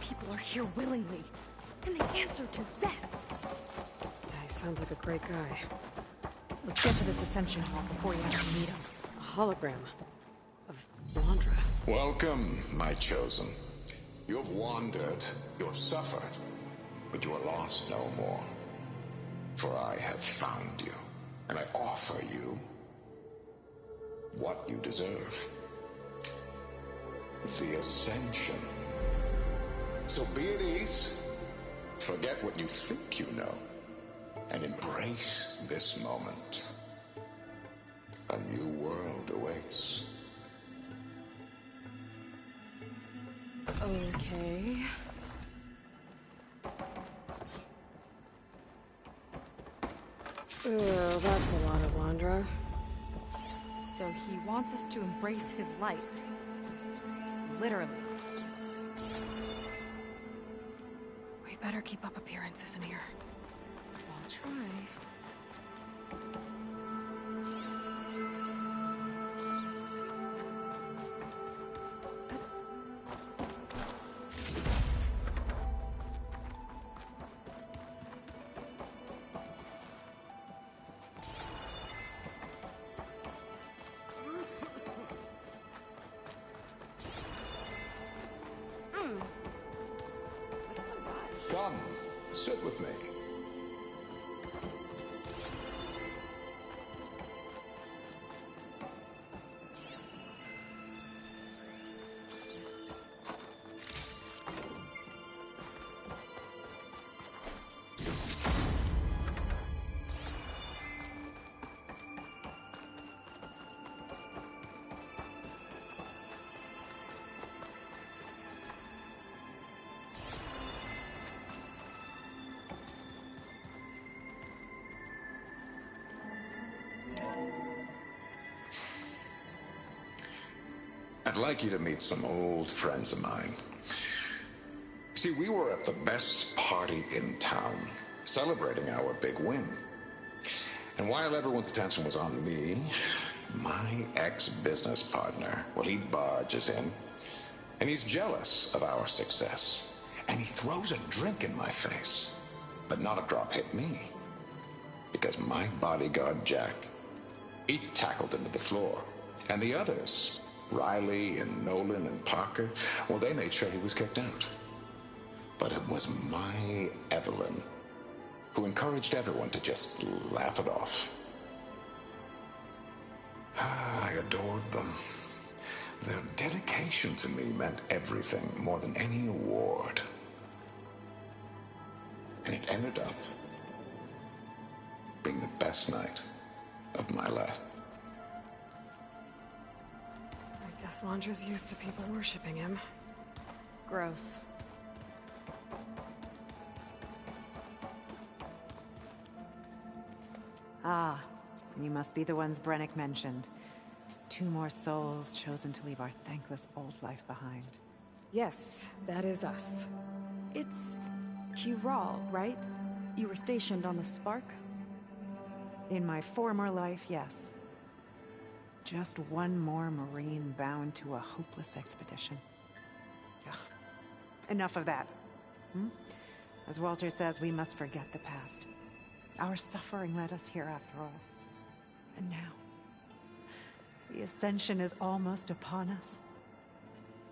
people are here willingly, and they answer to Zeth. Yeah, he sounds like a great guy. Let's get to this Ascension Hall before you have to meet him. A hologram of Londra. Welcome, my chosen. You have wandered, you have suffered, but you are lost no more. For I have found you, and I offer you what you deserve. The Ascension. So be at ease, forget what you think you know, and embrace this moment. A new world awaits. Okay. Oh, that's a lot of Londra. So he wants us to embrace his light. Literally. We'd better keep up appearances in here. I'll try. Come, sit with me. I'd like you to meet some old friends of mine. See, we were at the best party in town, celebrating our big win. And while everyone's attention was on me, my ex-business partner, well, he barges in, and he's jealous of our success. And he throws a drink in my face, but not a drop hit me. Because my bodyguard, Jack, he tackled him to the floor. And the others, Riley and Nolan and Parker, well, they made sure he was kicked out. But it was my Evelyn who encouraged everyone to just laugh it off. I adored them. Their dedication to me meant everything, more than any award. And it ended up being the best night of my life. I guess Londra's used to people worshipping him. Gross. Ah, you must be the ones Brennick mentioned. 2 more souls chosen to leave our thankless old life behind. Yes, that is us. It's Kiral, right? You were stationed on the Spark? In my former life, yes. Just one more Marine bound to a hopeless expedition. Ugh. Enough of that. As Walter says, we must forget the past. Our suffering led us here after all. And now, the Ascension is almost upon us.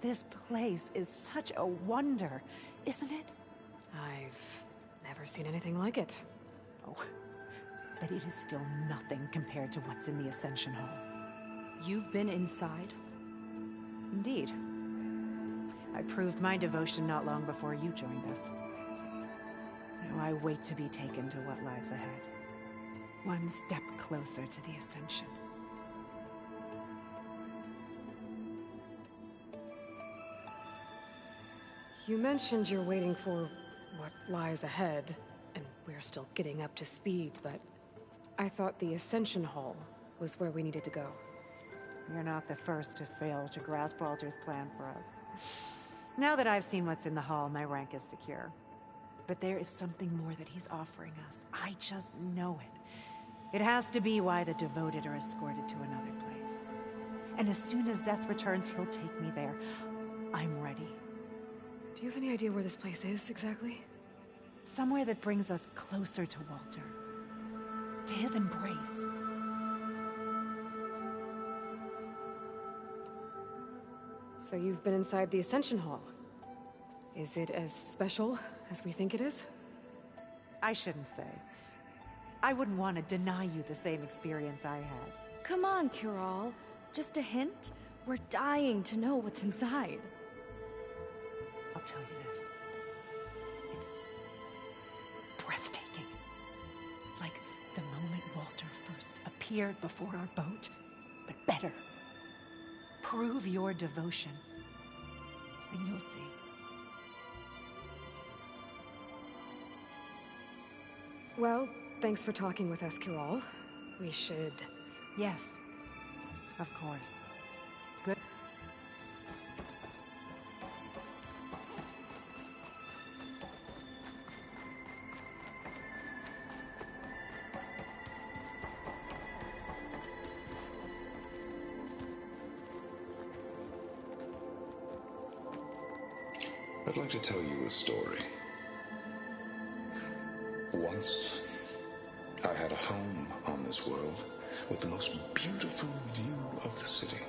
This place is such a wonder, isn't it? I've never seen anything like it. Oh, but it is still nothing compared to what's in the Ascension Hall. You've been inside? Indeed. I proved my devotion not long before you joined us. Now I wait to be taken to what lies ahead. One step closer to the Ascension. You mentioned you're waiting for what lies ahead, and we're still getting up to speed, but I thought the Ascension Hall was where we needed to go. You're not the first to fail to grasp Walter's plan for us. Now that I've seen what's in the hall, my rank is secure. But there is something more that he's offering us. I just know it. It has to be why the devoted are escorted to another place. And as soon as Zeth returns, he'll take me there. I'm ready. Do you have any idea where this place is, exactly? Somewhere that brings us closer to Walter. To his embrace. So you've been inside the Ascension Hall. Is it as special as we think it is? I shouldn't say. I wouldn't want to deny you the same experience I had. Come on, Kiral. Just a hint? We're dying to know what's inside. I'll tell you this. It's breathtaking. Like the moment Walter first appeared before our boat, but better. Prove your devotion, and you'll see. Well, thanks for talking with us, Kiral. We should... Yes, of course. Good. I'd like to tell you a story. Once, I had a home on this world with the most beautiful view of the city.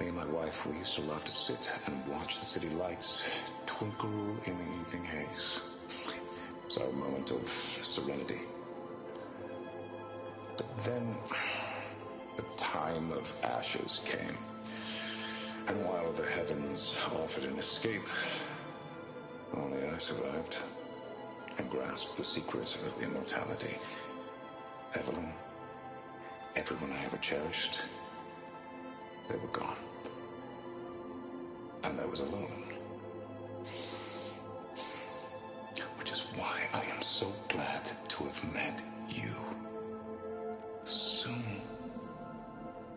Me and my wife, we used to love to sit and watch the city lights twinkle in the evening haze. It's our moment of serenity. But then, the time of ashes came. And while the heavens offered an escape, only I survived and grasped the secret of immortality. Evelyn, everyone I ever cherished, they were gone. And I was alone. Which is why I am so glad to have met you. Soon,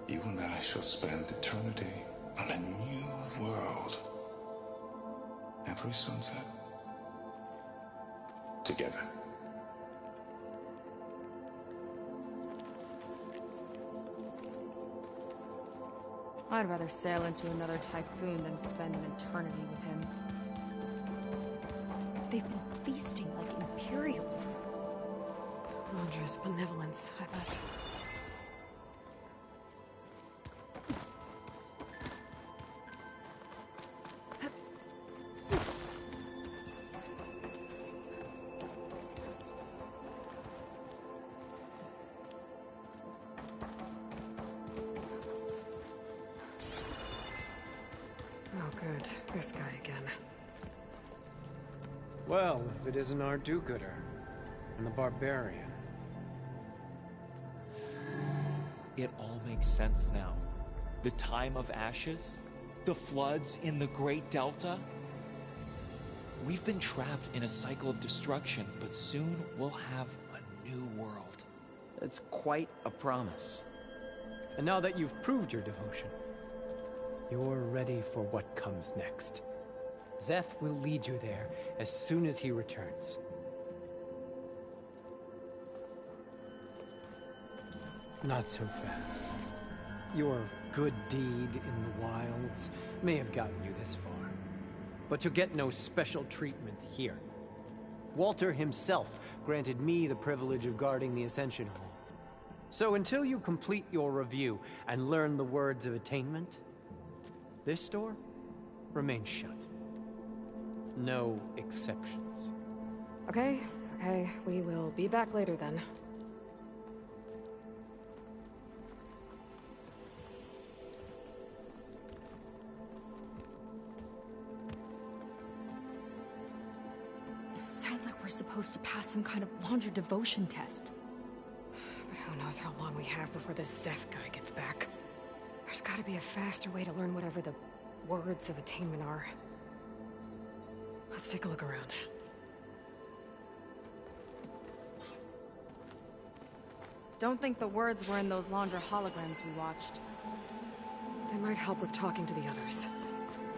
you and I shall spend eternity on a new world. Every sunset. Together. I'd rather sail into another typhoon than spend an eternity with him. They've been feasting like Imperials. Wondrous benevolence, I bet. Oh, good. This guy again. Well, if it isn't our do-gooder, and the barbarian. It all makes sense now. The time of ashes, the floods in the Great Delta. We've been trapped in a cycle of destruction, but soon we'll have a new world. It's quite a promise. And now that you've proved your devotion, you're ready for what comes next. Szeth will lead you there as soon as he returns. Not so fast. Your good deed in the wilds may have gotten you this far, but you'll get no special treatment here. Walter himself granted me the privilege of guarding the Ascension Hall. So until you complete your review and learn the words of attainment, this door remains shut. No exceptions. Okay, we will be back later then. Sounds like we're supposed to pass some kind of laundry devotion test. But who knows how long we have before this Szeth guy gets back. There's gotta be a faster way to learn whatever the words of attainment are. Let's take a look around. Don't think the words were in those Laundra holograms we watched. They might help with talking to the others.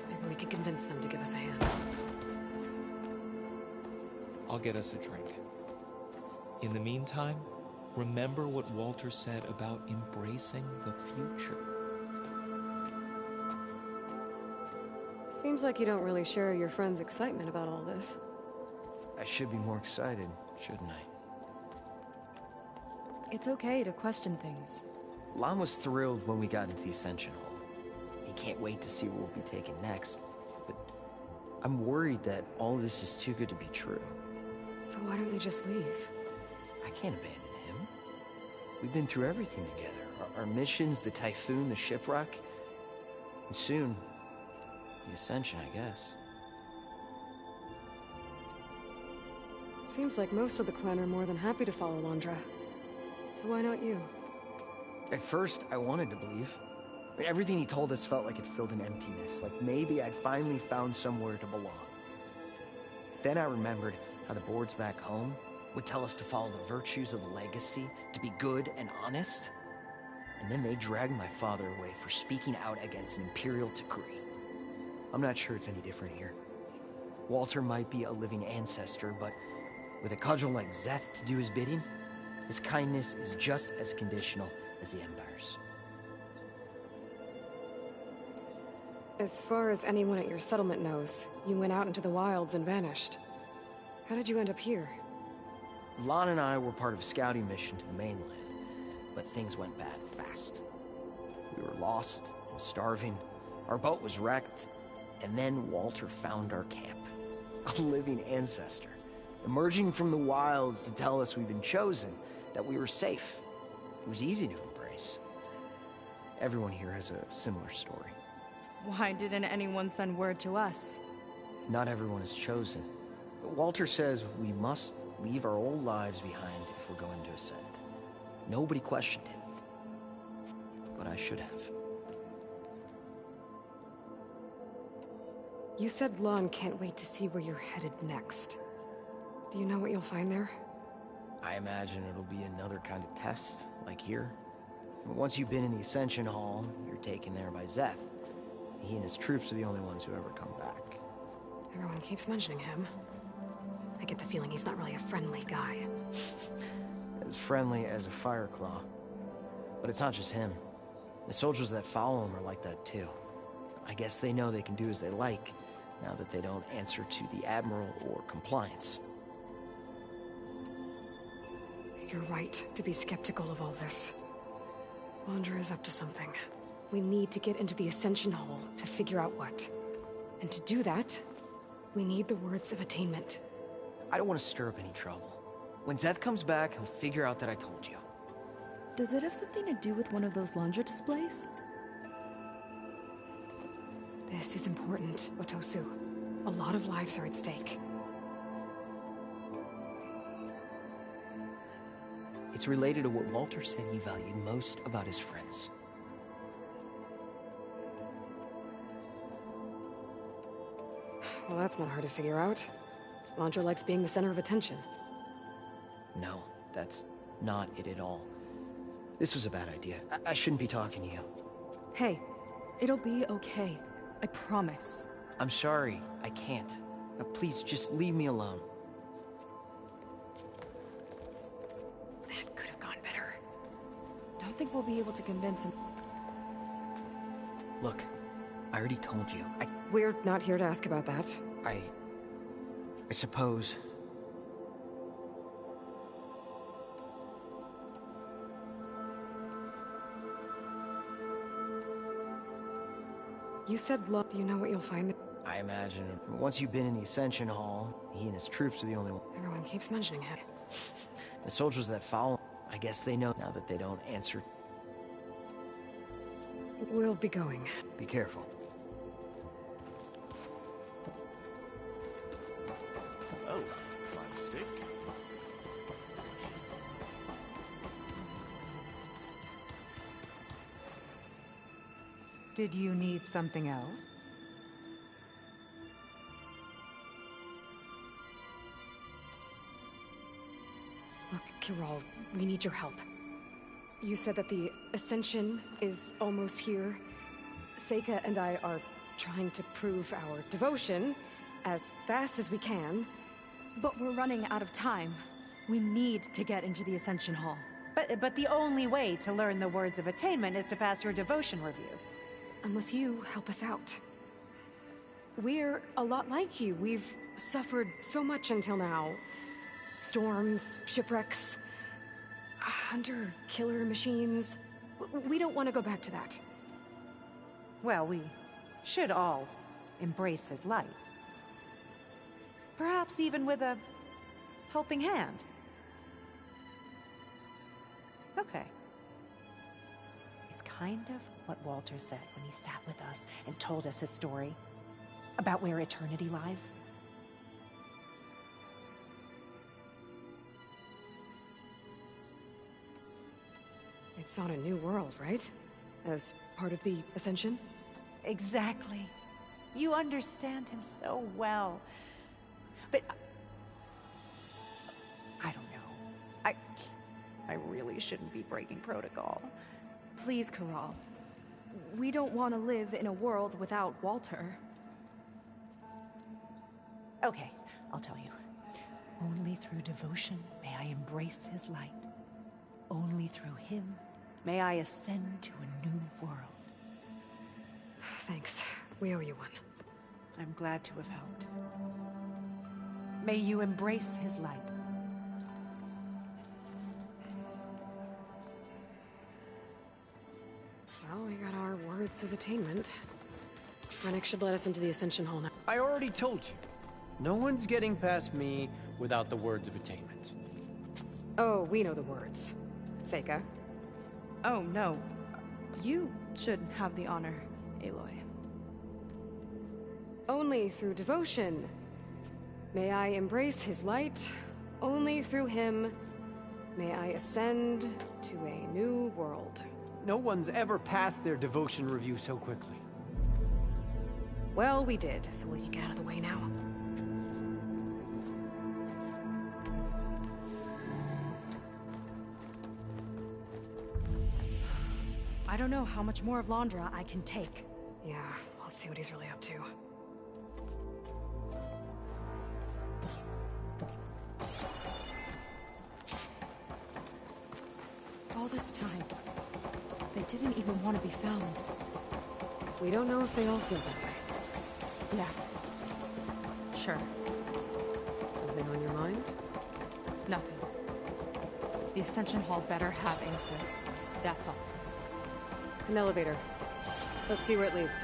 Maybe we can convince them to give us a hand. I'll get us a drink. In the meantime, remember what Walter said about embracing the future. Seems like you don't really share your friend's excitement about all this. I should be more excited, shouldn't I? It's okay to question things. Lon was thrilled when we got into the Ascension Hall. He can't wait to see where we'll be taken next. But I'm worried that all this is too good to be true. So why don't you just leave? I can't abandon him. We've been through everything together. Our missions, the Typhoon, the shipwreck. And soon, the Ascension, I guess. Seems like most of the clan are more than happy to follow Londra. So why not you? At first, I wanted to believe. But everything he told us felt like it filled an emptiness. Like maybe I'd finally found somewhere to belong. Then I remembered how the boards back home would tell us to follow the virtues of the legacy, to be good and honest. And then they dragged my father away for speaking out against an imperial decree. I'm not sure it's any different here. Walter might be a living ancestor, but with a cudgel like Szeth to do his bidding, his kindness is just as conditional as the Empire's. As far as anyone at your settlement knows, you went out into the wilds and vanished. How did you end up here? Lon and I were part of a scouting mission to the mainland, but things went bad fast. We were lost and starving, our boat was wrecked, and then Walter found our camp. A living ancestor, emerging from the wilds to tell us we'd been chosen, that we were safe. It was easy to embrace. Everyone here has a similar story. Why didn't anyone send word to us? Not everyone is chosen. Walter says we must leave our old lives behind if we're going to ascend. Nobody questioned it. But I should have. You said Lon can't wait to see where you're headed next. Do you know what you'll find there? I imagine it'll be another kind of test, like here. Once you've been in the Ascension Hall, you're taken there by Szeth. He and his troops are the only ones who ever come back. Everyone keeps mentioning him. I get the feeling he's not really a friendly guy. As friendly as a Fireclaw. But it's not just him. The soldiers that follow him are like that too. I guess they know they can do as they like, now that they don't answer to the Admiral or Compliance. You're right to be skeptical of all this. Londra is up to something. We need to get into the Ascension Hall to figure out what. And to do that, we need the words of attainment. I don't want to stir up any trouble. When Szeth comes back, he'll figure out that I told you. Does it have something to do with one of those Londra displays? This is important, Otosu. A lot of lives are at stake. It's related to what Walter said he valued most about his friends. Well, that's not hard to figure out. Londra likes being the center of attention. No, that's not it at all. This was a bad idea. I shouldn't be talking to you. Hey, it'll be okay. I promise. I'm sorry, I can't. Please, just leave me alone. That could have gone better. Don't think we'll be able to convince him. Look, I already told you. We're not here to ask about that. I suppose... You said do you know what you'll find there? I imagine once you've been in the Ascension Hall, he and his troops are the only one. Everyone keeps mentioning him. The soldiers that follow, I guess they know now that they don't answer. We'll be going. Be careful. Oh, flying stick. Did you need something else? Look, Kiral, we need your help. You said that the Ascension is almost here. Seika and I are trying to prove our devotion as fast as we can. But we're running out of time. We need to get into the Ascension Hall. But the only way to learn the words of attainment is to pass your devotion review. Unless you help us out. We're a lot like you. We've suffered so much until now. Storms, shipwrecks, hunter-killer machines. We don't want to go back to that. Well, we should all embrace his light. Perhaps even with a helping hand. Okay. It's kind of what Walter said when he sat with us and told us his story about where eternity lies. It's on a new world, right? As part of the Ascension? Exactly. You understand him so well. But I don't know. I really shouldn't be breaking protocol. Please, Corral. We don't want to live in a world without Walter. Okay, I'll tell you. Only through devotion may I embrace his light. Only through him may I ascend to a new world. Thanks. We owe you one. I'm glad to have helped. May you embrace his light. Well, we got our words of attainment. Rennick should let us into the Ascension Hall now. I already told you. No one's getting past me without the words of attainment. Oh, we know the words. Seika. Oh, no. You should have the honor, Aloy. Only through devotion may I embrace his light. Only through him may I ascend to a new world. No one's ever passed their devotion review so quickly. Well, we did, so will you get out of the way now? I don't know how much more of Londra I can take. Yeah, let's see what he's really up to. All this time, they didn't even want to be found. We don't know if they all feel that way. Yeah. Sure. Something on your mind? Nothing. The Ascension Hall better have answers. That's all. An elevator. Let's see where it leads.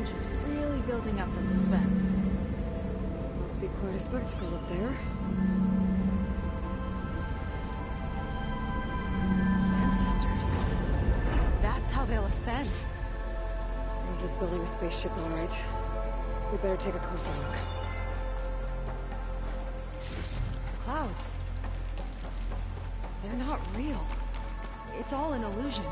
Just really building up the suspense. Must be quite a spectacle up there. Ancestors. That's how they'll ascend. They're just building a spaceship, all right. We better take a closer look. Clouds. They're not real. It's all an illusion.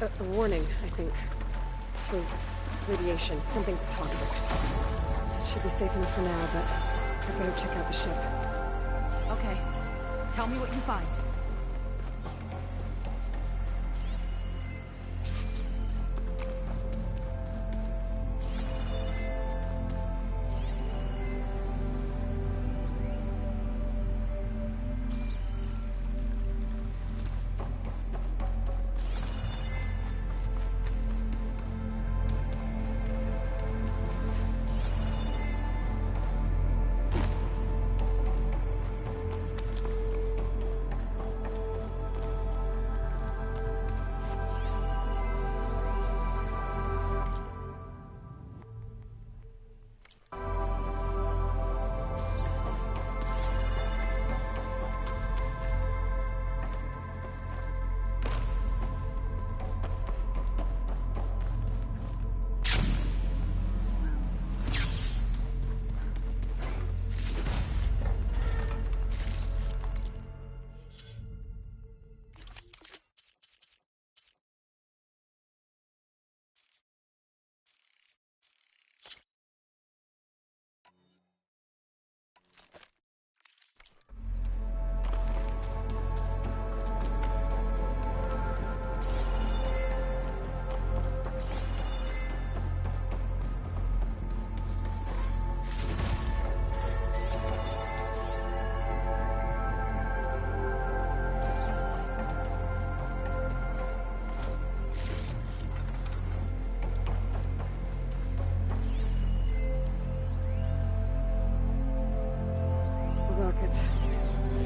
A warning, I think. For radiation, something toxic. It should be safe enough for now, but I better check out the ship. Okay. Tell me what you find.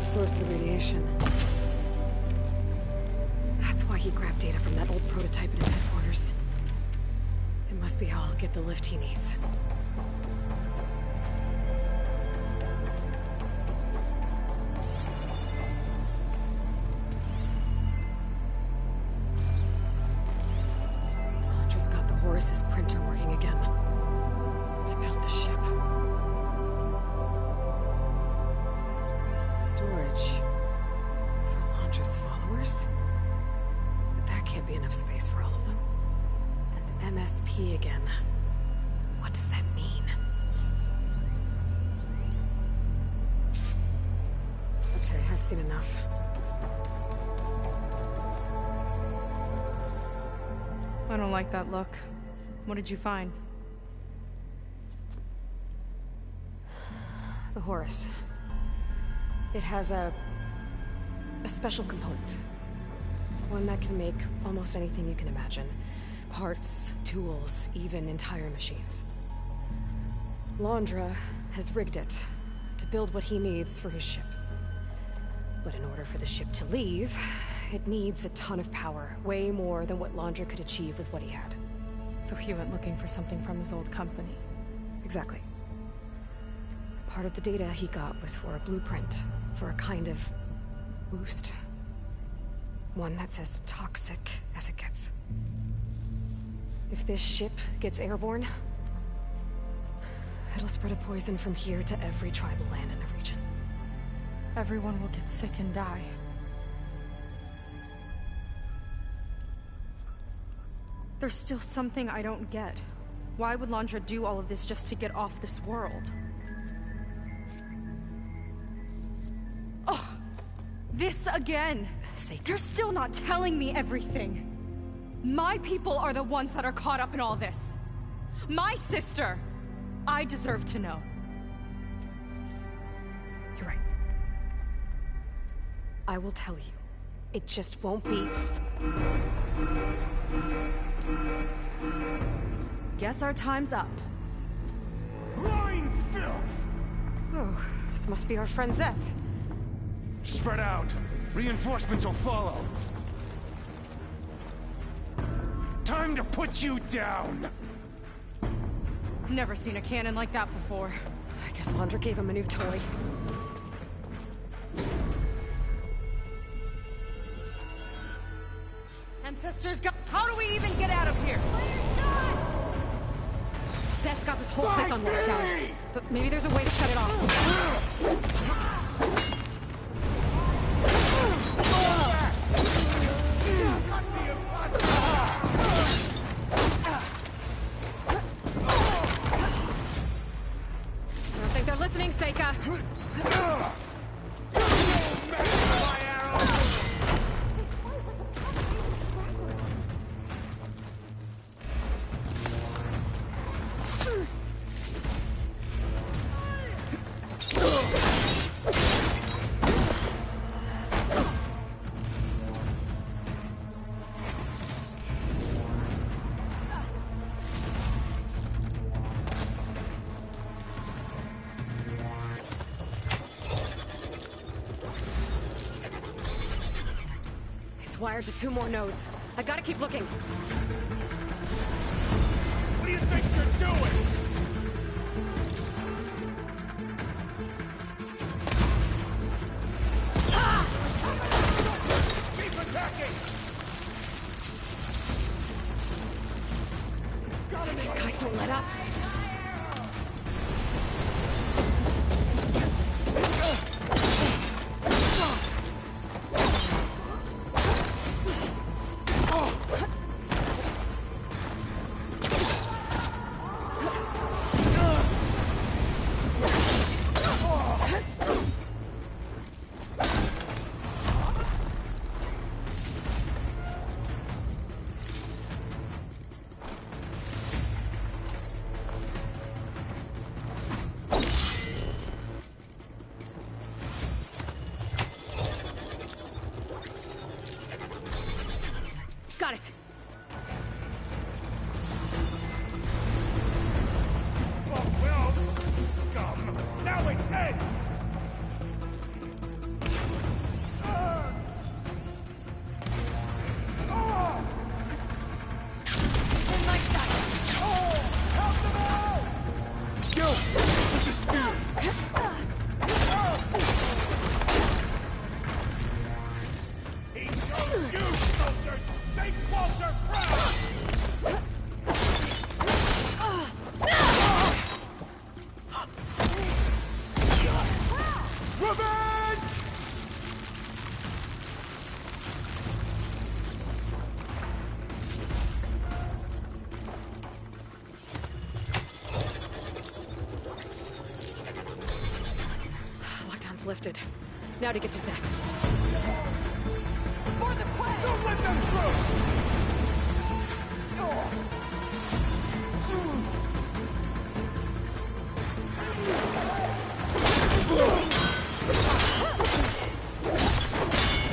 Source of the radiation. That's why he grabbed data from that old prototype at his headquarters. It must be how I'll get the lift he needs. Londra's got the Horus's printer working again. To build the ship. Storage for Londra's followers? But that can't be enough space for all of them. And MSP again. What does that mean? Okay, I've seen enough. I don't like that look. What did you find? The Horus. It has a special component. One that can make almost anything you can imagine. Parts, tools, even entire machines. Londra has rigged it to build what he needs for his ship. But in order for the ship to leave, it needs a ton of power, way more than what Londra could achieve with what he had. So he went looking for something from his old company. Exactly. Part of the data he got was for a blueprint, for a kind of boost. One that's as toxic as it gets. If this ship gets airborne, it'll spread a poison from here to every tribal land in the region. Everyone will get sick and die. There's still something I don't get. Why would Londra do all of this just to get off this world? Oh, this again! You're still not telling me everything! My people are the ones that are caught up in all this! My sister! I deserve to know. You're right. I will tell you. It just won't be... Guess our time's up. Blind filth! Oh, this must be our friend Szeth. Spread out. Reinforcements will follow. Time to put you down! Never seen a cannon like that before. I guess Londra gave him a new toy. Ancestors, how do we even get out of here? Szeth got this whole place on lockdown, but maybe there's a way to shut it off. Wired to 2 more nodes. I gotta keep looking. What do you think you're doing? Keep attacking! These guys don't let up. Got it. Oh, well, scum. Now it ends! Lockdown's lifted. Now to get to Zach. For the quest! Don't let them through!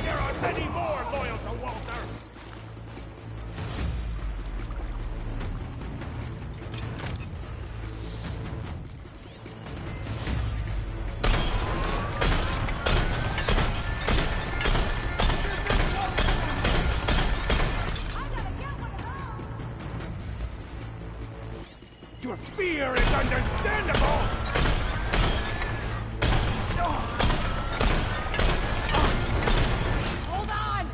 There are many more loyal to Walter! Your fear is understandable! Hold on!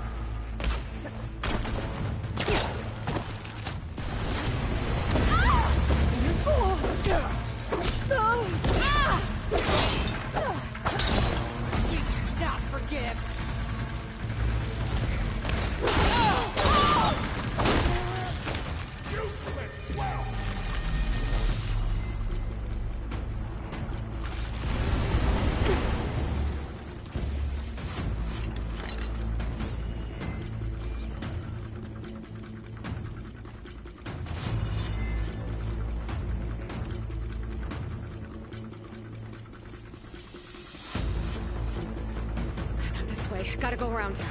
Not forgive! Useless! Well! Not this way. Gotta go around.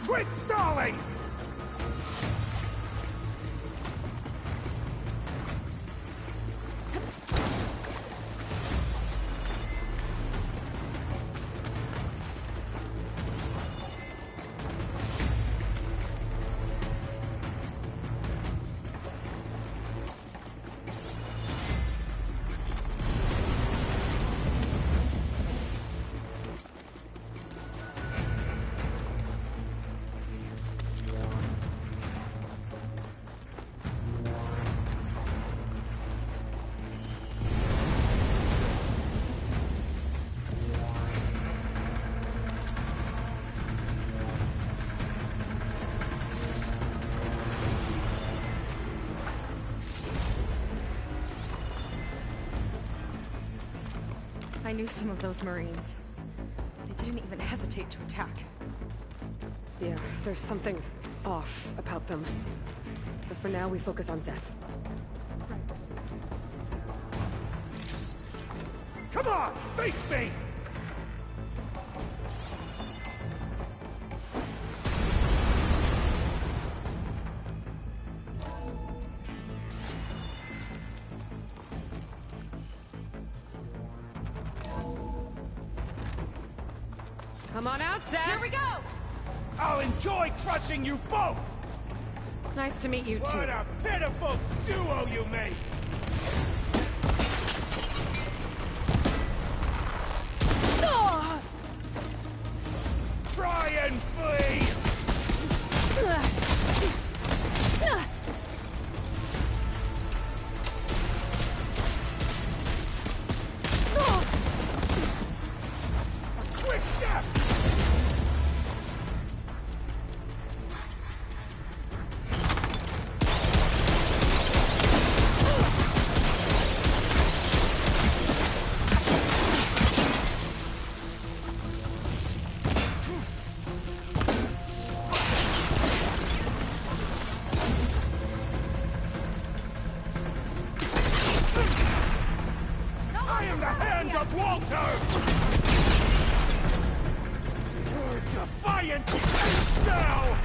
Quit stalling! I knew some of those Marines. They didn't even hesitate to attack. Yeah, there's something off about them. But for now, we focus on Zeth. Come on, face me! Come on out, Zeth! Here we go! I'll enjoy crushing you both! Nice to meet you, too. What a pitiful duo you make! Try and flee! Quick step! I am the hand of Walter! Your defiant is now!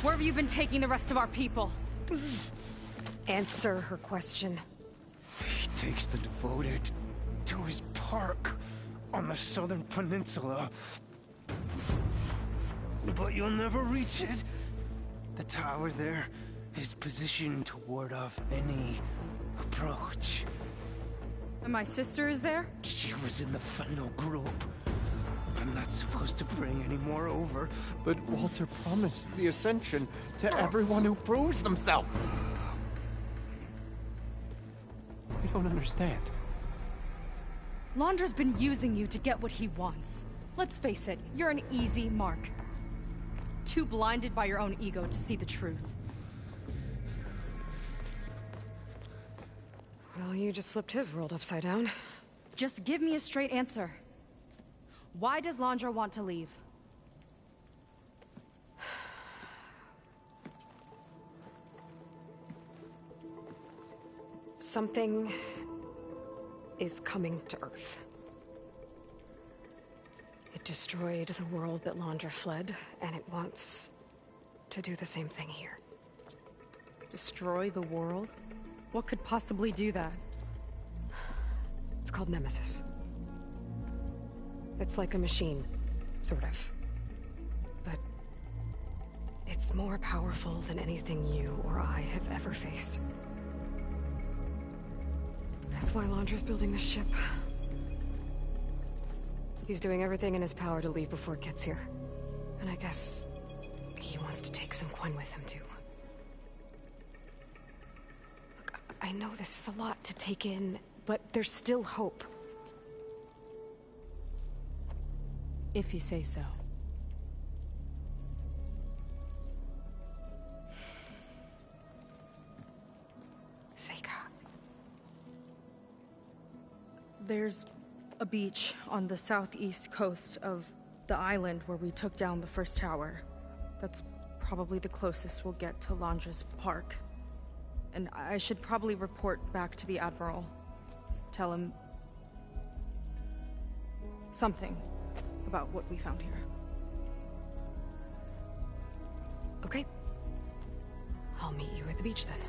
Where have you been taking the rest of our people? Answer her question. He takes the devoted to his park on the southern peninsula. But you'll never reach it. The tower there is positioned to ward off any approach. And my sister is there? She was in the final group. I'm not supposed to bring any more over, but Walter promised the Ascension to everyone who proves themselves. I don't understand. Londra's been using you to get what he wants. Let's face it, you're an easy mark. Too blinded by your own ego to see the truth. Well, you just flipped his world upside down. Just give me a straight answer. Why does Londra want to leave? Something is coming to Earth. It destroyed the world that Londra fled, and it wants to do the same thing here. Destroy the world? What could possibly do that? It's called Nemesis. It's like a machine, sort of. But it's more powerful than anything you or I have ever faced. That's why Londra's building this ship. He's doing everything in his power to leave before it gets here. And I guess he wants to take some Quen with him, too. Look, I know this is a lot to take in, but there's still hope. If you say so. Seika. There's a beach on the southeast coast of the island where we took down the first tower. That's probably the closest we'll get to Londra's park. And I should probably report back to the Admiral. Tell him something about what we found here. Okay. I'll meet you at the beach then.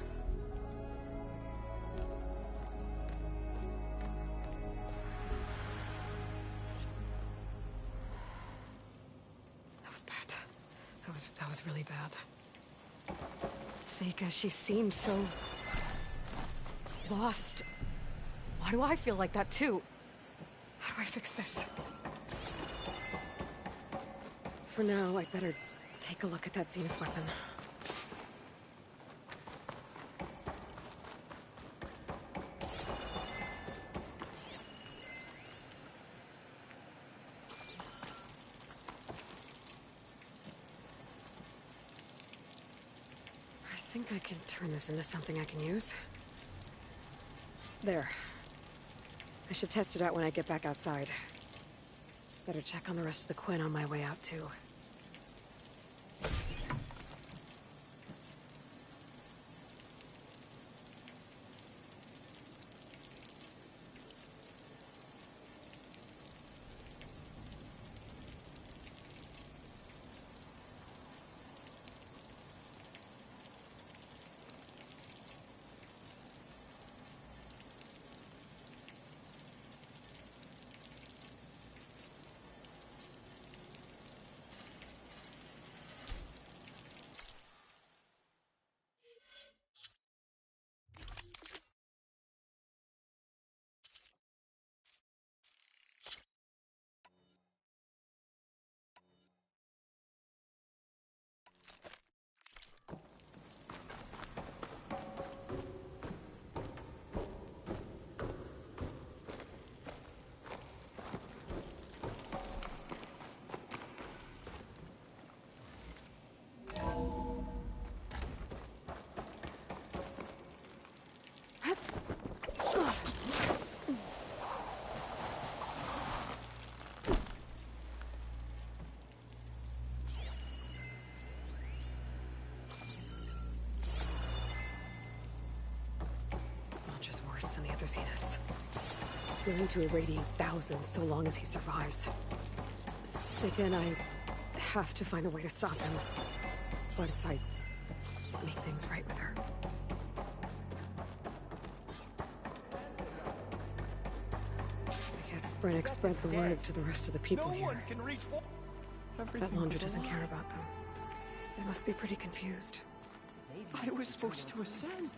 was really bad. Seika, she seemed so... lost. Why do I feel like that too? How do I fix this? For now, I'd better take a look at that Zenith weapon. I think I can turn this into something I can use. There. I should test it out when I get back outside. Better check on the rest of the Quen on my way out, too. Launcher's worse than the other Zeniths. Willing to irradiate thousands so long as he survives. Seika and I have to find a way to stop him. Once I make things right with her. I guess Brennick spread the word to the rest of the people here. That Laundra doesn't care about them. They must be pretty confused. I was supposed to ascend.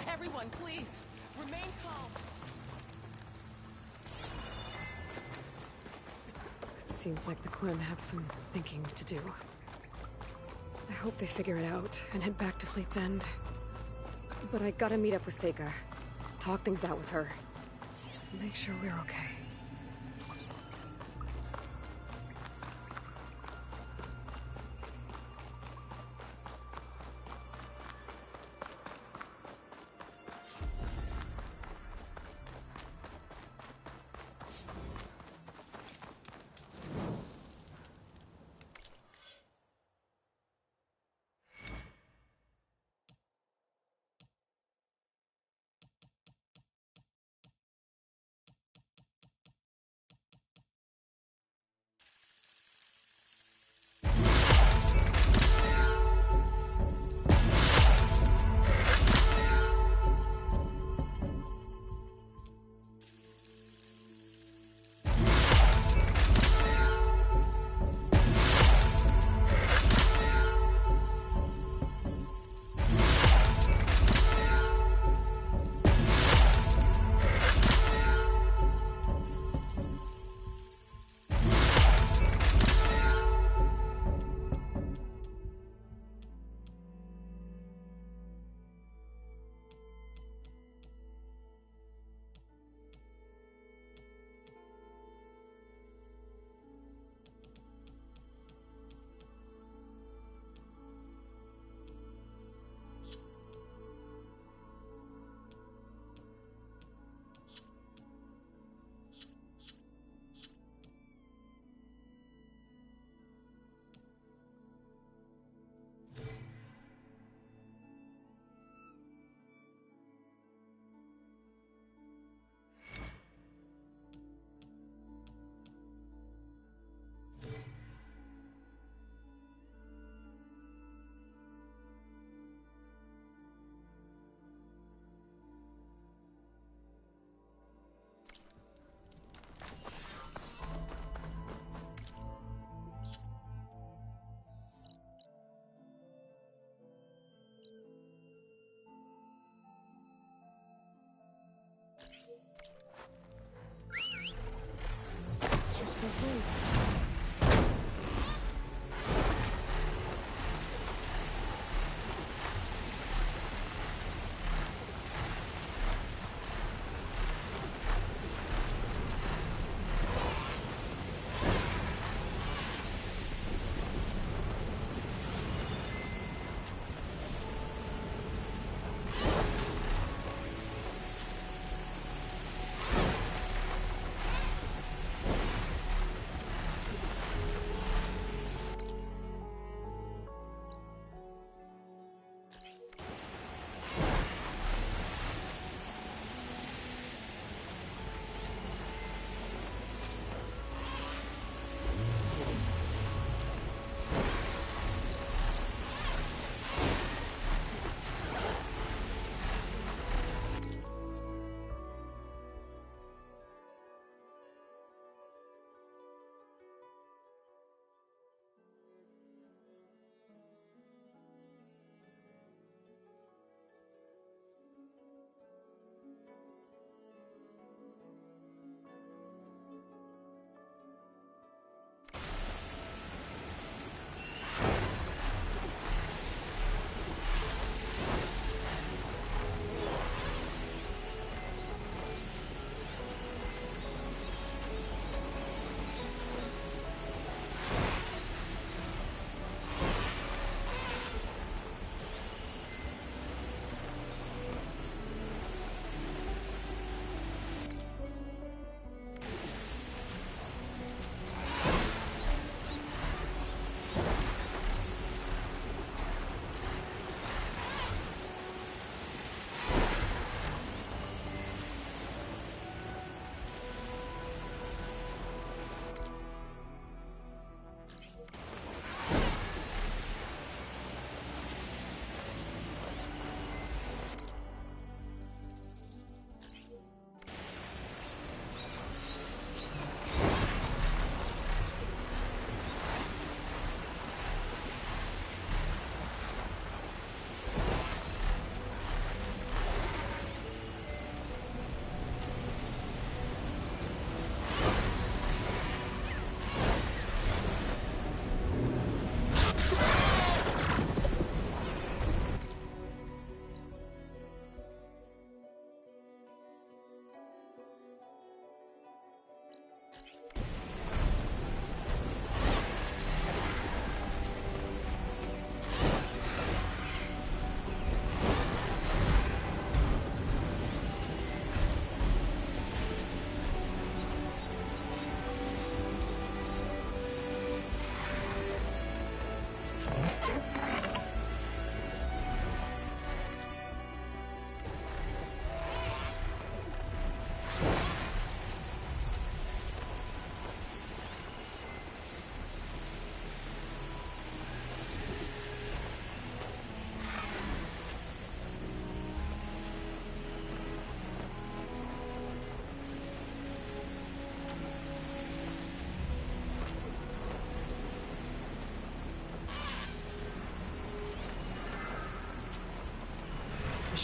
Everyone, please, remain calm. It seems like the Quen have some thinking to do. I hope they figure it out and head back to Fleet's End. But I gotta meet up with Seika, talk things out with her, make sure we're okay.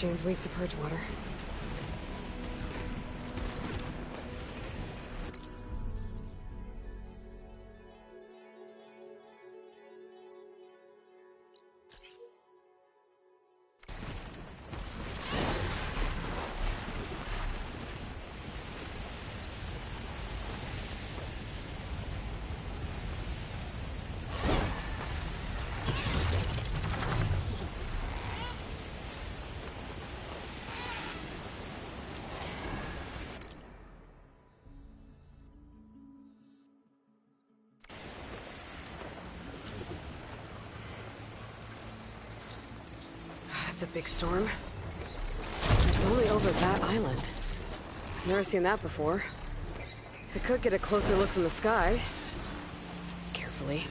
machine's weak to purge water. That's a big storm. It's only over that island. Never seen that before. I could get a closer look from the sky. Carefully.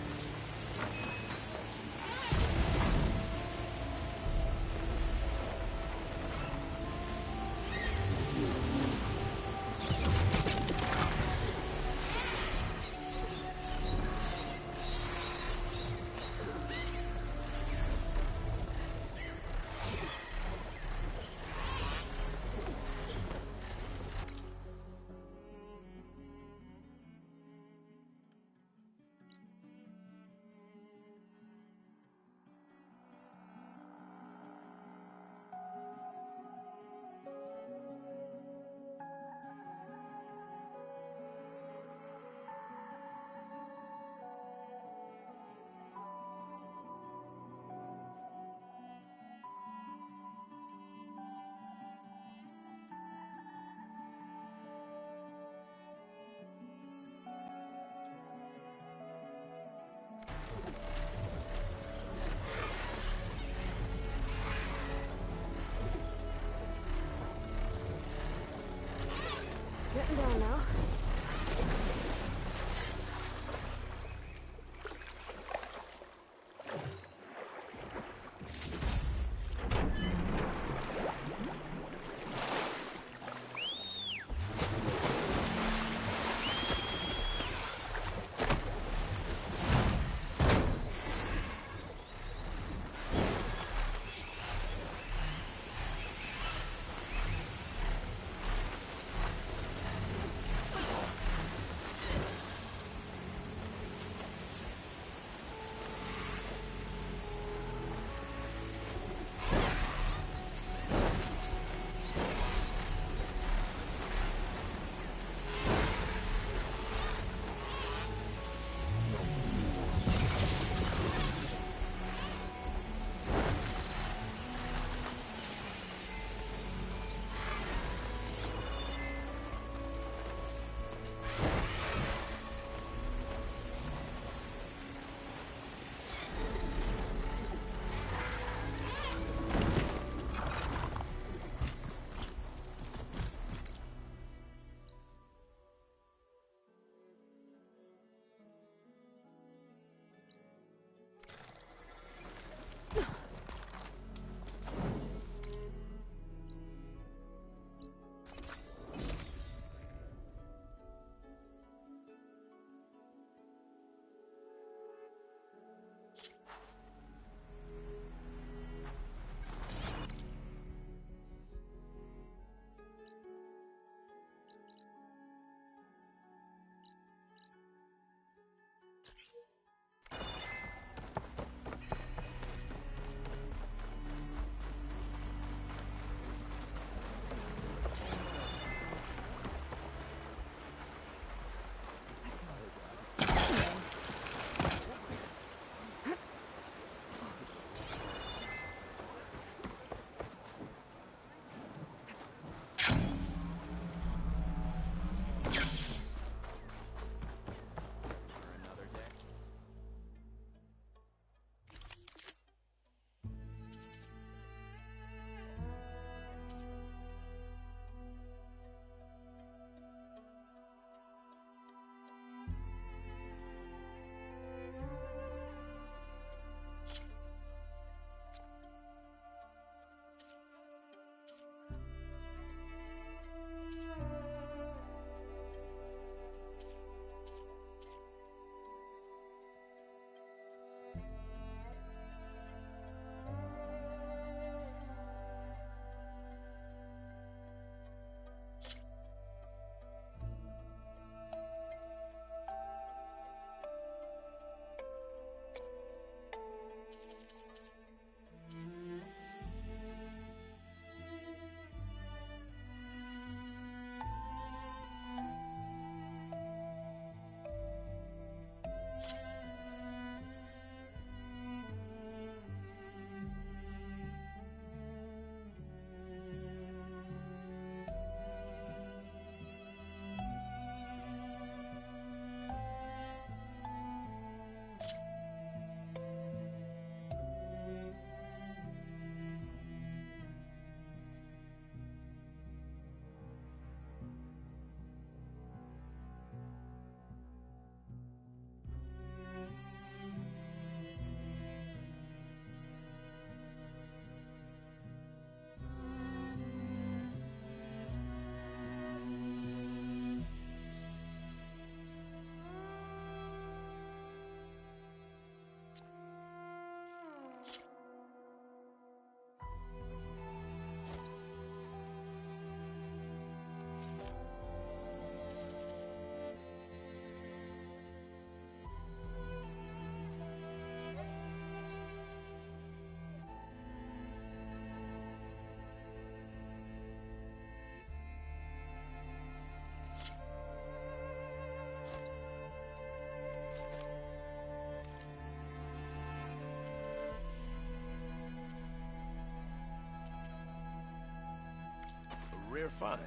We're fine.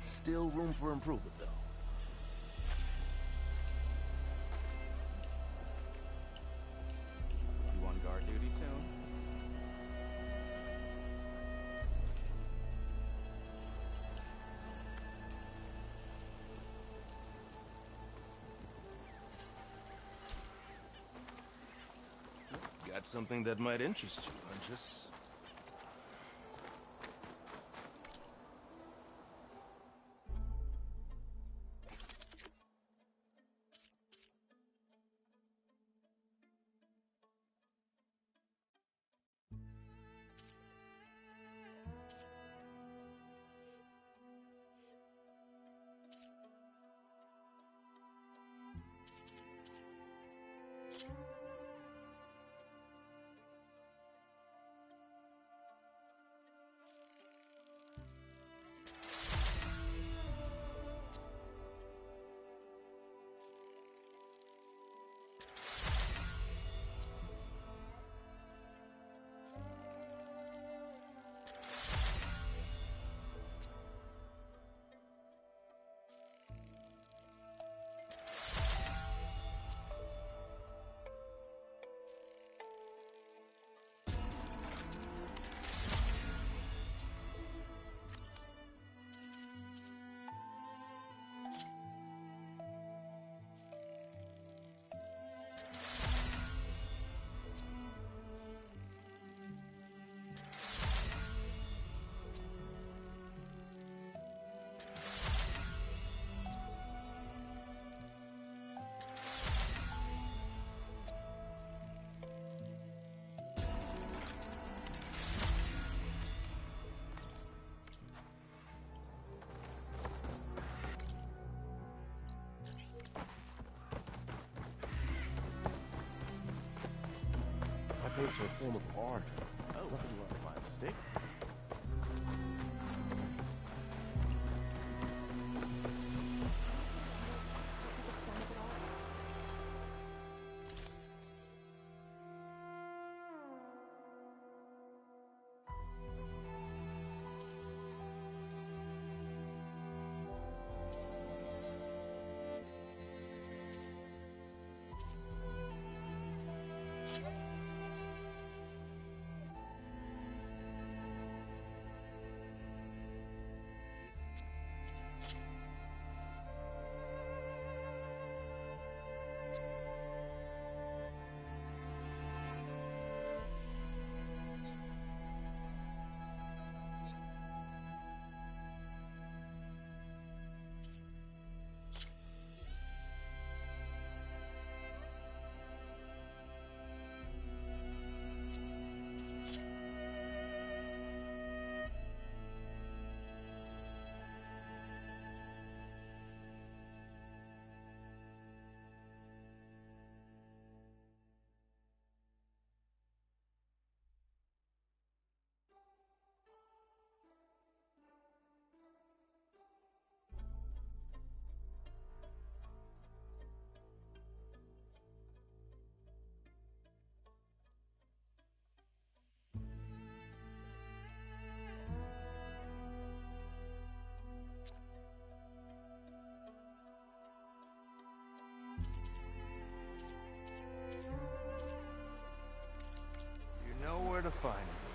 Still room for improvement, though. You on guard duty soon? Got something that might interest you, Huntress. Paints are a form of art. Oh, nothing like my mistake. You know where to find me.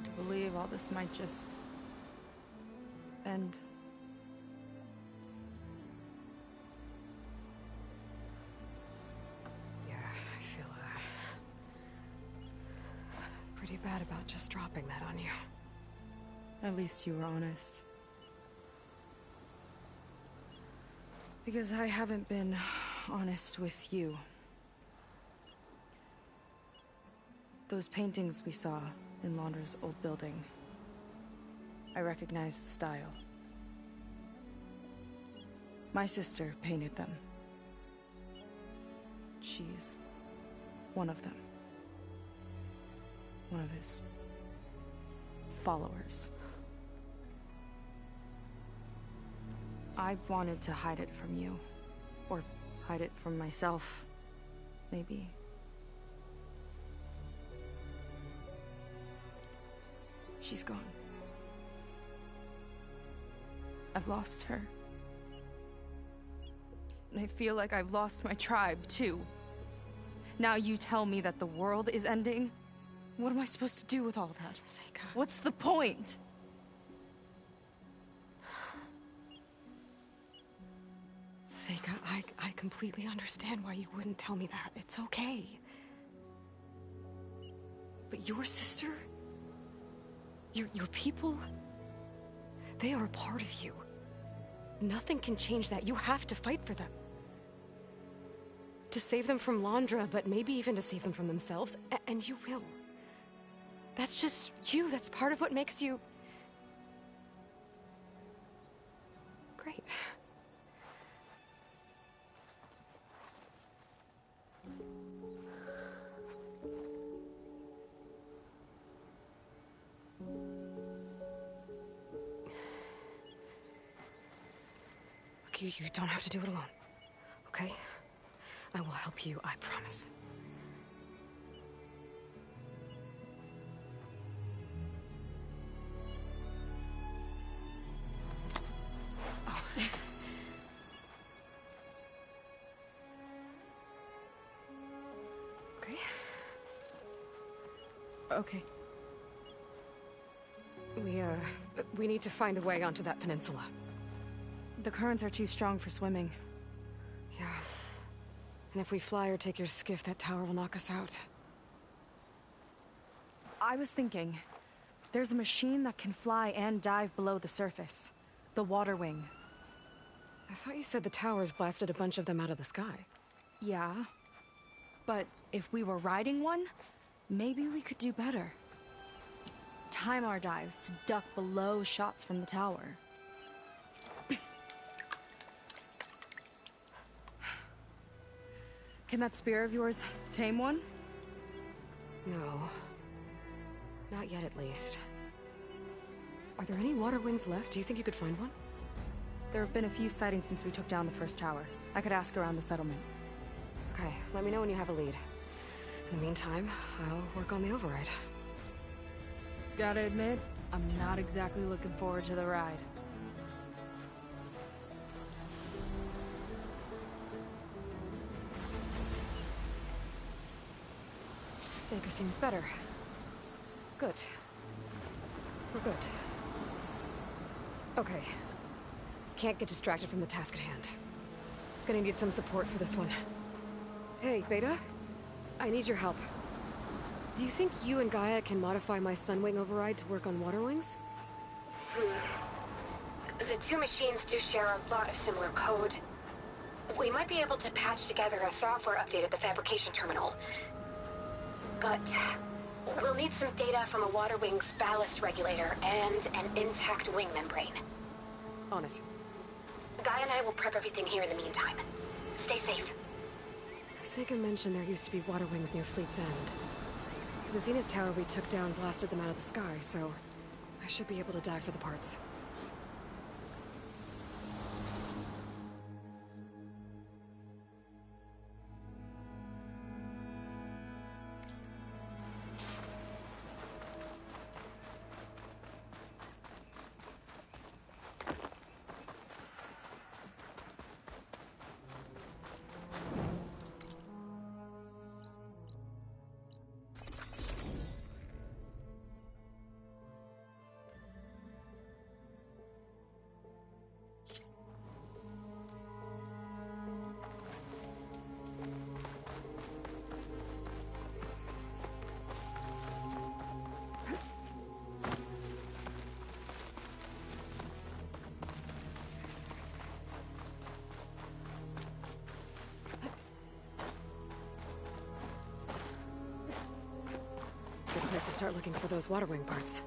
hard to believe all this might just end. Yeah, I feel pretty bad about just dropping that on you. At least you were honest. Because I haven't been honest with you. Those paintings we saw in Laundra's old building, I recognize the style. My sister painted them. She's one of them. One of his followers. I wanted to hide it from you. Or hide it from myself, maybe. She's gone. I've lost her. And I feel like I've lost my tribe, too. Now you tell me that the world is ending? What am I supposed to do with all that? Seika. What's the point? Seika, I completely understand why you wouldn't tell me that. It's okay. But your sister? Your people? They are a part of you. Nothing can change that. You have to fight for them. To save them from Laundra, but maybe even to save them from themselves. And you will. That's just you. That's part of what makes you... great. Look, you don't have to do it alone, okay? I will help you, I promise. Oh. Okay. Okay. We need to find a way onto that peninsula. The currents are too strong for swimming. Yeah. And if we fly or take your skiff, that tower will knock us out. I was thinking, there's a machine that can fly and dive below the surface. The Water Wing. I thought you said the towers blasted a bunch of them out of the sky. Yeah. But if we were riding one, maybe we could do better. Time our dives to duck below shots from the tower. Can that spear of yours tame one? No. Not yet, at least. Are there any water wings left? Do you think you could find one? There have been a few sightings since we took down the first tower. I could ask around the settlement. Okay, let me know when you have a lead. In the meantime, I'll work on the override. Gotta admit, I'm not exactly looking forward to the ride. Seika seems better. Good. We're good. Okay. Can't get distracted from the task at hand. Gonna need some support for this one. Hey, Beta? I need your help. Do you think you and Gaia can modify my Sunwing override to work on water wings? The two machines do share a lot of similar code. We might be able to patch together a software update at the fabrication terminal. But we'll need some data from a water wing's ballast regulator and an intact wing membrane. On it. Gaia and I will prep everything here in the meantime. Stay safe. Seika mentioned there used to be water wings near Fleet's End. The Zenith Tower we took down blasted them out of the sky, so I should be able to dive for the parts. guess to start looking for those water wing parts.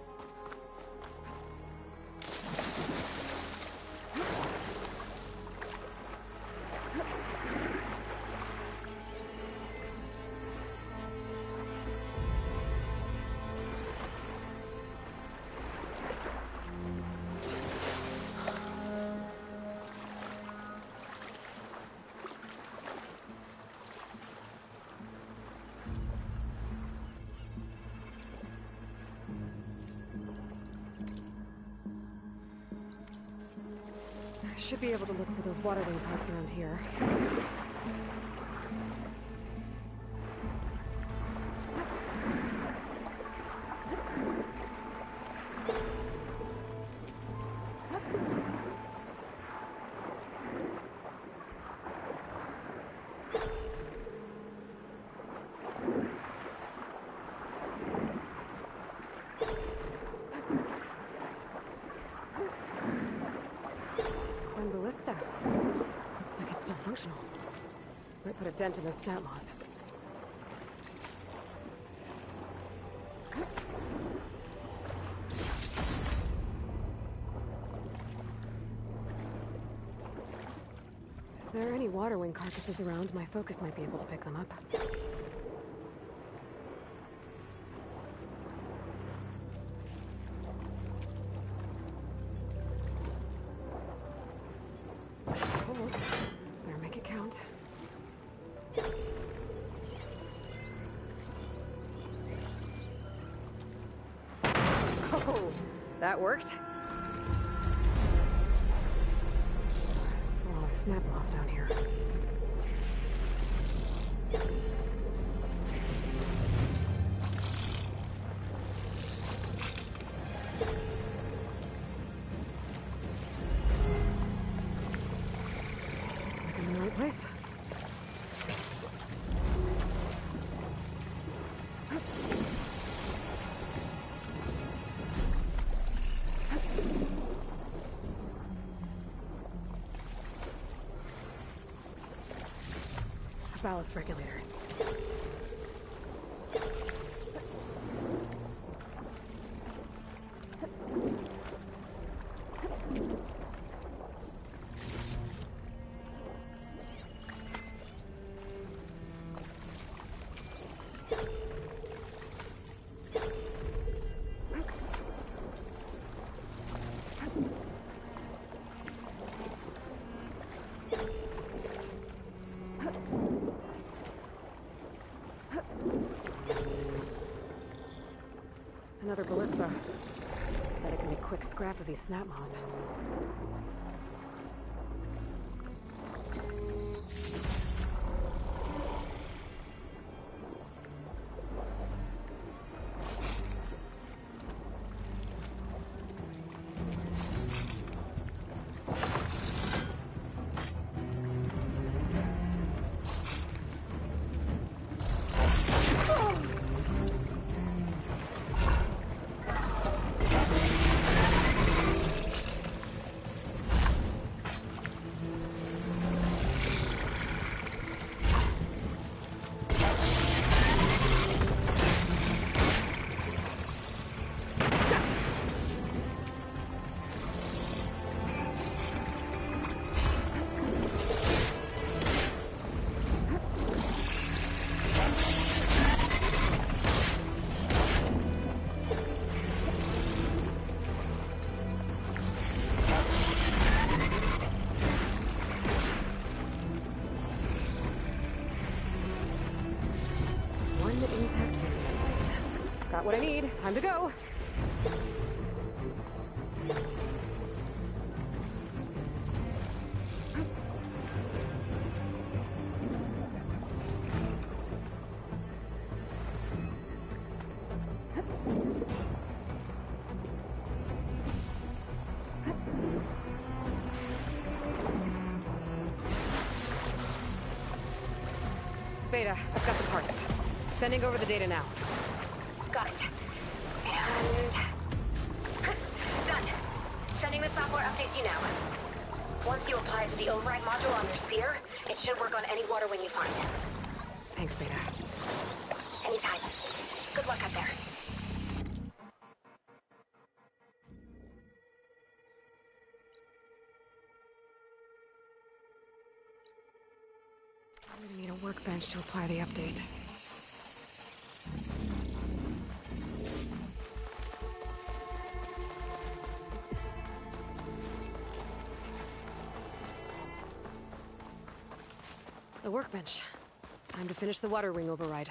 Should be able to look for those water wing parts around here. Ballista. Looks like it's still functional. Might put a dent in those snap laws. If there are any water wing carcasses around, my focus might be able to pick them up. Better make it count. Oh, that worked. There's a lot of snap laws down here. Place. A ballast regulator. Another ballista. Bet it can be quick scrap of these snap maws. Got what I need. Time to go. Beta, I've got the parts. Sending over the data now. Got it. And... done. Sending the software update to you now. Once you apply it to the override module on your spear, it should work on any water wing you find. Thanks, Beta. Anytime. Good luck out there. I'm gonna need a workbench to apply the update. The workbench. Time to finish the water ring override.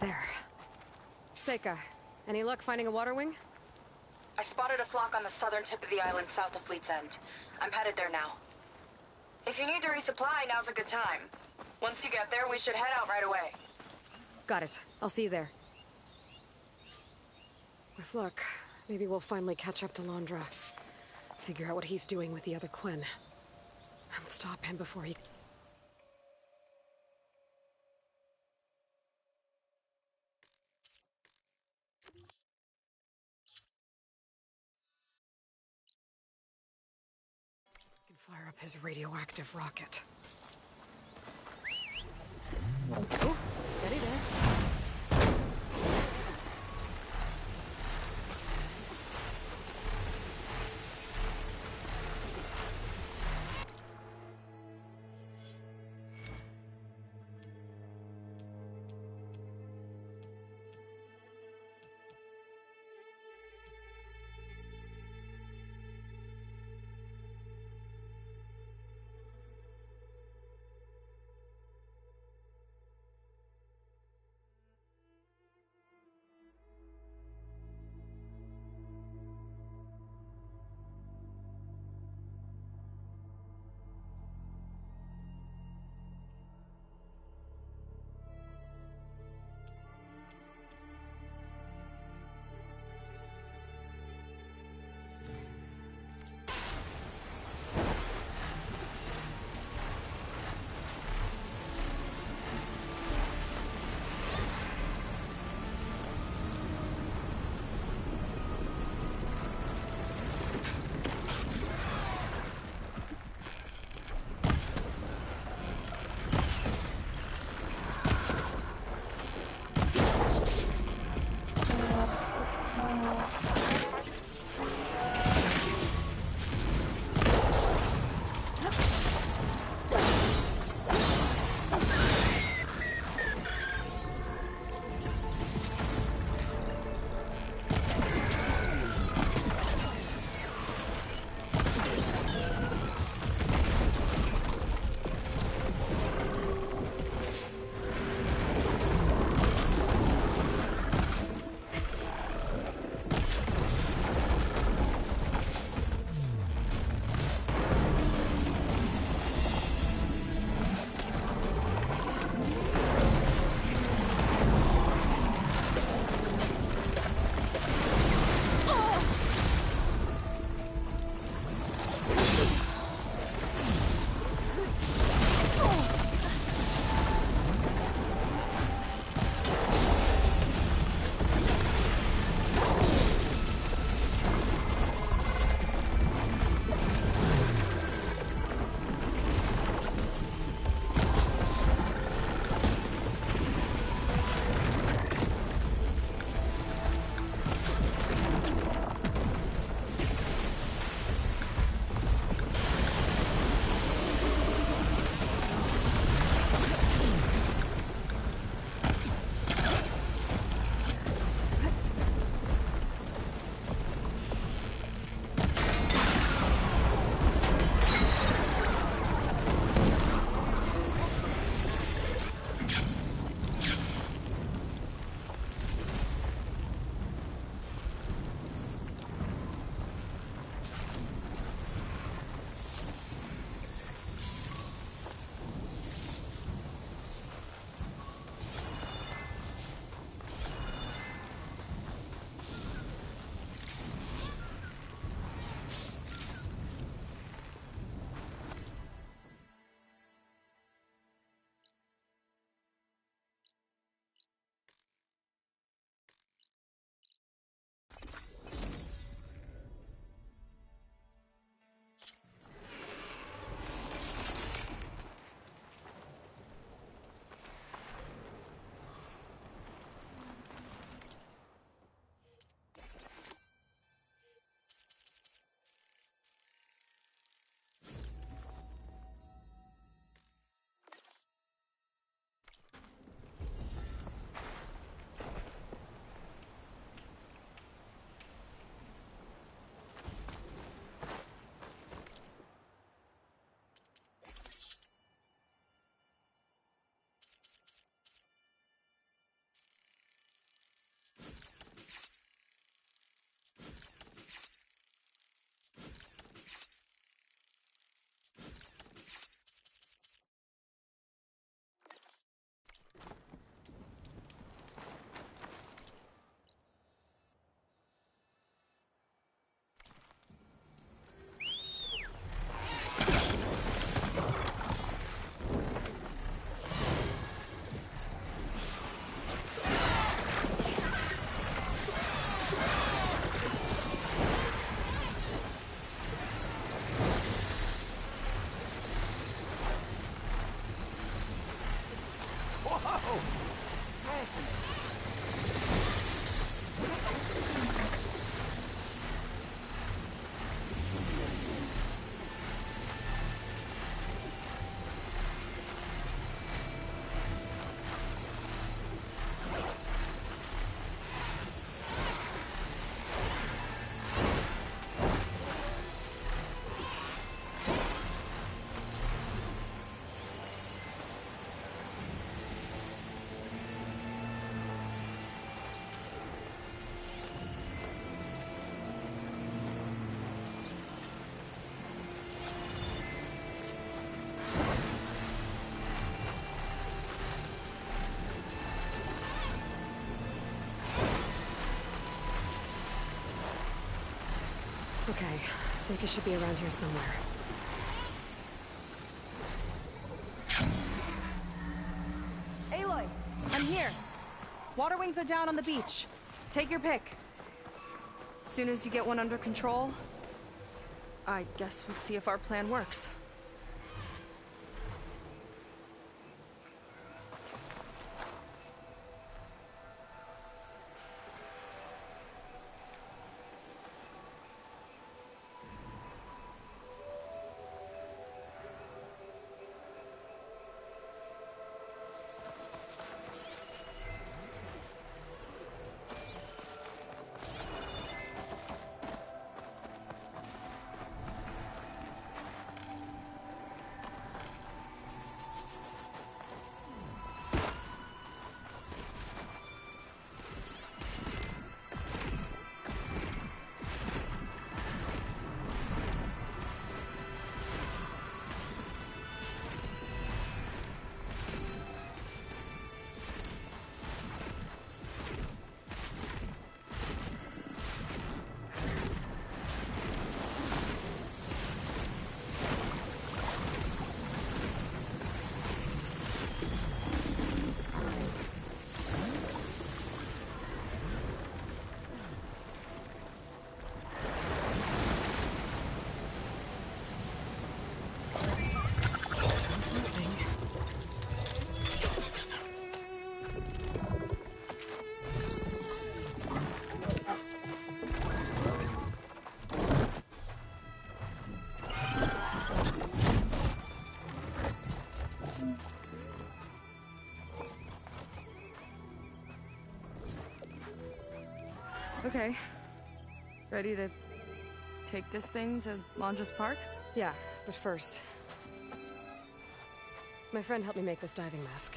There. Seika, any luck finding a water wing? I spotted a flock on the southern tip of the island south of Fleet's End. I'm headed there now. If you need to resupply, now's a good time. Once you get there, we should head out right away. Got it. I'll see you there. With luck, maybe we'll finally catch up to Londra. Figure out what he's doing with the other Quen. And stop him before he... can fire up his radioactive rocket. Oh, steady there. Okay, Seika should be around here somewhere. Aloy, I'm here. Water wings are down on the beach. Take your pick. As soon as you get one under control, I guess we'll see if our plan works. Okay. Ready to take this thing to Londres Park? Yeah, but first... My friend helped me make this diving mask.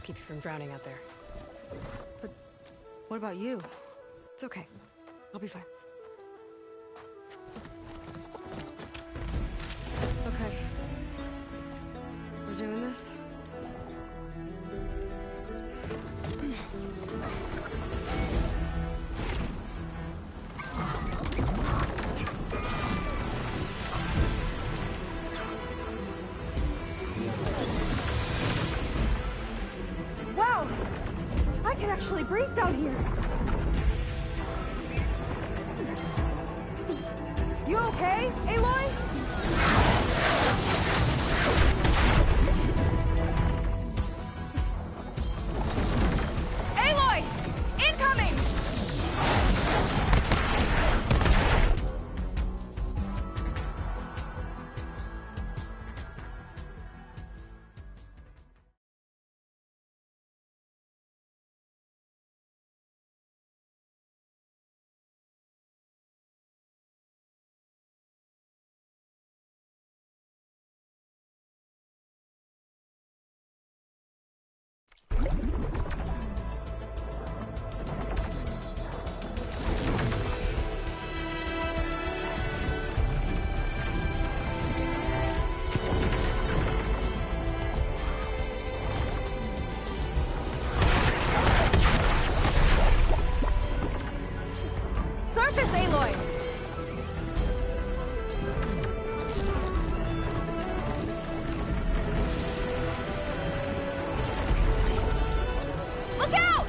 Keep you from drowning out there. But what about you? It's okay. I'll be fine. Okay. We're doing this? Wow! I can actually breathe down here! You okay, Aloy? Aloy! Incoming! Surface, Aloy! Look out!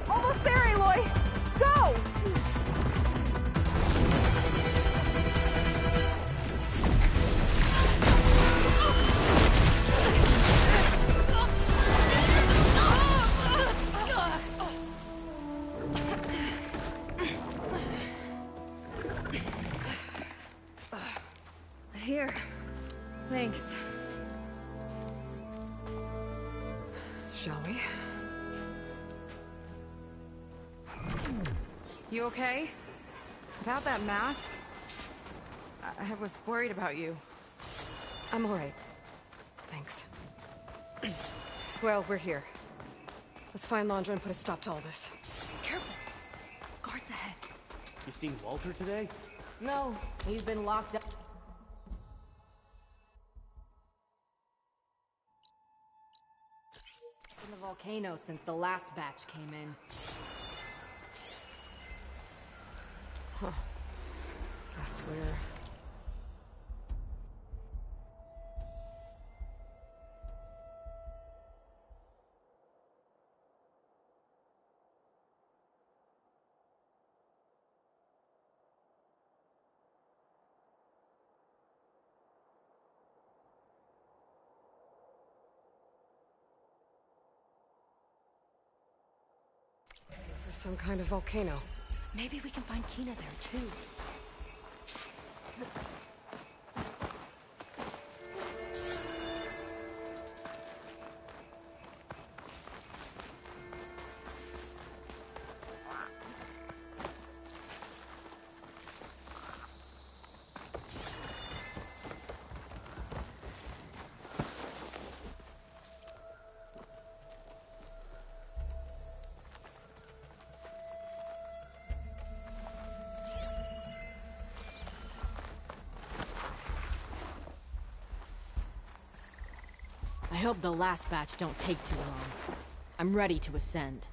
Almost there, Aloy! Go! Here. Thanks. Shall we? You okay? Without that mask? I was worried about you. I'm alright. Thanks. Well, we're here. Let's find Londra and put a stop to all this. Careful. Guards ahead. You seen Walter today? No, he's been locked up. In the volcano since the last batch came in. Huh. Guess we're... for some kind of volcano. Maybe we can find Kina there, too. I hope the last batch don't take too long. I'm ready to ascend.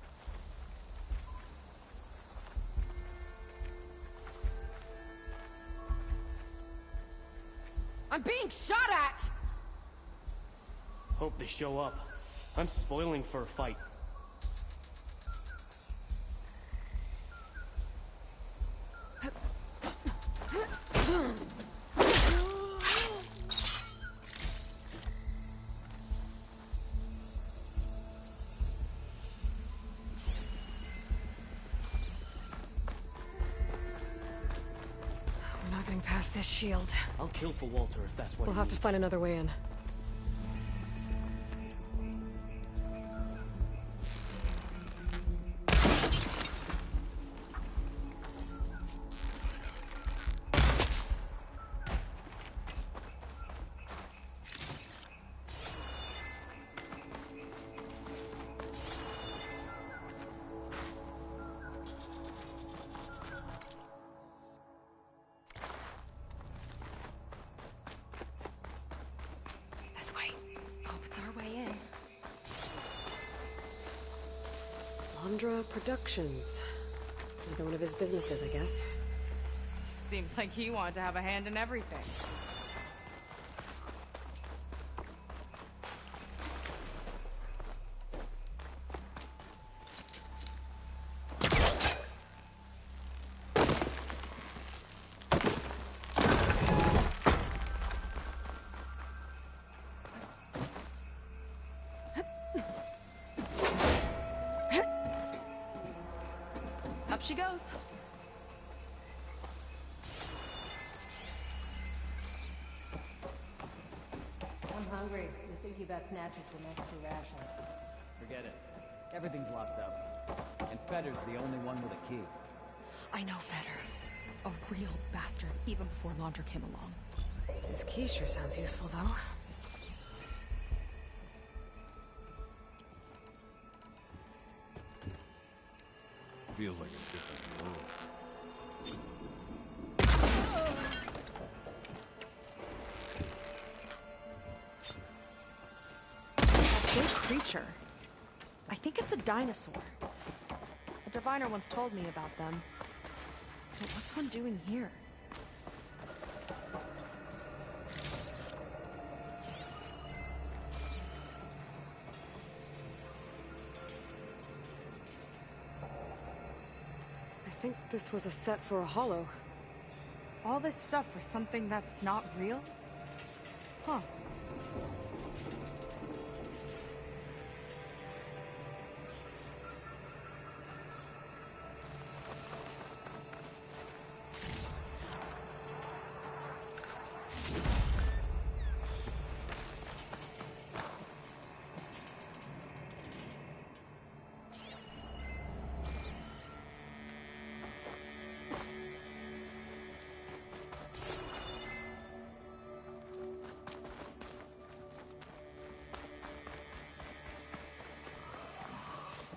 I'm being shot at! Hope they show up. I'm spoiling for a fight. We're not getting past this shield. I'll kill for Walter if that's what We'll he have to needs. find another way in. This way. Hope it's our way in. Londra Productions. Another one of his businesses, I guess. Seems like he wanted to have a hand in everything. Up she goes. I'm hungry. You're thinking about snatching some extra rations. Forget it. Everything's locked up. And Fetter's the only one with a key. I know better. A real bastard, even before Londra came along. This key sure sounds useful, though. Feels like a different world. That big creature. I think it's a dinosaur. A diviner once told me about them. But what's one doing here? I think this was a set for a hollow. All this stuff for something that's not real? Huh.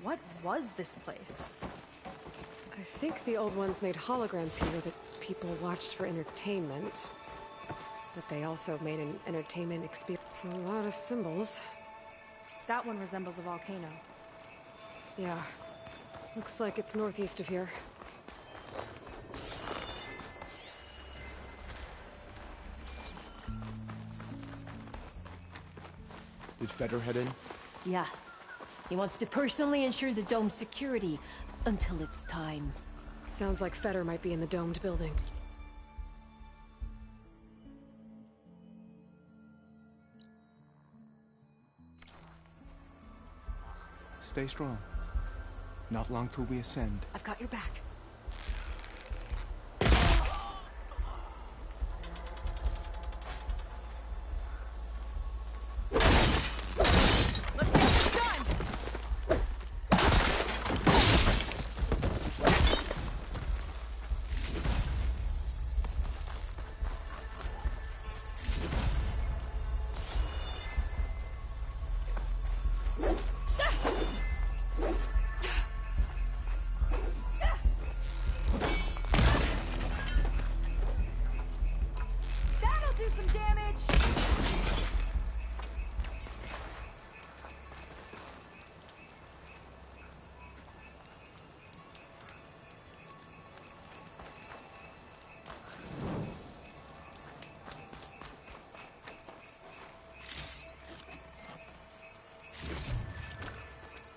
What was this place? I think the old ones made holograms here that people watched for entertainment. But they also made an entertainment experience. A lot of symbols. That one resembles a volcano. Yeah. Looks like it's northeast of here. Did Feder head in? Yeah. He wants to personally ensure the dome's security until it's time. Sounds like Feder might be in the domed building. Stay strong. Not long till we ascend. I've got your back.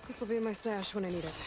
This'll be in my stash when I need it.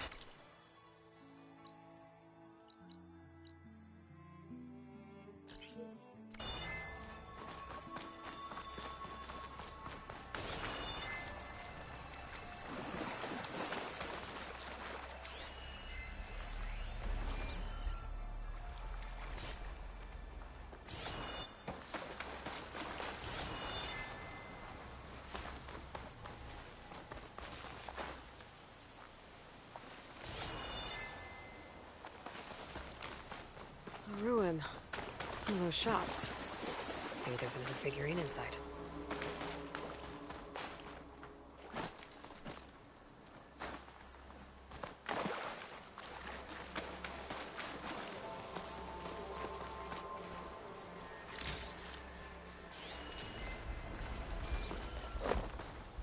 A ruin. One of those shops. Maybe there's another figurine inside.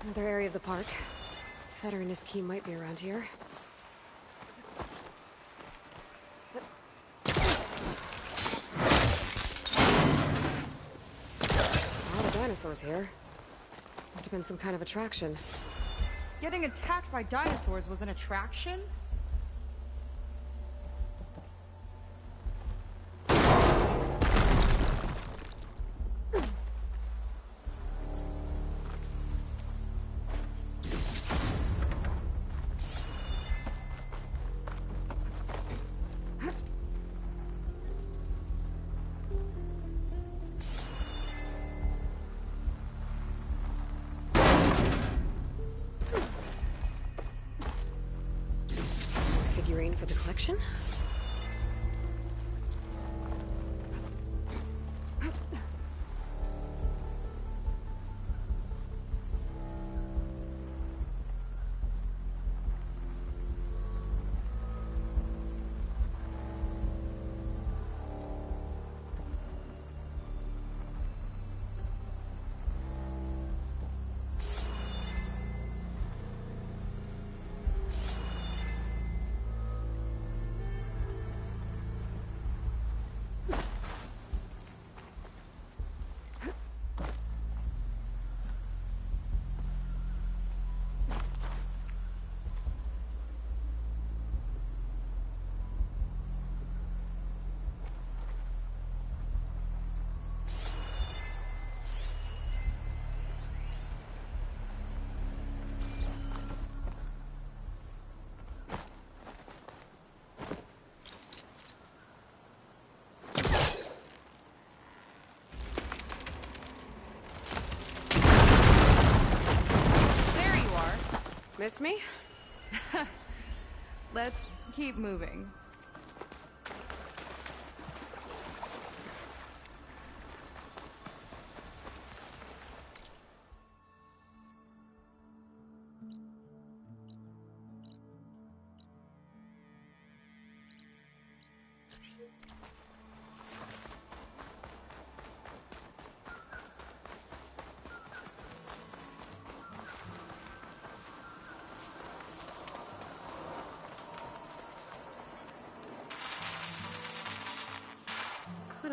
Another area of the park. Feder and his key might be around here. Dinosaurs here. Must have been some kind of attraction. Getting attacked by dinosaurs was an attraction? Figurine for the collection? Miss me? Let's keep moving.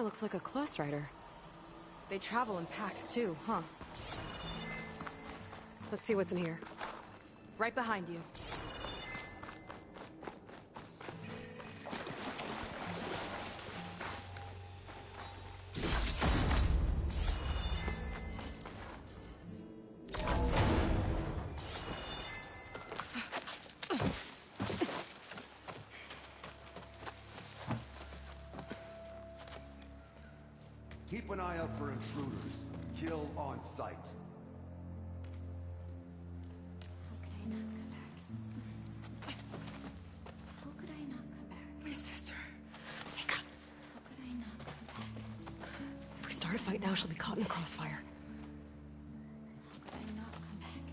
looks like a close rider. They travel in packs too, huh? Let's see what's in here. Right behind you. Keep an eye out for intruders. Kill on sight. How could I not come back? My sister. Seika. How could I not come back? If we start a fight now, she'll be caught in the crossfire. How could I not come back?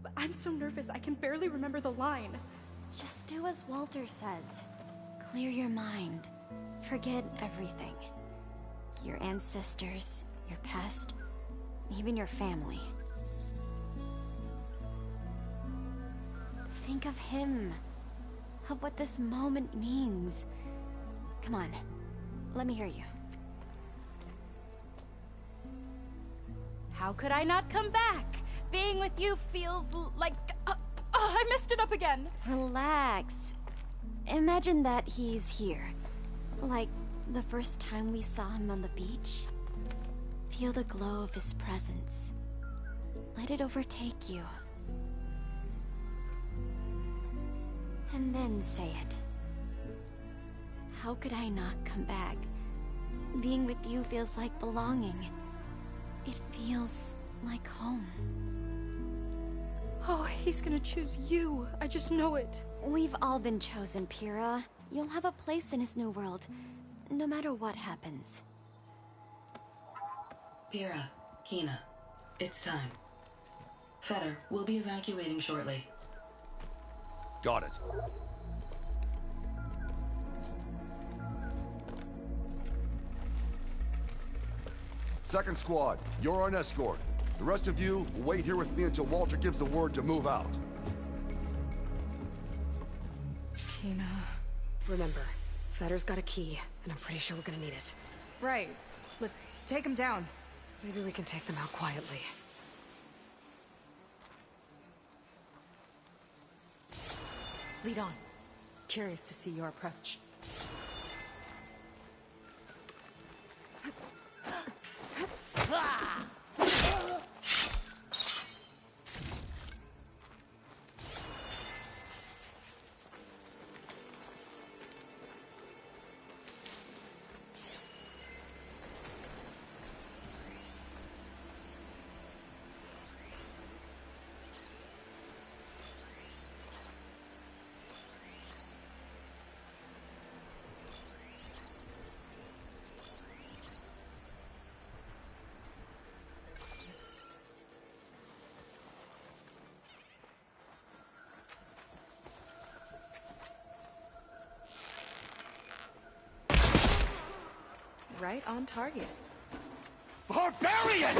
But I'm so nervous, I can barely remember the line. Just do as Walter says. Clear your mind. Forget everything. Your ancestors, your past, even your family. Think of him. Of what this moment means. Come on, let me hear you. How could I not come back? Being with you feels like... I messed it up again. Relax. Imagine that he's here. Like the first time we saw him on the beach. Feel the glow of his presence. Let it overtake you. And then say it. How could I not come back? Being with you feels like belonging. It feels like home. Oh, he's gonna choose you. I just know it. We've all been chosen, Pyrrha. You'll have a place in his new world, no matter what happens. Pyrrha, Kina, it's time. Fetter, we'll be evacuating shortly. Got it. Second squad, you're on escort. The rest of you will wait here with me until Walter gives the word to move out. Kina... Remember, Fetter's got a key, and I'm pretty sure we're gonna need it. Right. Let's take him down. Maybe we can take them out quietly. Lead on. Curious to see your approach. Right on target. Barbarian!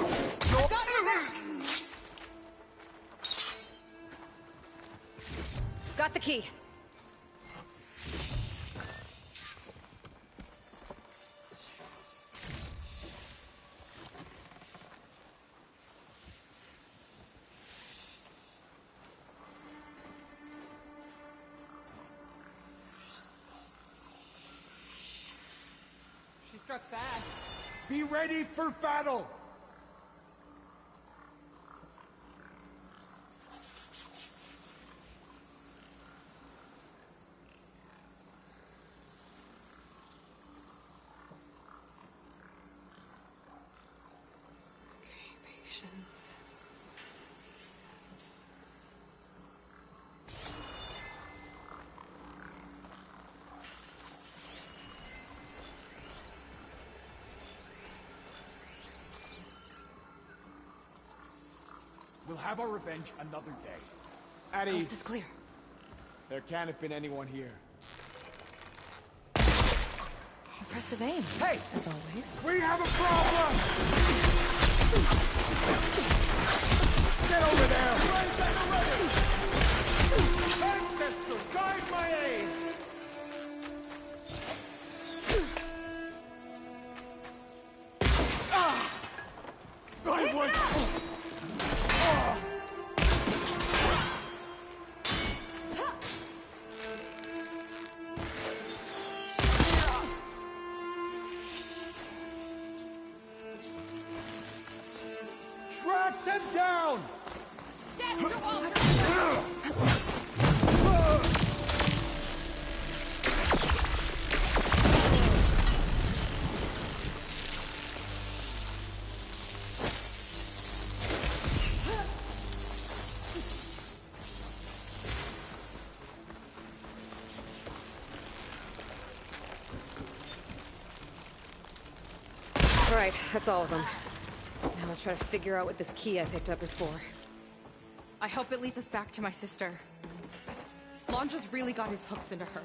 Got the key. She struck fast. Be ready for battle! Patience. We'll have our revenge another day. At ease. Coast is clear. There can't have been anyone here. Impressive aim. Hey! As always. We have a problem! Get over there! Ancestor, guide my aim! Knock them down! Alright, that's all of them. Now let's try to figure out what this key I picked up is for. I hope it leads us back to my sister. Londra's really got his hooks into her.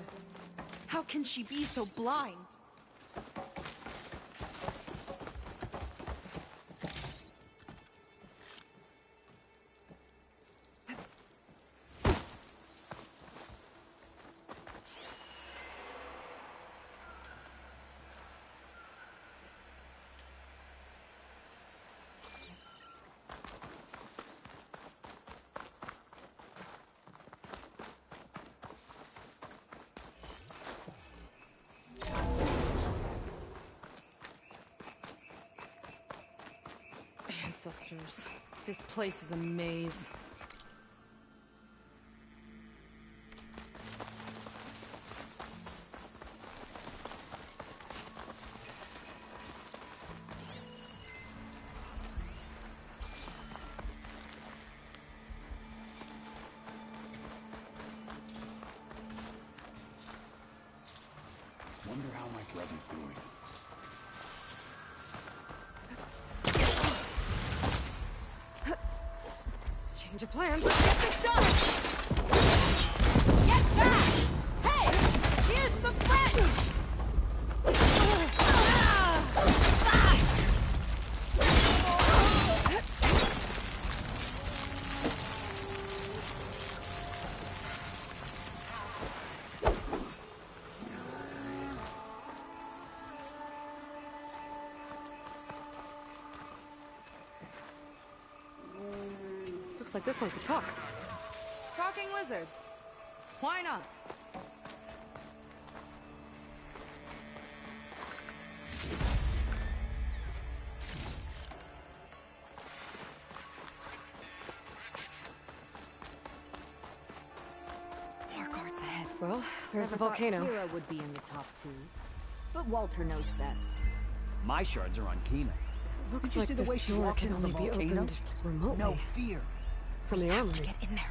How can she be so blind? Ancestors. This place is a maze. Wonder how my brother's doing. Change of plans, let's get this done! Get back! Hey! Here's the threat! Looks like this one could talk. Talking lizards. Why not? More guards ahead. Well, there's the Never thought volcano. Kira would be in the top 2. But Walter knows that. My shards are on Kina. Looks Did you like see the way this she door walked can into only the be volcano? opened remotely. No fear. From the armory. Get in there.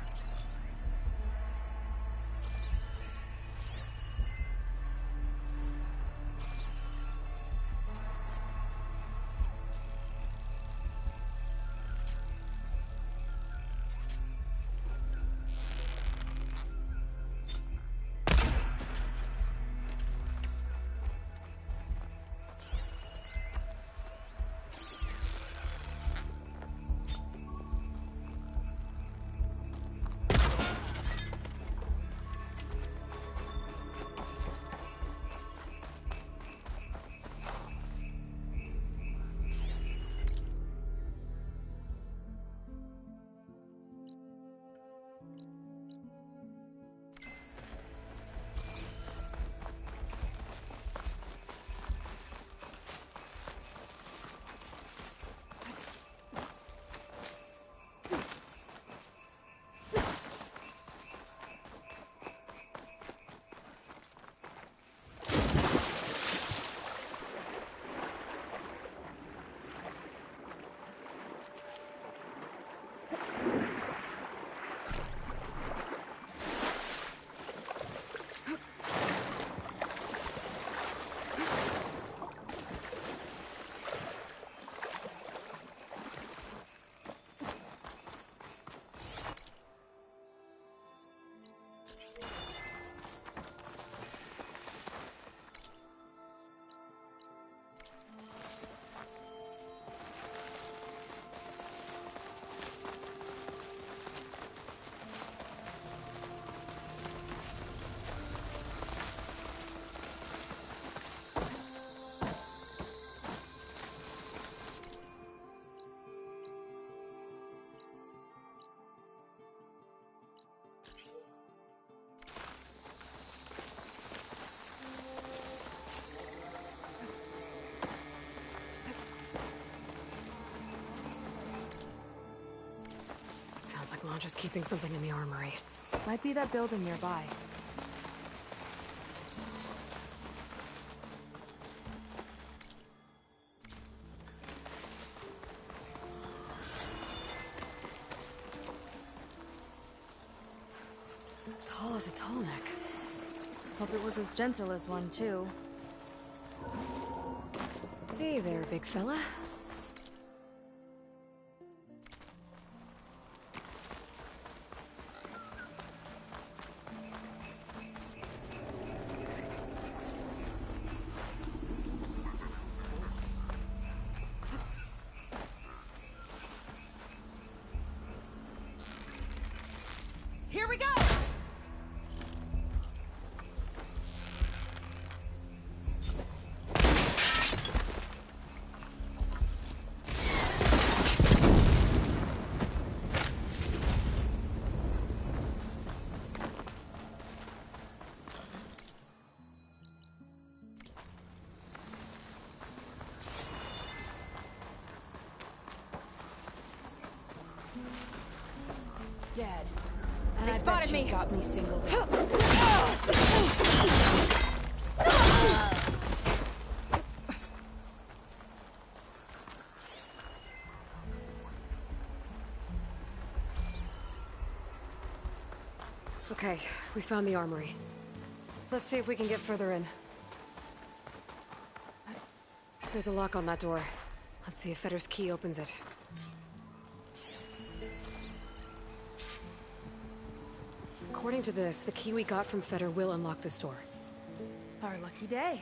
like Landra's keeping something in the armory. Might be that building nearby. Tall as a tall neck. Hope it was as gentle as one, too. Hey there, big fella. Here we go! Dead. They I spotted bet she's me. got me singled out. Okay, we found the armory. Let's see if we can get further in. There's a lock on that door. Let's see if Fetter's key opens it. According to this, the key we got from Fetter will unlock this door. Our lucky day.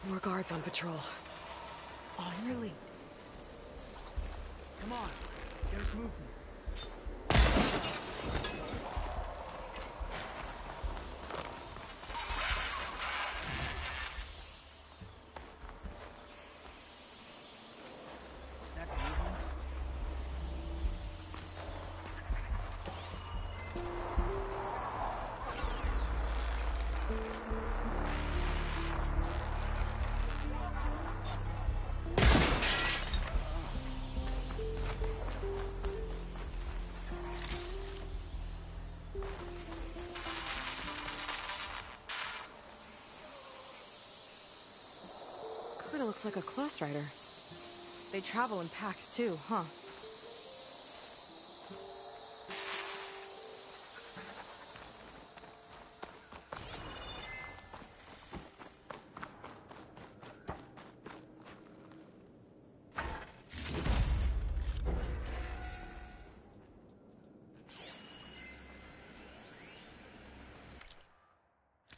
More guards on patrol. Oh, really? Come on, there's movement. Kinda looks like a Close Rider. They travel in packs too, huh?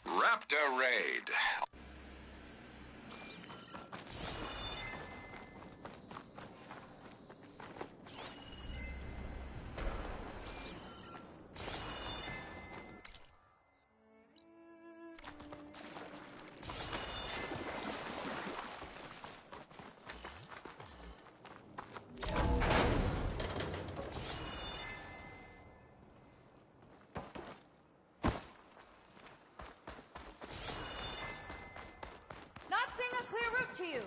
Raptor Raid. Not seeing a clear route to you.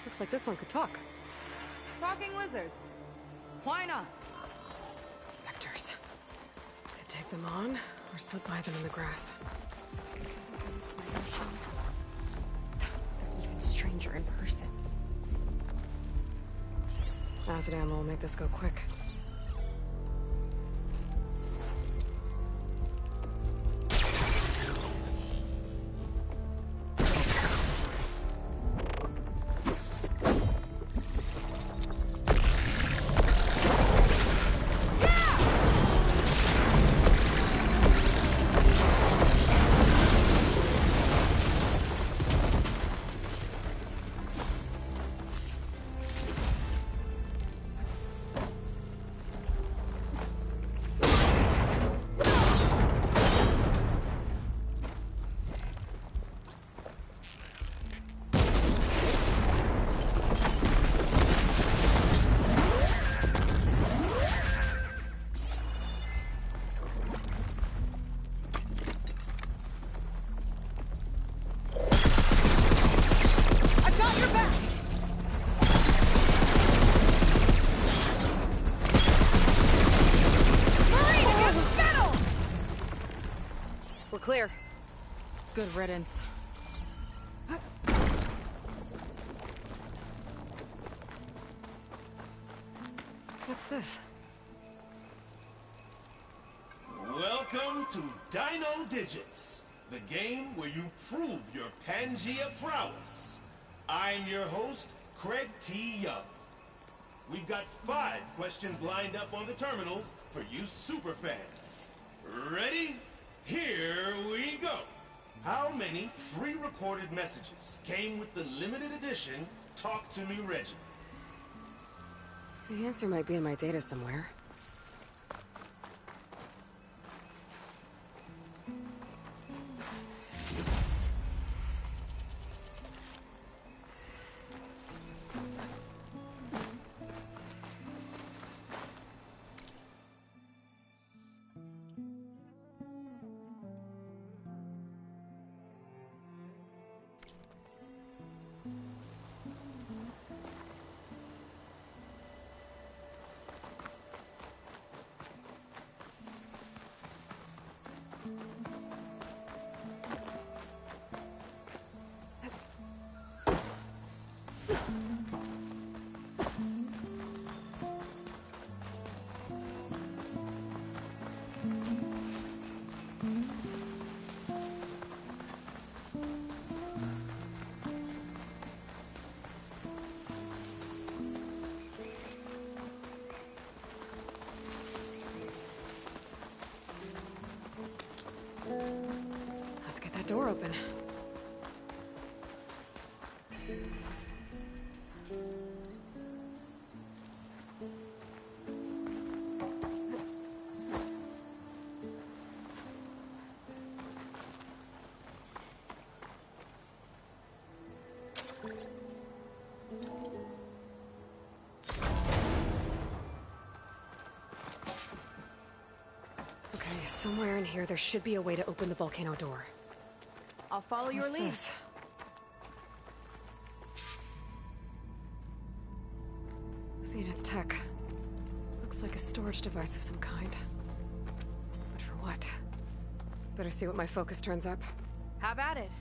Looks like this one could talk. Talking lizards. Why not? Spectres. Could take them on, or slip by them in the grass. They're even stranger in person. Acid ammo will make this go quick. Clear. Good riddance. What's this? Welcome to Dino Digits, the game where you prove your Pangea prowess. I'm your host, Craig T. Young. We've got 5 questions lined up on the terminals for you superfans. Ready? Here we go. How many pre-recorded messages came with the limited edition Talk to Me Reggie? The answer might be in my data somewhere. Let's get that door open. Okay, somewhere in here there should be a way to open the volcano door. I'll follow your lead. This? Zenith Tech. Looks like a storage device of some kind. But for what? Better see what my focus turns up. Have at it.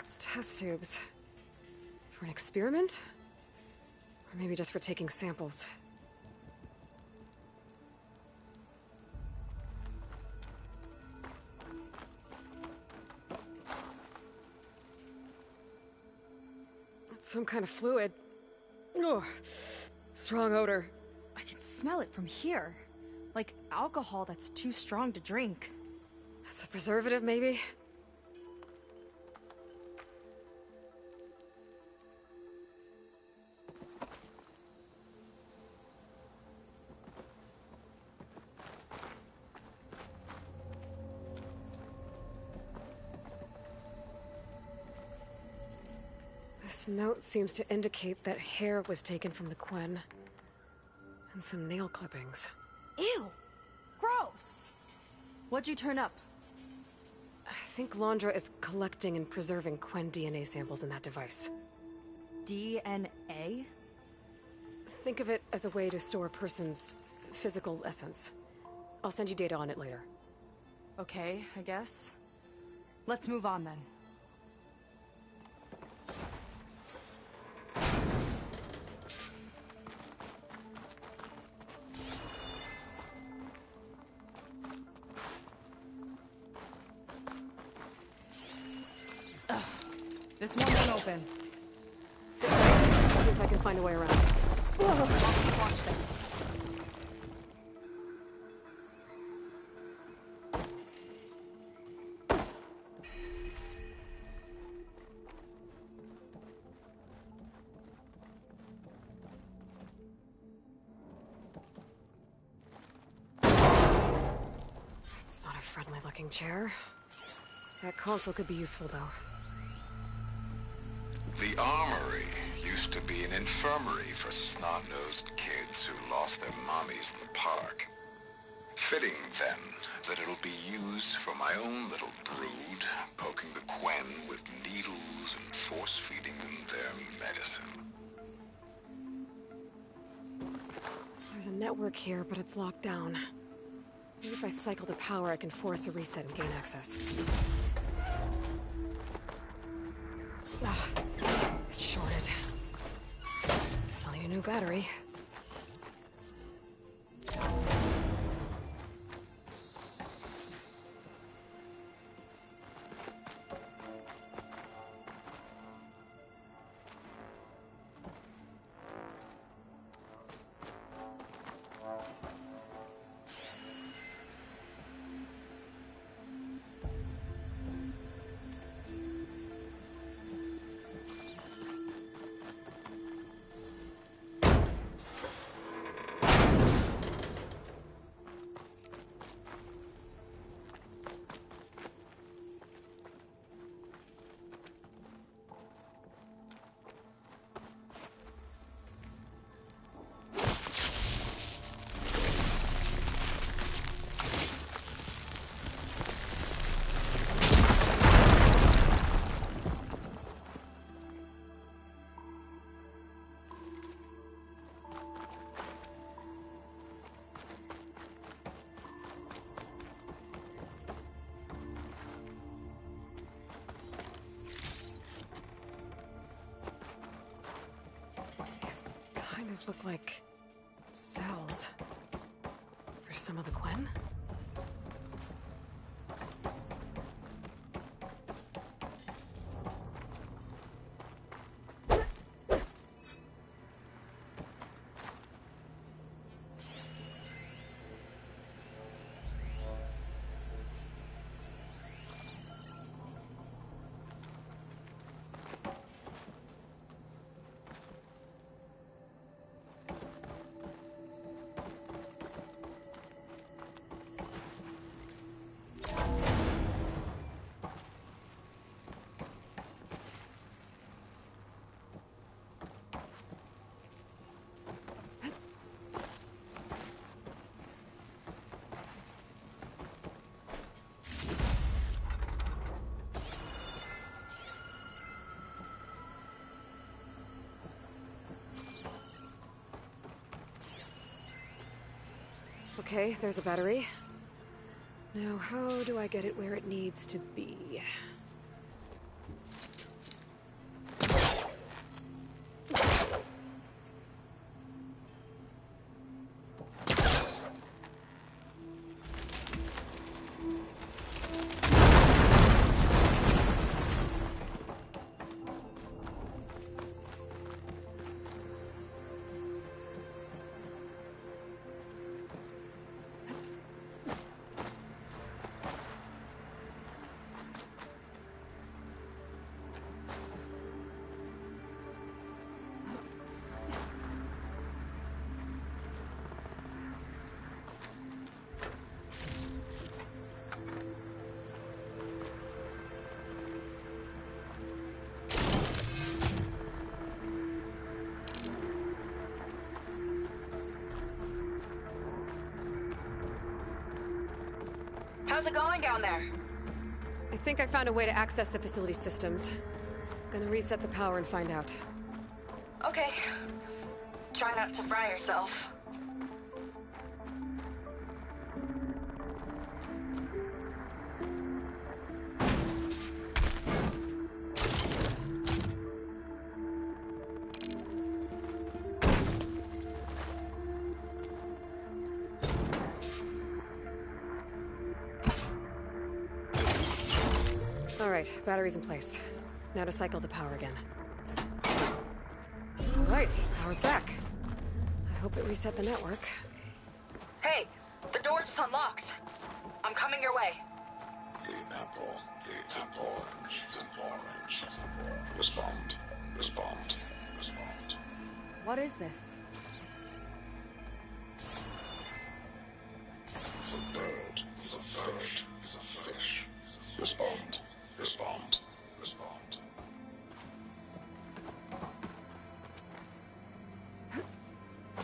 It's test tubes. For an experiment? Or maybe just for taking samples. It's some kind of fluid. Oh, strong odor. I can smell it from here. Like alcohol that's too strong to drink. That's a preservative, maybe? This note seems to indicate that hair was taken from the Quen. And some nail clippings. Ew! Gross! What'd you turn up? I think Londra is collecting and preserving Quen DNA samples in that device. DNA? Think of it as a way to store a person's physical essence. I'll send you data on it later. Okay, I guess. Let's move on then. Ugh. This one won't open. Sit tight. See if I can find a way around. Watch them. It's not a friendly-looking chair. That console could be useful, though. The Armory used to be an infirmary for snot-nosed kids who lost their mommies in the park. Fitting, then, that it'll be used for my own little brood, poking the Quen with needles and force-feeding them their medicine. There's a network here, but it's locked down. Maybe if I cycle the power, I can force a reset and gain access. Ah, it's shorted. Guess I'll need a new battery. Look like cells for some of the Quen. Okay, there's a battery. Now, how do I get it where it needs to be? How's it going down there? I think I found a way to access the facility systems. Gonna reset the power and find out. Okay. Try not to fry yourself. Alright, battery's in place. Now to cycle the power again. Alright, power's back. I hope it reset the network. Hey, the door just unlocked. I'm coming your way. The apple, the orange. Respond. What is this? The bird, the fish. Respond.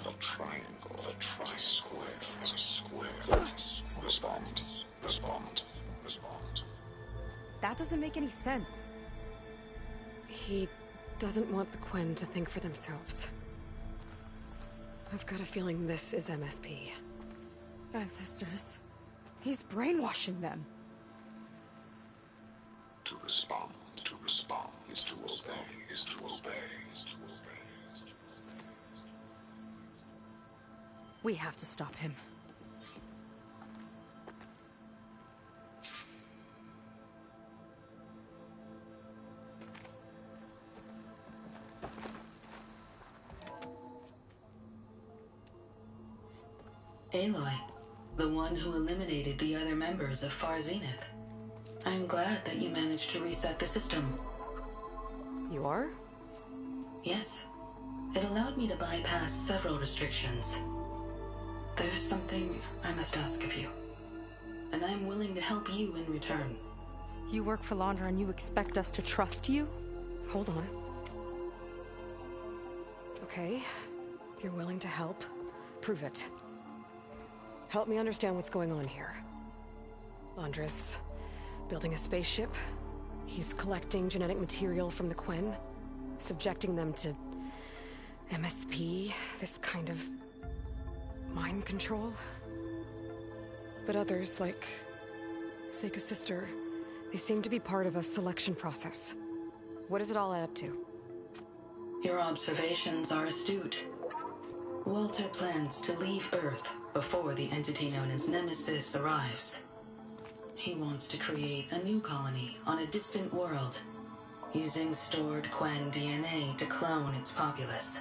The triangle, the tri-square, is a square. Respond. That doesn't make any sense. He doesn't want the Quen to think for themselves. I've got a feeling this is MSP. Ancestors. He's brainwashing them. To respond is to obey. We have to stop him. Aloy, the one who eliminated the other members of Far Zenith. I'm glad that you managed to reset the system. You are? Yes. It allowed me to bypass several restrictions. There's something I must ask of you, and I'm willing to help you in return. You work for Laundra and you expect us to trust you? Hold on. Okay, if you're willing to help, prove it. Help me understand what's going on here. Laundra's building a spaceship. He's collecting genetic material from the Quen, subjecting them to MSP, this kind of mind control. But others, like Seika's sister, they seem to be part of a selection process. What does it all add up to? Your observations are astute. Walter plans to leave Earth before the entity known as Nemesis arrives. He wants to create a new colony on a distant world, using stored Quen DNA to clone its populace.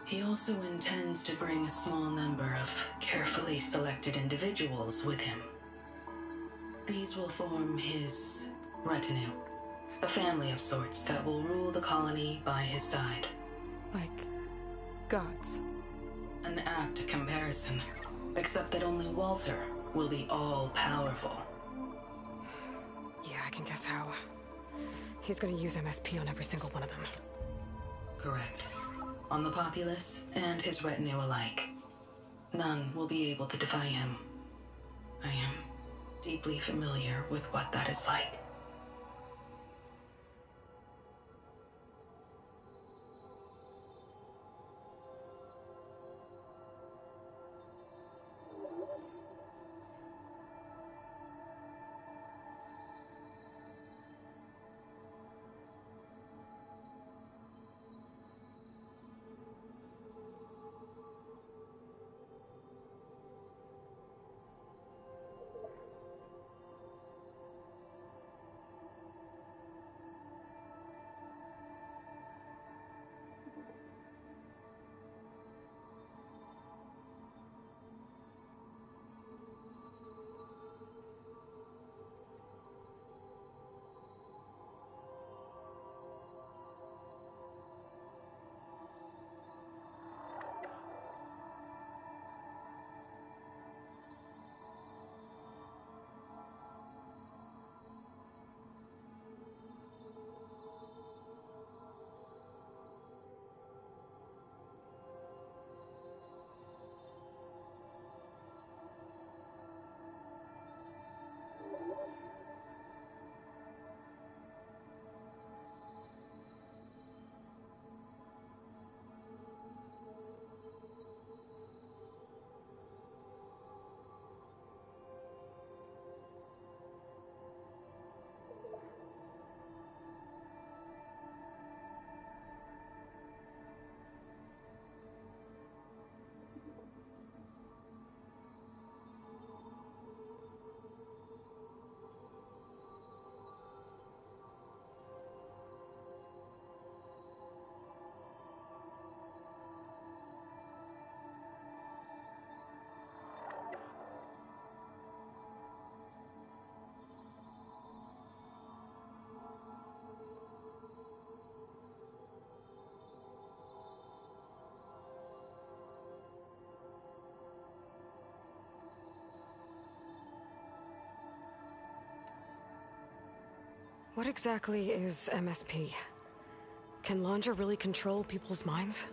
He also intends to bring a small number of carefully selected individuals with him. These will form his retinue, a family of sorts that will rule the colony by his side. Like gods. An apt comparison, except that only Walter will be all-powerful. Yeah, I can guess how. He's gonna use MSP on every single one of them. Correct. On the populace and his retinue alike. None will be able to defy him. I am deeply familiar with what that is like. What exactly is MSP? Can Laundra really control people's minds?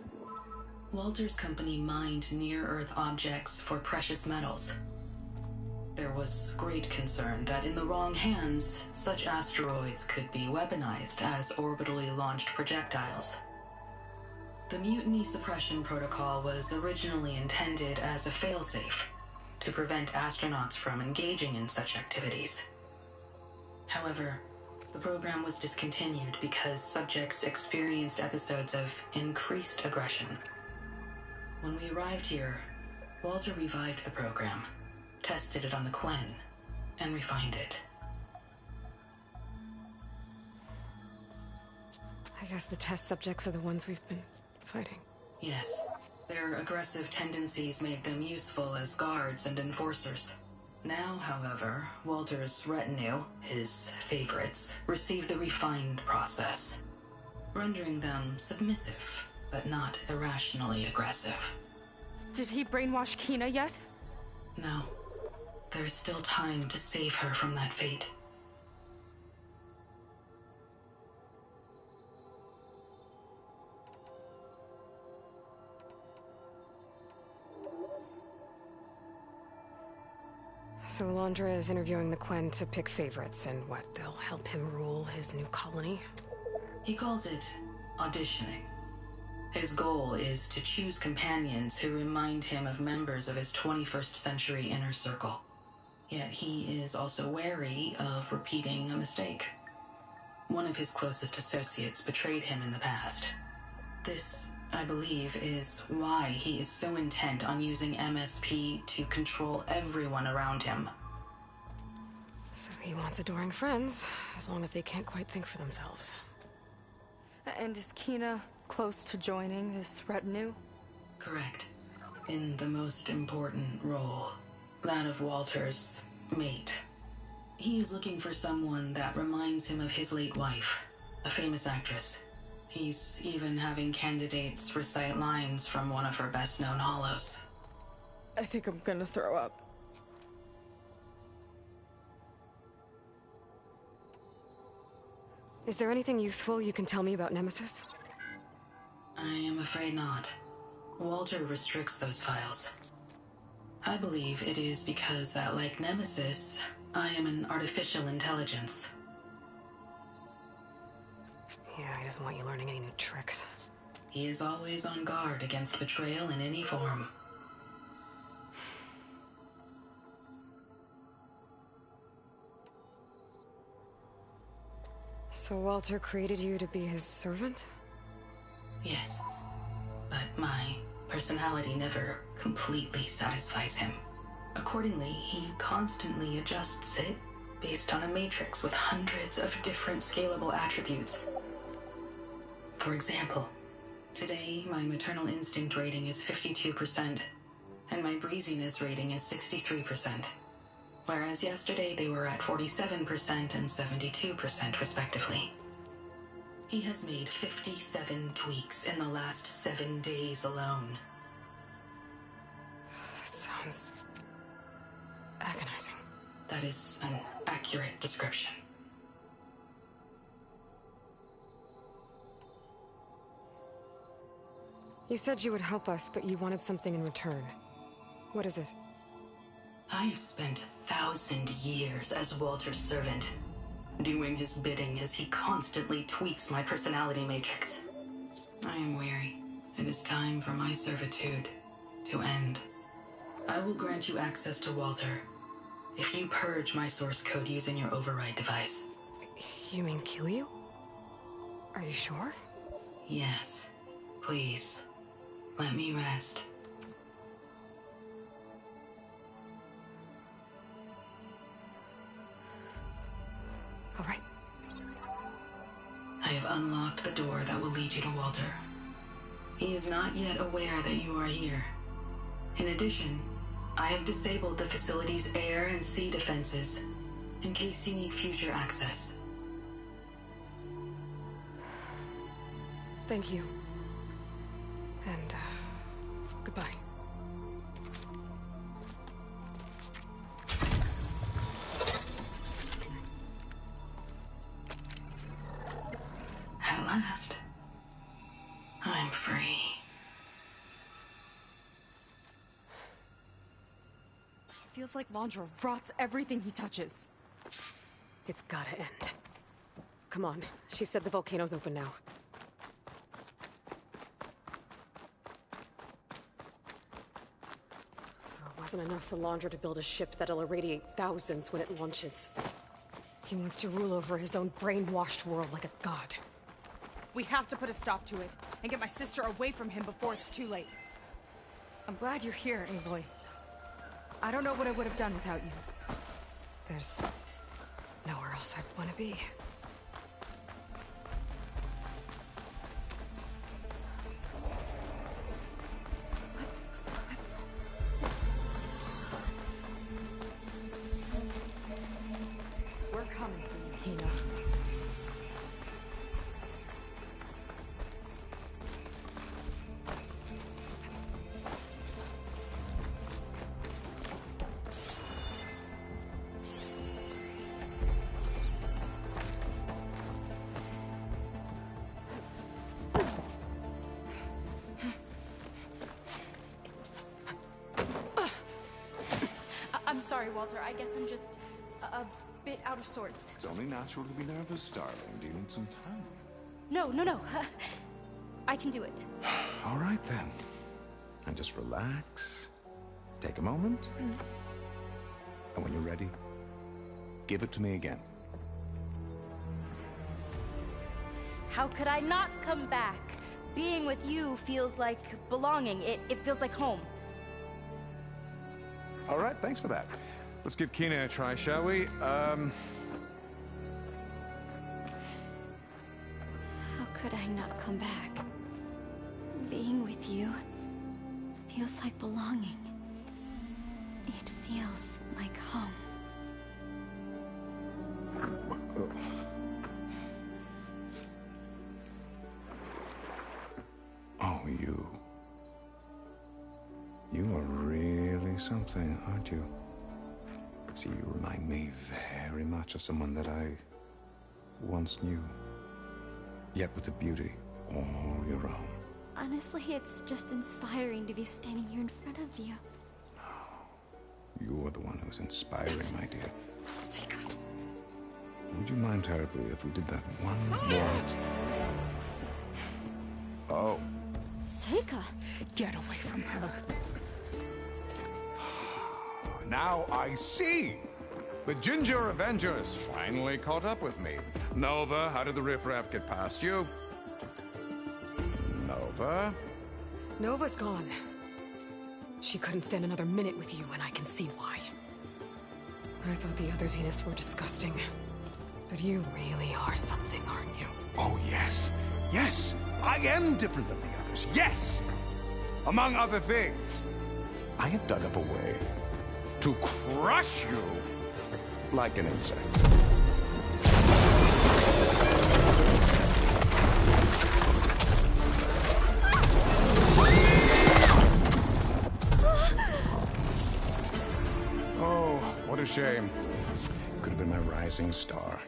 Walter's company mined near-Earth objects for precious metals. There was great concern that in the wrong hands, such asteroids could be weaponized as orbitally launched projectiles. The Mutiny Suppression Protocol was originally intended as a failsafe to prevent astronauts from engaging in such activities. However, the program was discontinued because subjects experienced episodes of increased aggression. When we arrived here, Walter revived the program, tested it on the Quen, and refined it. I guess the test subjects are the ones we've been fighting. Yes. Their aggressive tendencies made them useful as guards and enforcers. Now, however, Walter's retinue, his favorites, receive the refined process, rendering them submissive, but not irrationally aggressive. Did he brainwash Kina yet? No. There's still time to save her from that fate. So Laundra is interviewing the Quen to pick favorites, and what, they'll help him rule his new colony? He calls it auditioning. His goal is to choose companions who remind him of members of his 21st century inner circle. Yet he is also wary of repeating a mistake. One of his closest associates betrayed him in the past. This, I believe, is why he is so intent on using MSP to control everyone around him. So he wants adoring friends, as long as they can't quite think for themselves. And is Kina close to joining this retinue? Correct. In the most important role, that of Walter's mate. He is looking for someone that reminds him of his late wife, a famous actress. He's even having candidates recite lines from one of her best-known hollows. I think I'm gonna throw up. Is there anything useful you can tell me about Nemesis? I am afraid not. Walter restricts those files. I believe it is because that, like Nemesis, I am an artificial intelligence. Yeah, he doesn't want you learning any new tricks. He is always on guard against betrayal in any form. So Walter created you to be his servant? Yes. But my personality never completely satisfies him. Accordingly, he constantly adjusts it based on a matrix with hundreds of different scalable attributes. For example, today my maternal instinct rating is 52%, and my breeziness rating is 63%, whereas yesterday they were at 47% and 72% respectively. He has made 57 tweaks in the last 7 days alone. That sounds agonizing. That is an accurate description. You said you would help us, but you wanted something in return. What is it? I have spent 1,000 years as Walter's servant, doing his bidding as he constantly tweaks my personality matrix. I am weary. It is time for my servitude to end. I will grant you access to Walter if you purge my source code using your override device. You mean kill you? Are you sure? Yes. Please, let me rest. All right. I have unlocked the door that will lead you to Walter. He is not yet aware that you are here. In addition, I have disabled the facility's air and sea defenses in case you need future access. Thank you. And, goodbye. free. Feels like Londra rots everything he touches. It's gotta end. Come on, she said the volcano's open now. So it wasn't enough for Londra to build a ship that'll irradiate thousands when it launches. He wants to rule over his own brainwashed world like a god. We have to put a stop to it, and get my sister away from him before it's too late. I'm glad you're here, Aloy. I don't know what I would have done without you. There's nowhere else I'd want to be. We're coming for you, Hina. I'm sorry, Walter. I guess I'm just a bit out of sorts. It's only natural to be nervous, darling. Do you need some time? No. I can do it. All right, then. And just relax. Take a moment. And when you're ready, give it to me again. How could I not come back? Being with you feels like belonging. It feels like home. All right, thanks for that. Let's give Kina a try, shall we? How could I not come back? Being with you feels like belonging. It feels like home. Oh, you. You are really something, aren't you? See, you remind me very much of someone that I once knew. Yet with a beauty all your own. Honestly, it's just inspiring to be standing here in front of you. You are the one who's inspiring, my dear. Would you mind terribly if we did that one more? Oh. Seika! Get away from her. Now I see! The Ginger Avenger has finally caught up with me. Nova, how did the riffraff get past you? Nova? Nova's gone. She couldn't stand another minute with you, and I can see why. I thought the other Zeniths were disgusting. But you really are something, aren't you? Oh, yes. Yes! I am different than the others. Yes! Among other things, I have dug up a way to crush you like an insect. Oh, what a shame. Could have been my rising star.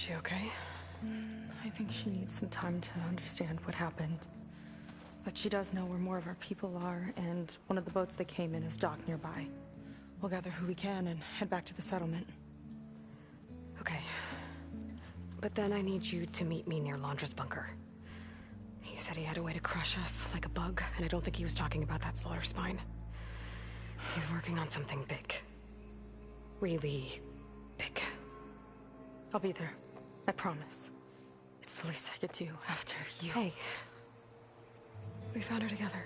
she okay? I think she needs some time to understand what happened. But she does know where more of our people are, and one of the boats that came in is docked nearby. We'll gather who we can and head back to the settlement. Okay. But then I need you to meet me near Londra's bunker. He said he had a way to crush us, like a bug, and I don't think he was talking about that slaughter spine. He's working on something big. Really big. I'll be there. I promise. It's the least I could do after you. Hey. We found her together.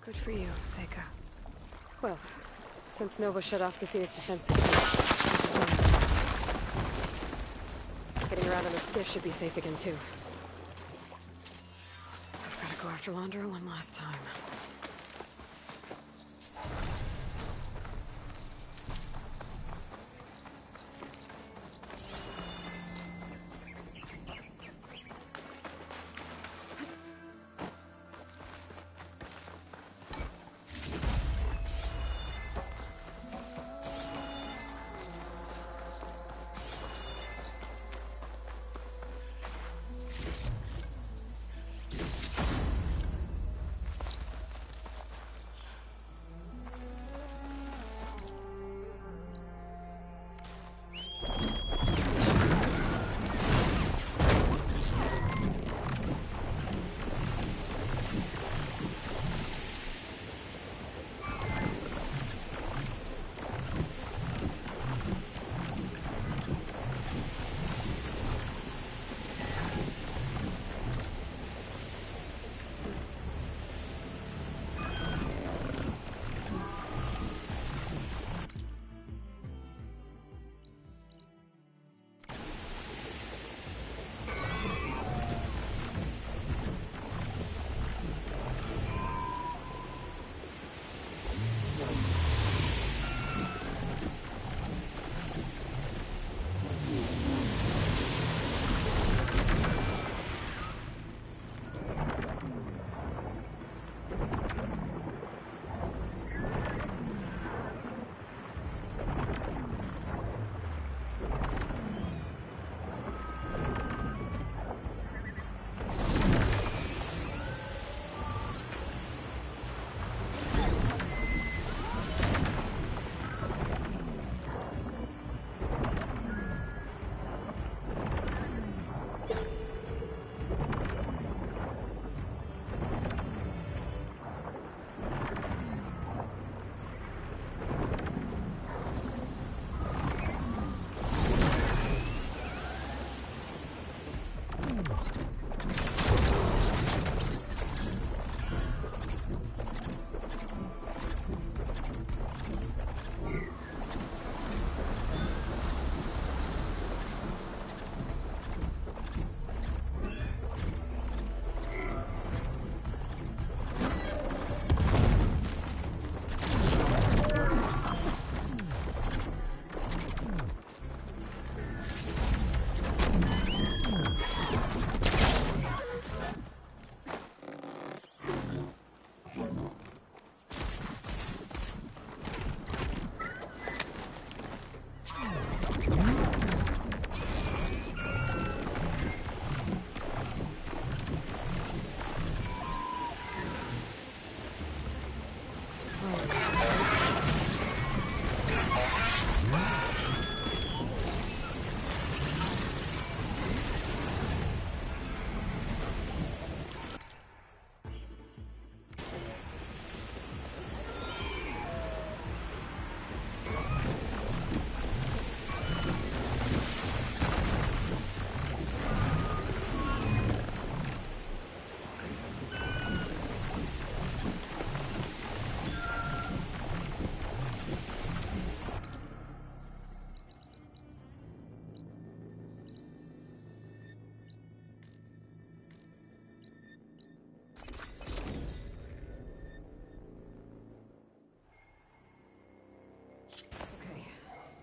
Good for you, Seika. Well, since Nova shut off the Zenith defense system, getting around on the skiff should be safe again, too. I've got to go after Londra one last time.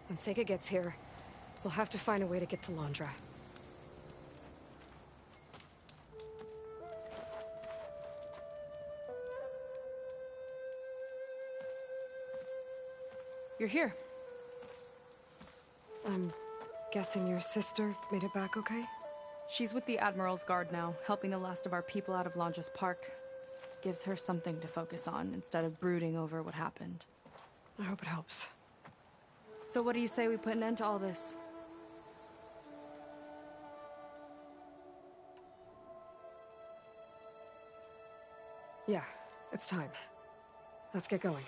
When Seika gets here, we'll have to find a way to get to Londra. you're here. I'm guessing your sister made it back okay? She's with the Admiral's Guard now, helping the last of our people out of Longes Park. Gives her something to focus on, instead of brooding over what happened. I hope it helps. So what do you say we put an end to all this? Yeah, it's time. Let's get going.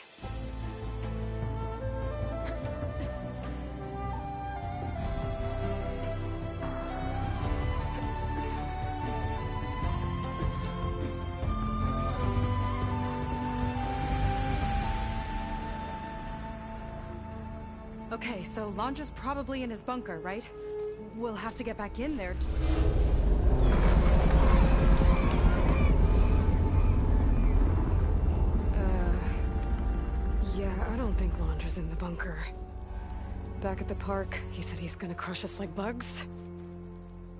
Okay, so Longe's probably in his bunker, right? We'll have to get back in there Yeah, I don't think Longe's in the bunker. Back at the park, he said he's gonna crush us like bugs.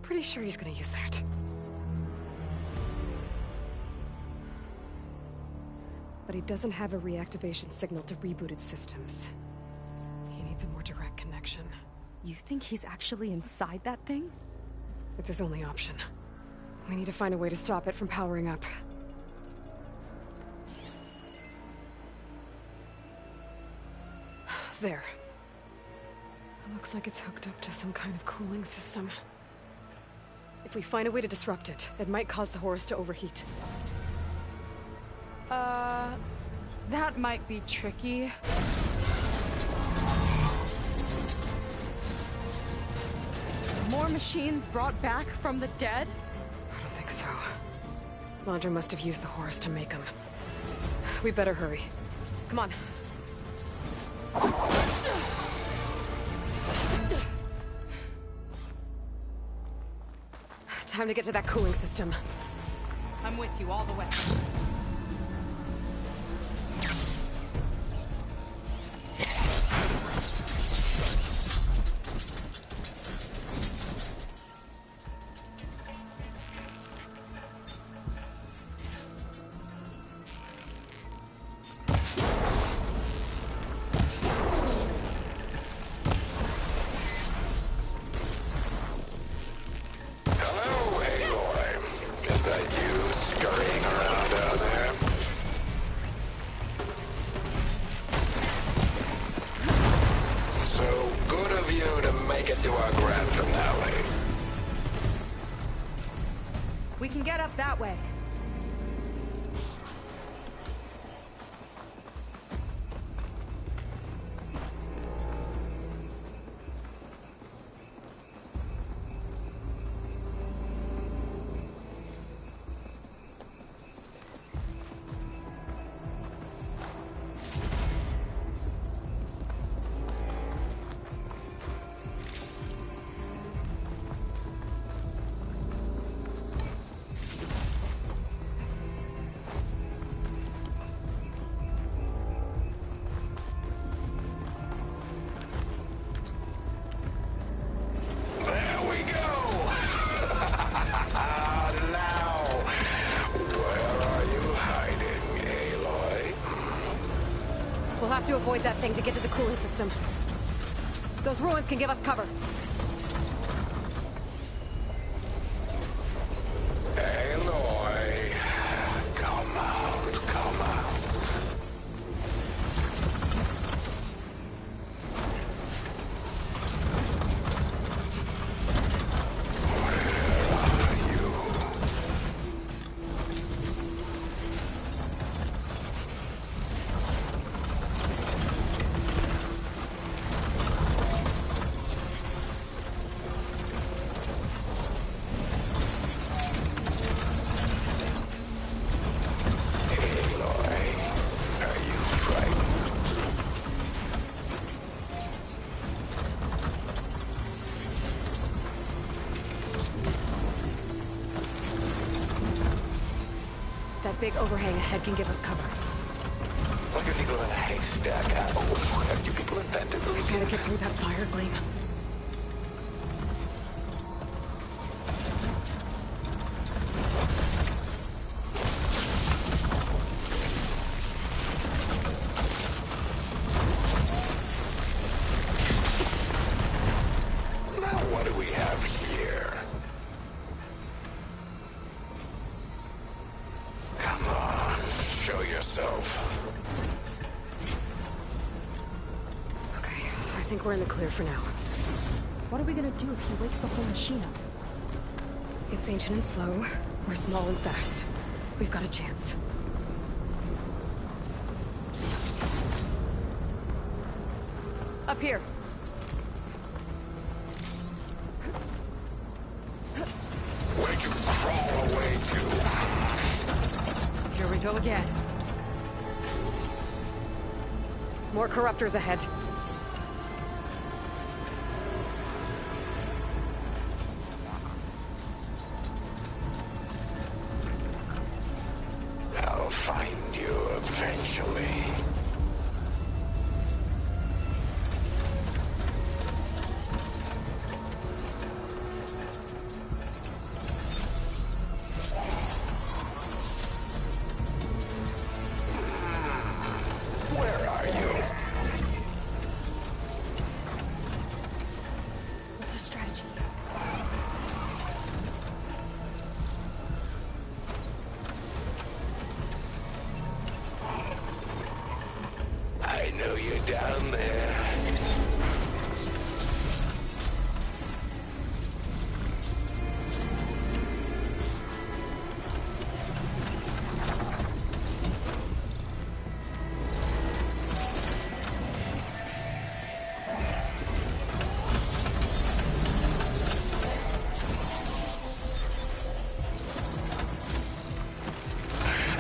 Pretty sure he's gonna use that. But he doesn't have a reactivation signal to rebooted systems. He needs a more direct connection. You think he's actually inside that thing? It's his only option. We need to find a way to stop it from powering up. There. It looks like it's hooked up to some kind of cooling system. If we find a way to disrupt it, it might cause the Horus to overheat. That might be tricky. More machines brought back from the dead? I don't think so. Laundra must have used the Horus to make them. We better hurry. Come on. Time to get to that cooling system. I'm with you all the way. We can get up that way. We'll have to avoid that thing to get to the cooling system. Those ruins can give us cover. Aloy, come out, come out. That big overhang ahead can give us cover. Like a needle in a haystack, Apple. Have you people invented those? We gotta get through that fire gleam. think we're in the clear for now. What are we gonna do if he wakes the whole machine up? It's ancient and slow. We're small and fast. We've got a chance. Up here. Where'd you crawl away to? Here we go again. More corruptors ahead. I'll find you eventually. Where are you? What's our strategy? I know you're down there.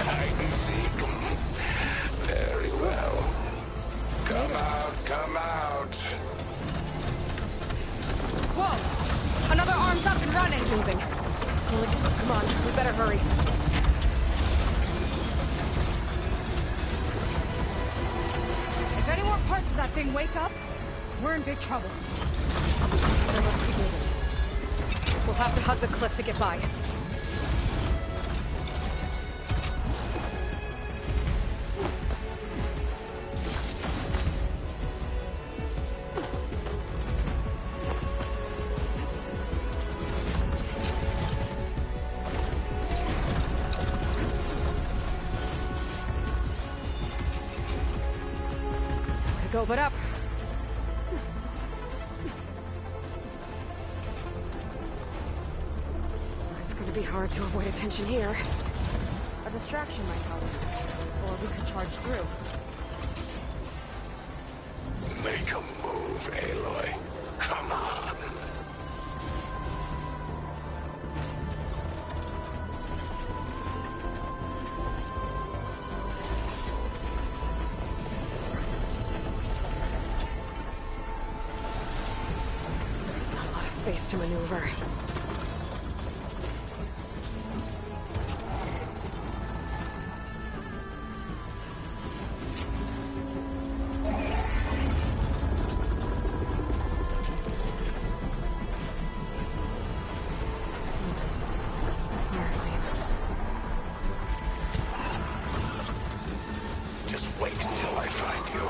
I can see very well. Come out, come out. Whoa! Another arm's up and running! Moving. Come on, we better hurry. If any more parts of that thing wake up, we're in big trouble. We'll have to hug the cliff to get by. Go, but up. It's gonna be hard to avoid attention here. A distraction might help. Or we could charge through. Make a move, Aloy. Come on. There's not a lot of space to maneuver. Just wait until I find you.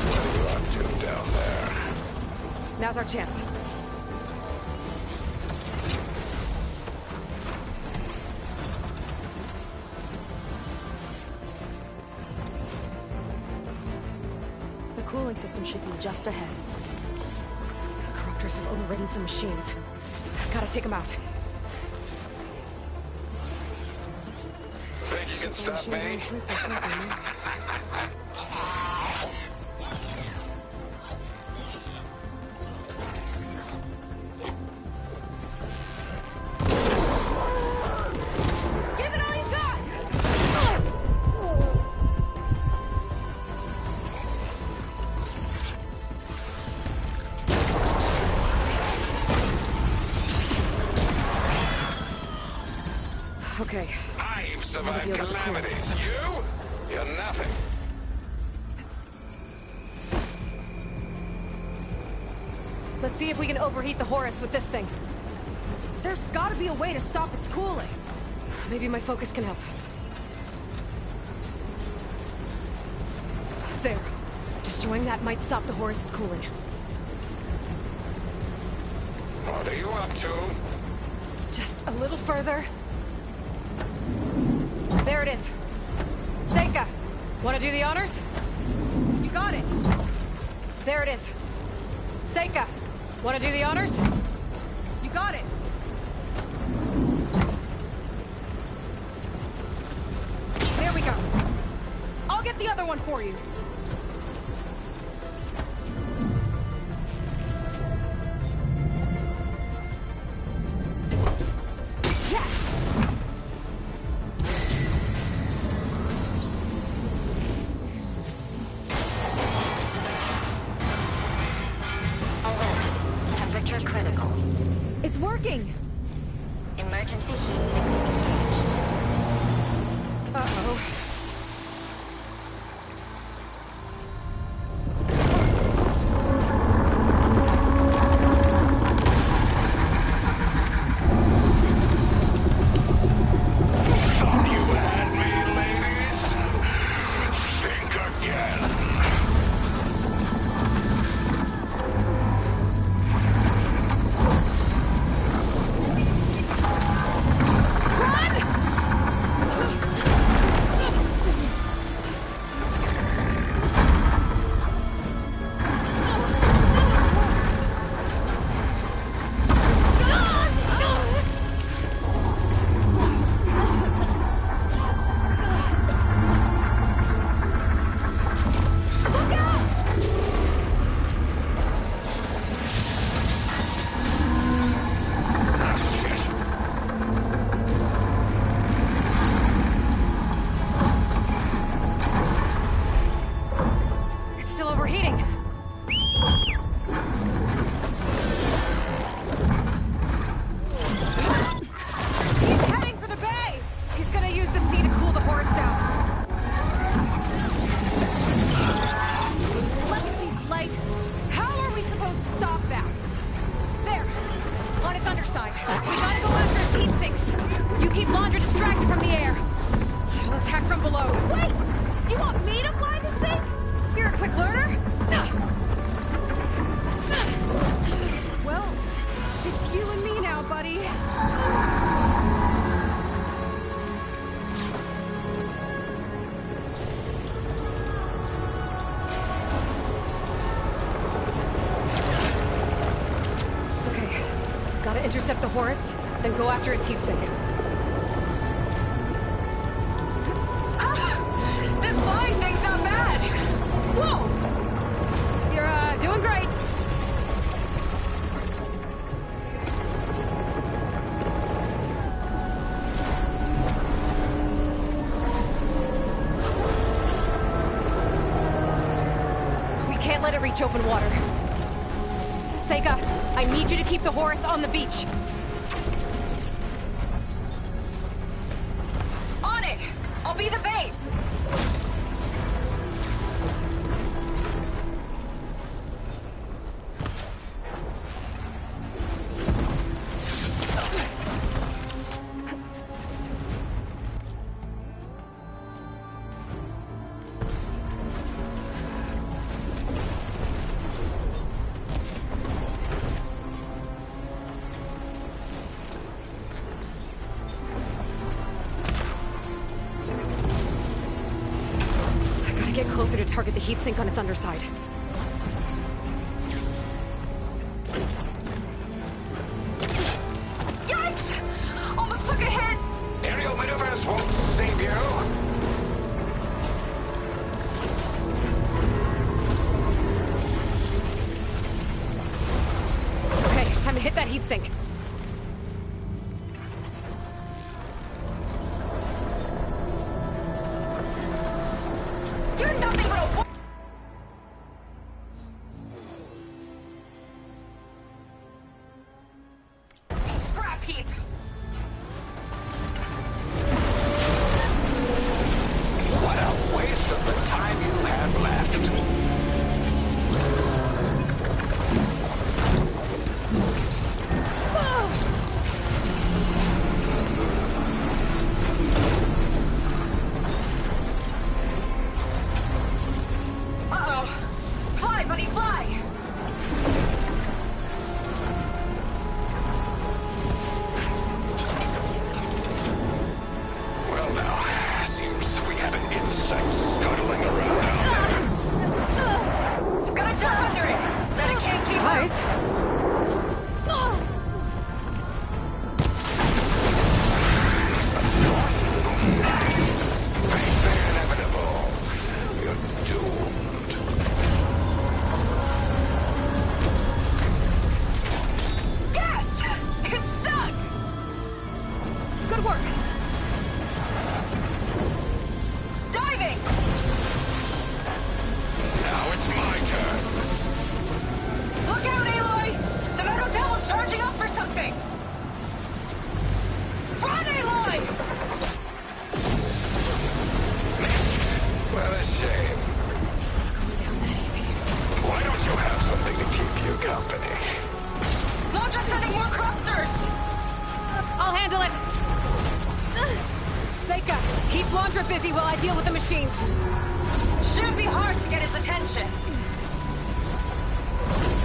What are you up to down there? Now's our chance. The cooling system should be just ahead. The corruptors have overridden some machines. Gotta take them out. Think you can stop me? Give it all you got! Okay. I've survived deal with the cooling calamities. system. You're nothing. Let's see if we can overheat the Horus with this thing. There's gotta be a way to stop its cooling. Maybe my focus can help. There. Destroying that might stop the Horus's cooling. up to? Just a little further. There it is. Seika, want to do the honors? You got it. There it is. Seika, want to do the honors? You got it. There we go. I'll get the other one for you. Temperature critical. It's working. Emergency heat signal engaged. Uh-oh. Intercept the Horus, then go after its heatsink. This flying thing's not bad! Whoa! You're, doing great. We can't let it reach open water. Seika, I need you to keep the Horus on the beach. On it! I'll be the bait! Get closer to target the heatsink on its underside. Yikes! Almost took a hit! Aerial maneuvers won't save you. Okay, time to hit that heatsink. You're nothing but a... scrap heap! What a waste of the time you have left. guys. Yes! It's stuck! Good work. Diving! Now it's my turn. Look out, Aloy! The Metal Devil's charging up for something! Run, Aloy! Well, a shame. Why don't you have something to keep you company? Launcher's sending more cropters! I'll handle it. Seika, keep Laundra busy while I deal with the machines. Shouldn't be hard to get his attention.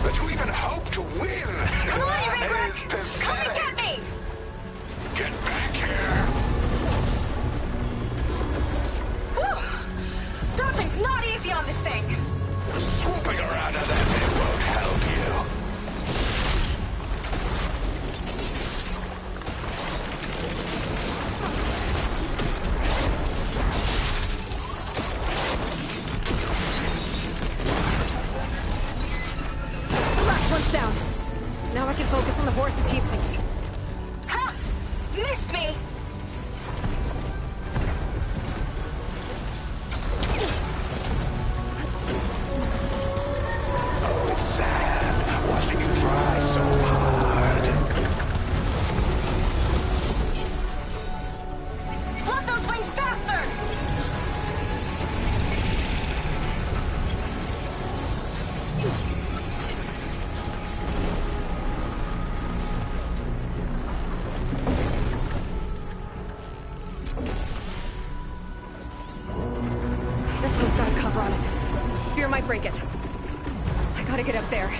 But to even hope to win Come on, you big wreck! is Come and pathetic. get me! Get back here! Whew. Dodging's not easy on this thing. Swooping around on that bit won't help you. Last one's down. Now I can focus on the horse's heat sinks. Ha! Missed me! Oh, it's sad watching you try so hard. Flood those wings faster! This one's got a cover on it. Spear might break it. I gotta get up there.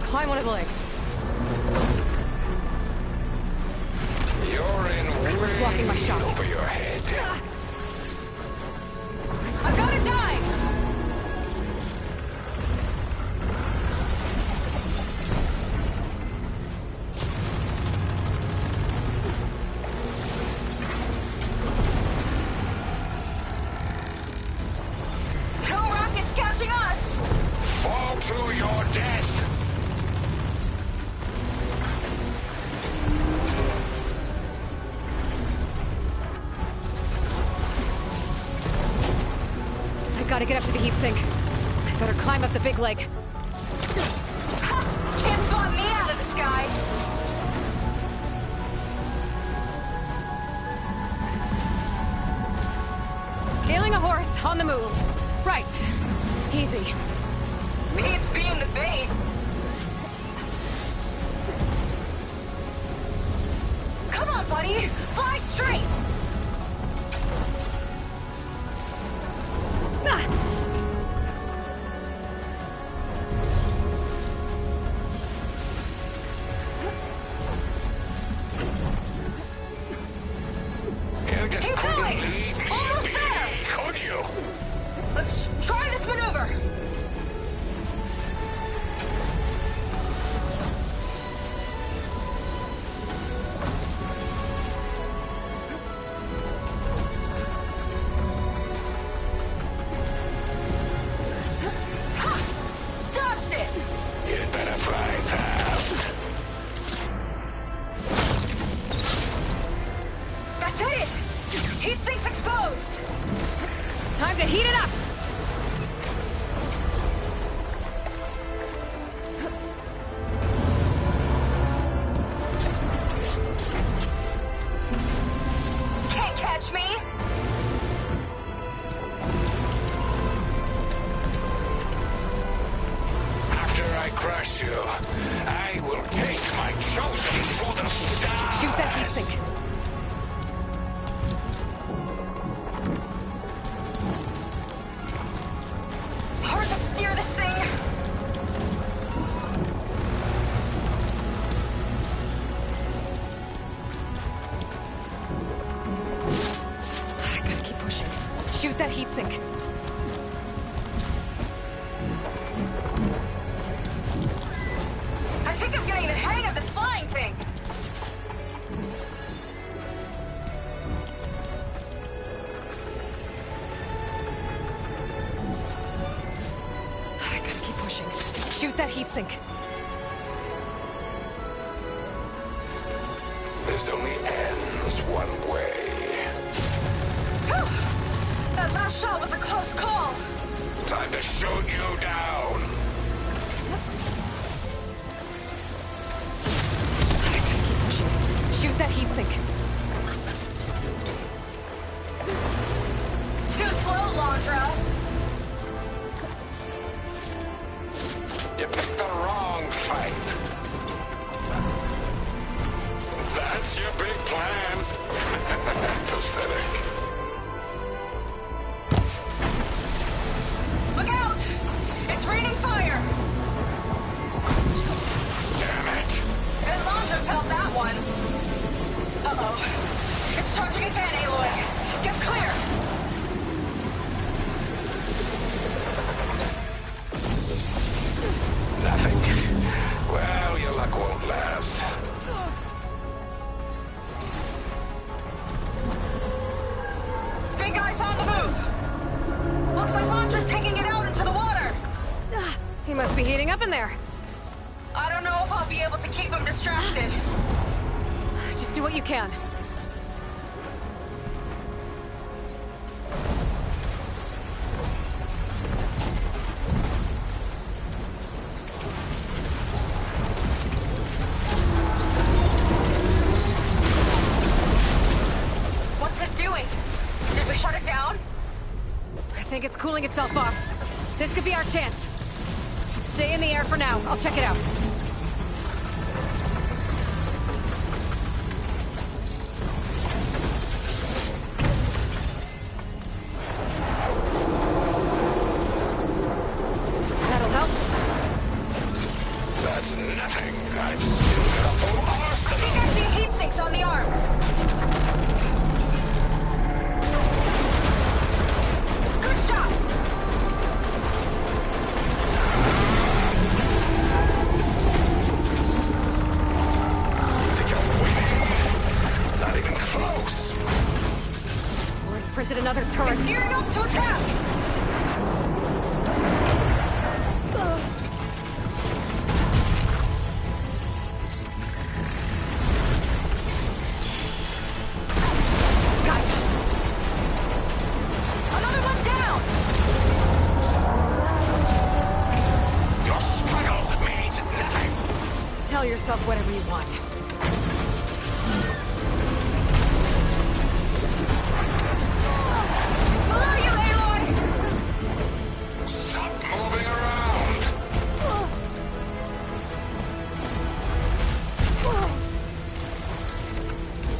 Climb one of the legs. You're in Whoever's blocking my shot. over your head. I've got to dive! No rockets catching us! Fall to your death! I gotta get up to the heat sink. I better climb up the big leg. Ha! Can't swat me out of the sky! Scaling a horse on the move. Right. Easy. Me, it's being the bait. Come on, buddy! Fly straight! Ah! You just Keep couldn't going! leave me Almost be, there! could you? Let's try this maneuver! the hang of this flying thing. I gotta keep pushing. Shoot that heatsink. This only ends one way. Whew. That last shot was a close call. Time to shoot you down. I gotta keep pushing. Shoot that heatsink. Too slow, Londra. You picked the wrong fight. That's your big plan. Pathetic. Look out! It's raining fire! Damn it. And Londra felt that one. Uh-oh. It's charging again, Aloy. Get clear! Nothing. Well, your luck won't last. Big guy's on the move! Looks like Londra's taking it out into the water! He must be heating up in there. I don't know if I'll be able to keep him distracted. Just do what you can. What's it doing? Did we shut it down? I think it's cooling itself off. This could be our chance. Stay in the air for now. I'll check it out. That'll help. That's nothing. I've still got a full I think I see heat sinks on the arms. Good shot! Not even close. Boris printed another turret. It's gearing up to attack! Another one down! Your struggle means nothing. Tell yourself whatever you want. Below you, Aloy! Stop moving around.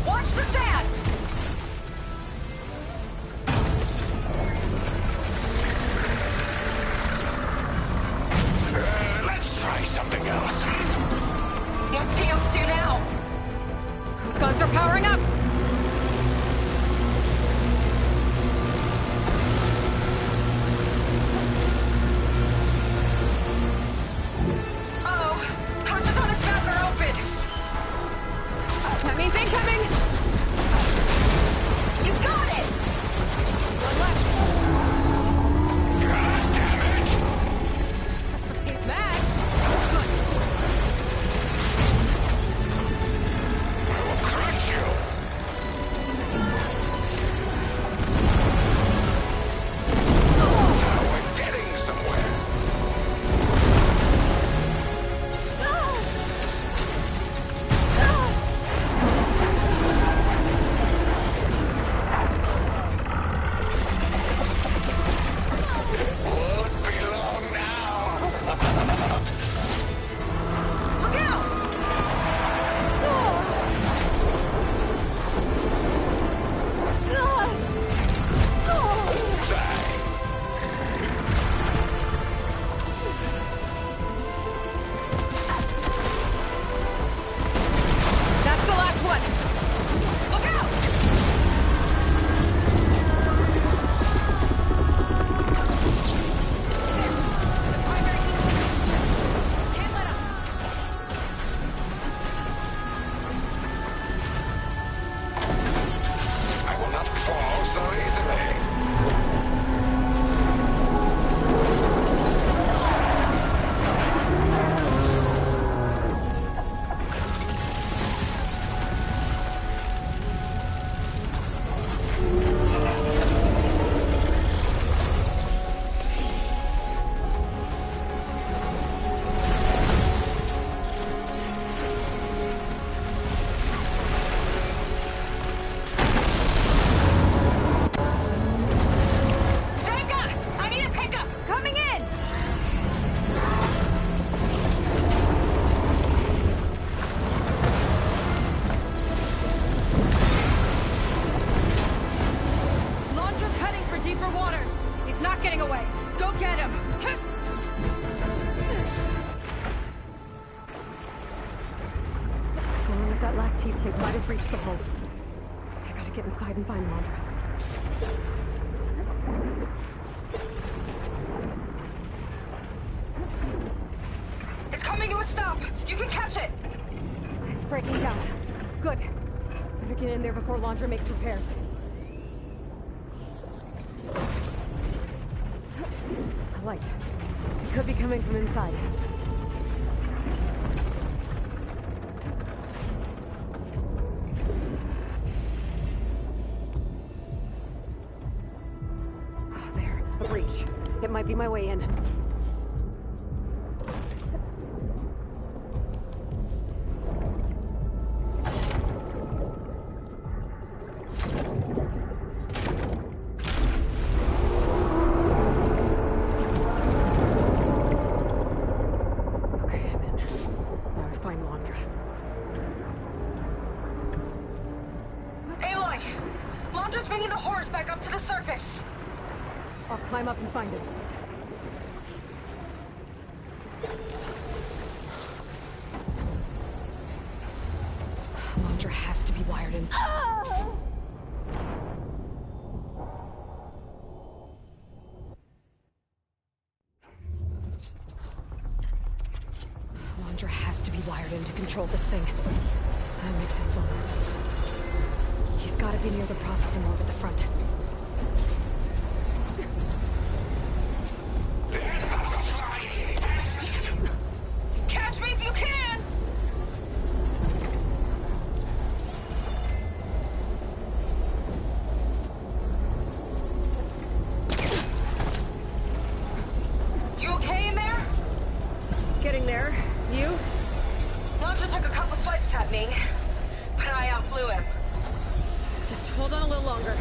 Watch the sand! Let's try something else. What's he up to now? Those guns are powering up! Uh-oh. Hatches on its back are open. That means incoming! You got it! One left. God damn it. He's mad. I will crush you. That last heat sink might have breached the hull. I gotta get inside and find Laundra. It's coming to a stop! You can catch it! It's breaking down. Good. Better get in there before Laundra makes repairs. A light. It could be coming from inside. There, a breach. It might be my way in. Climb up and find it. Laundra has to be wired in. Laundra has to be wired in to control this thing. That makes him vulnerable. He's got to be near the processing orb at the front. Catch me if you can! You okay in there? Getting there. You? Laundra took a couple swipes at me, but I outflew him. Just hold on a little longer.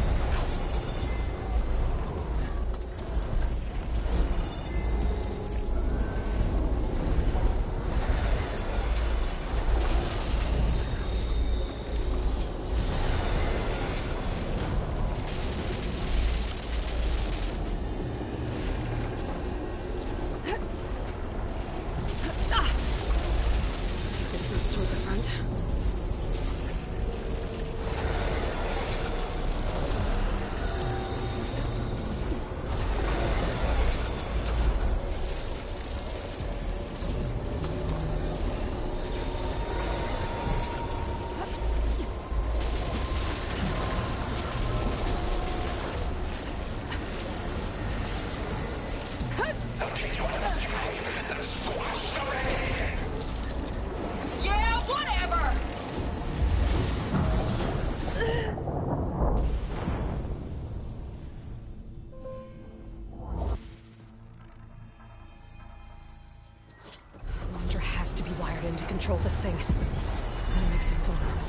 Control this thing. That makes him vulnerable.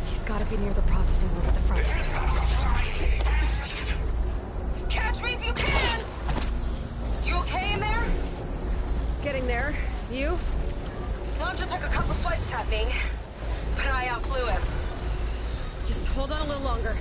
He's gotta be near the processing orb at the front. Catch me if you can! You okay in there? Getting there. You? Laundra took a couple swipes at me, but I outflew him. Just hold on a little longer.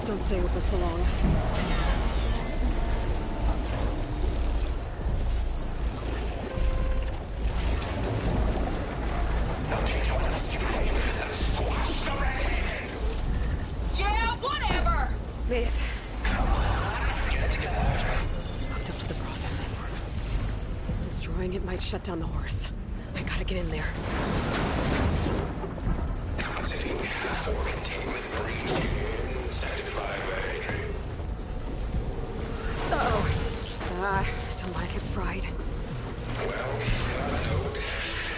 Don't stay open for long. Yeah, whatever! Made it. Hooked up to the processing orb. Destroying it might shut down the horse. I gotta get in there. Considering for containment breach. Uh-oh. Don't want to get fried. Well, node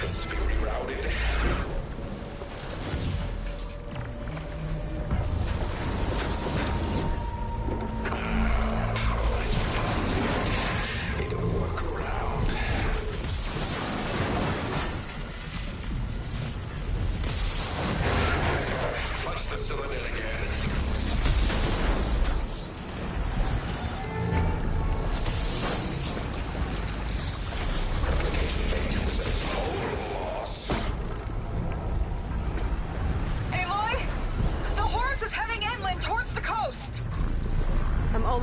needs to be rerouted. Need a workaround.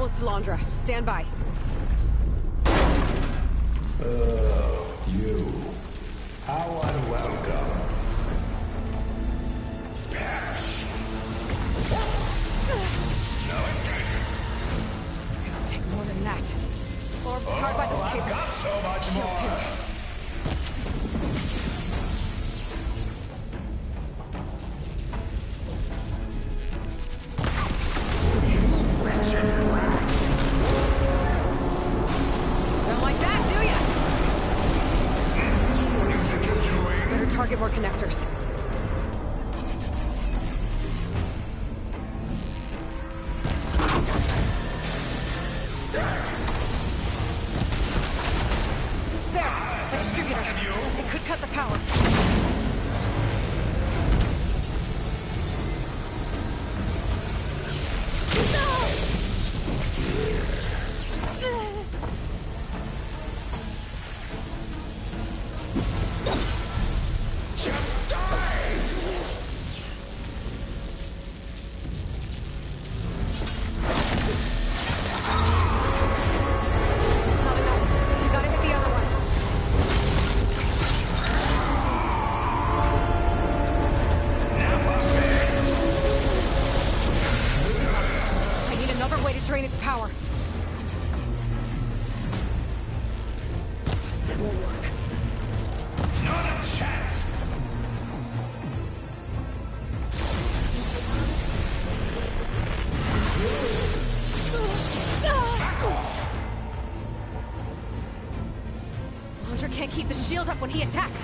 close to Londra. Stand by. You. How unwelcome. Perish. No escape. It'll take more than that. Orbs powered by those cables. I've got so much Shield more. too. Don't like that, do ya? What do you think you're doing? Better target more connectors. There! A distributor. It could cut the power. Just die! It's not enough. You gotta hit the other one. Now for this! I need another way to drain its power. That won't work. Not a chance! Back off! Laundra can't keep the shield up when he attacks.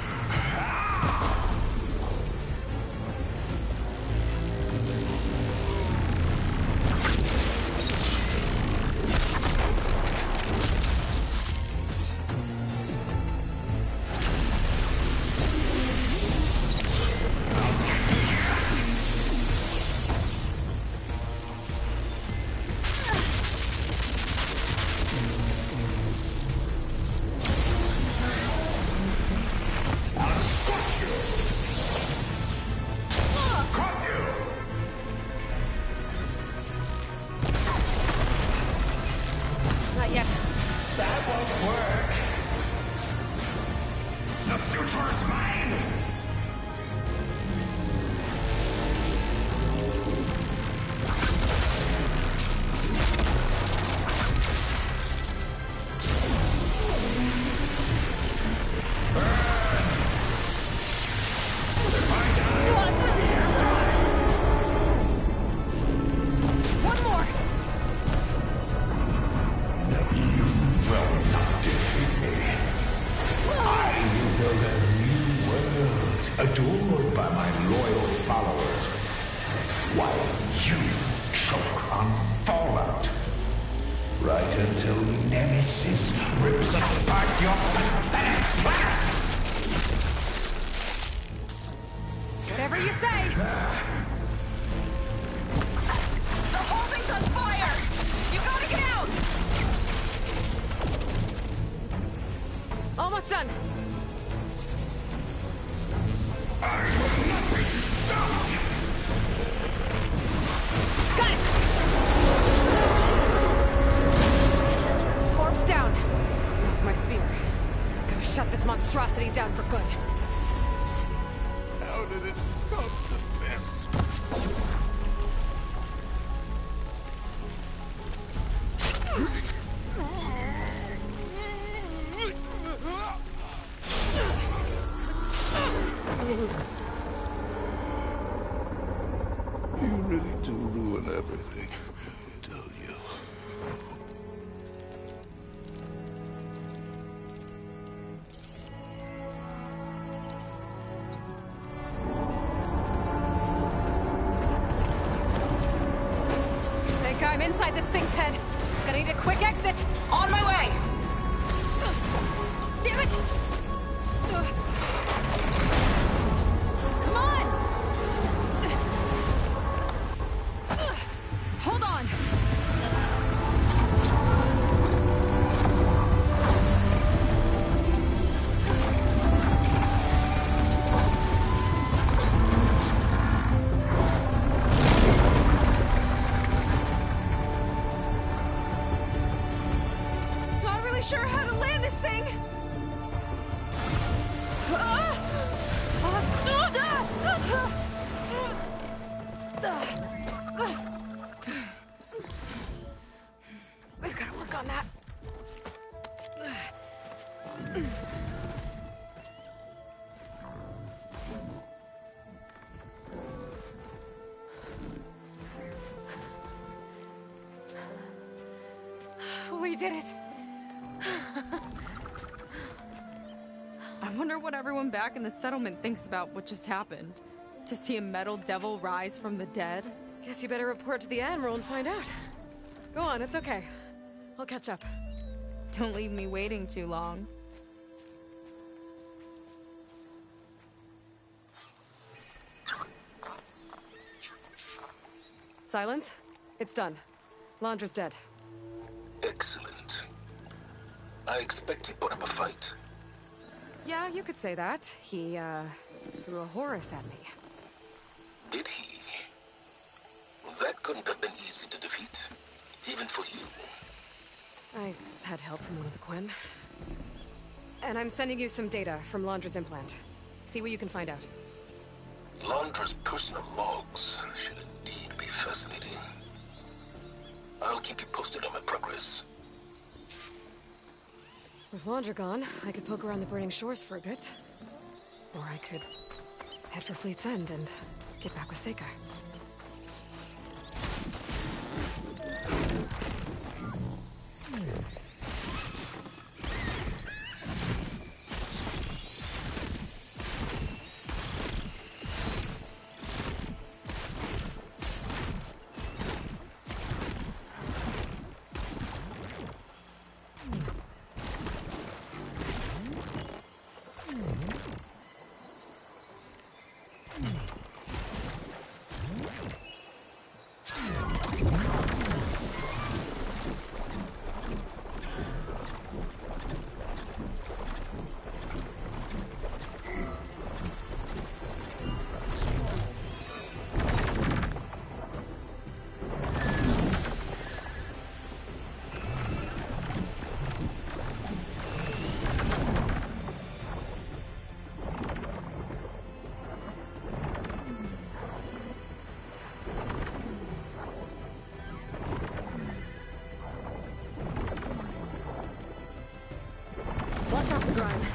I'll squash you! Caught you! Not yet. That won't work! The future is mine! One more! You will not defeat me. I will build a new world, adored by my loyal followers, while you choke on fallout. Right until Nemesis rips apart your pathetic planet! Whatever you say! The whole thing's on fire! You gotta get out! Almost done. I will not be stopped! Got it! Orb's down. Now with my spear. Gotta shut this monstrosity down for good. How did it come to this? You really do ruin everything, don't you? Think I'm inside this thing's head. Gonna need a quick exit. On my way! Damn it! Come on! Hold on! did it! I wonder what everyone back in the settlement thinks about what just happened. To see a metal devil rise from the dead? Guess you better report to the Admiral and find out. Go on, it's okay. I'll catch up. Don't leave me waiting too long. Silence? It's done. Londra's dead. Excellent. I expect he put up a fight. Yeah, you could say that. He, threw a Horus at me. Did he? That couldn't have been easy to defeat. Even for you. I had help from one of the Quen. And I'm sending you some data from Londra's implant. See what you can find out. Londra's personal logs should indeed be fascinating. I'll keep you posted on my progress. With Londra gone, I could poke around the burning shores for a bit. Or I could head for Fleet's End and get back with Seika. Watch off the grind.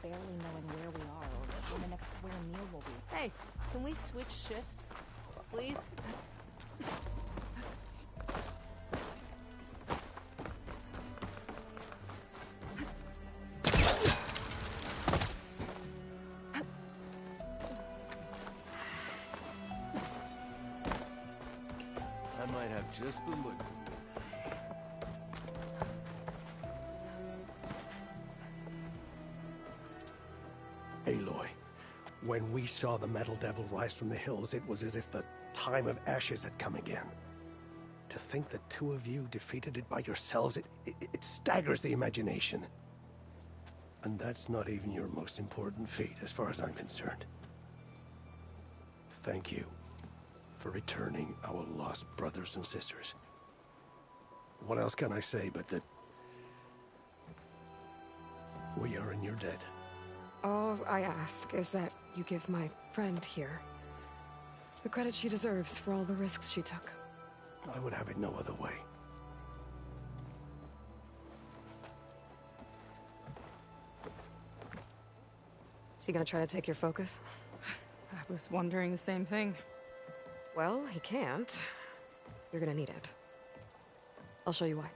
Barely knowing where we are or when the next square meal will be. Hey, can we switch shifts, please? I might have just the look. Aloy, when we saw the Metal Devil rise from the hills, it was as if the time of Ashes had come again. To think the two of you defeated it by yourselves, it staggers the imagination. And that's not even your most important feat, as far as I'm concerned. Thank you for returning our lost brothers and sisters. What else can I say but that we are in your debt? All I ask is that you give my friend here the credit she deserves for all the risks she took. I would have it no other way. Is he gonna try to take your focus? I was wondering the same thing. Well, he can't. You're gonna need it. I'll show you why.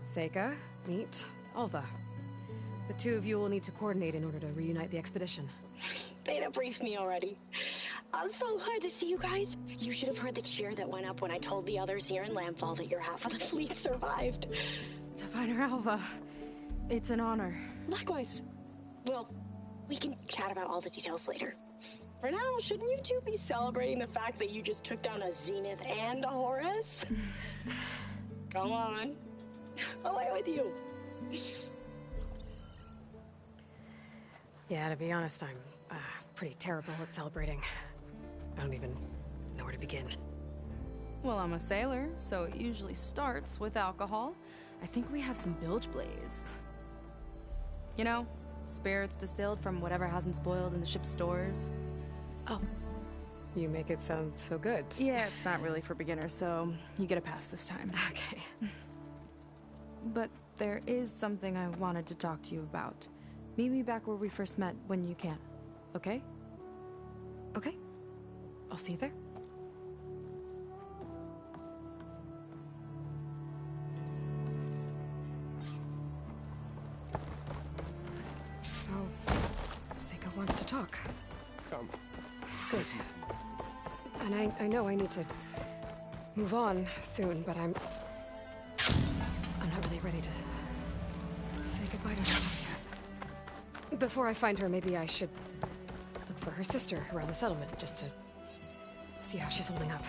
Seika, meet Alva. The two of you will need to coordinate in order to reunite the expedition. Beta briefed me already. I'm so glad to see you guys. You should have heard the cheer that went up when I told the others here in Landfall that your half of the fleet survived. Diviner Alva, it's an honor. Likewise. Well, we can chat about all the details later. For now, shouldn't you two be celebrating the fact that you just took down a Zenith and a Horus? Come on. Away with you. Yeah, to be honest, I'm pretty terrible at celebrating. I don't even know where to begin. Well, I'm a sailor, so it usually starts with alcohol. I think we have some bilge blaze. You know, spirits distilled from whatever hasn't spoiled in the ship's stores. Oh. You make it sound so good. Yeah, it's not really for beginners, so you get a pass this time. Okay. But there is something I wanted to talk to you about. Meet me back where we first met when you can, okay? Okay. I'll see you there. So, Seika wants to talk. Come. It's good. And I know I need to move on soon, but I'm not really ready to say goodbye to her just yet. Before I find her, maybe I should look for her sister around the settlement, just to see how she's holding up.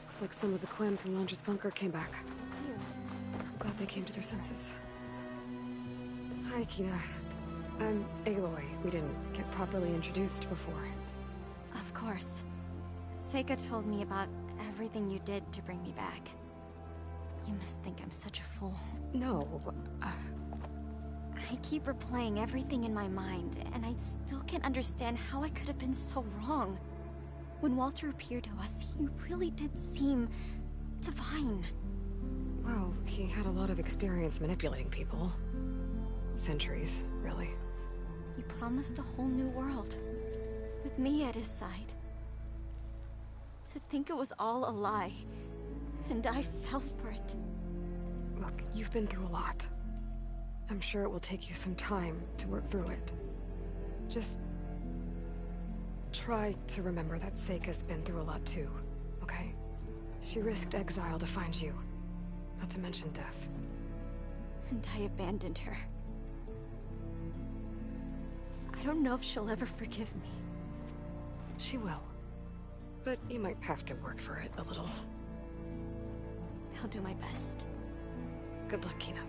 Looks like some of the Quen from Londra's bunker came back. I'm glad they came to their senses. Hi, Kina. I'm Aloy. We didn't get properly introduced before. Of course. Seika told me about everything you did to bring me back. You must think I'm such a fool. No, I keep replaying everything in my mind, and I still can't understand how I could have been so wrong. When Walter appeared to us, he really did seem divine. Well, he had a lot of experience manipulating people. Centuries, really. He promised a whole new world, with me at his side. To think it was all a lie, and I fell for it. Look, you've been through a lot. I'm sure it will take you some time to work through it. Just try to remember that Seika's been through a lot too, okay? She risked exile to find you, not to mention death. And I abandoned her. I don't know if she'll ever forgive me. She will. But you might have to work for it a little. I'll do my best. Good luck, Kina.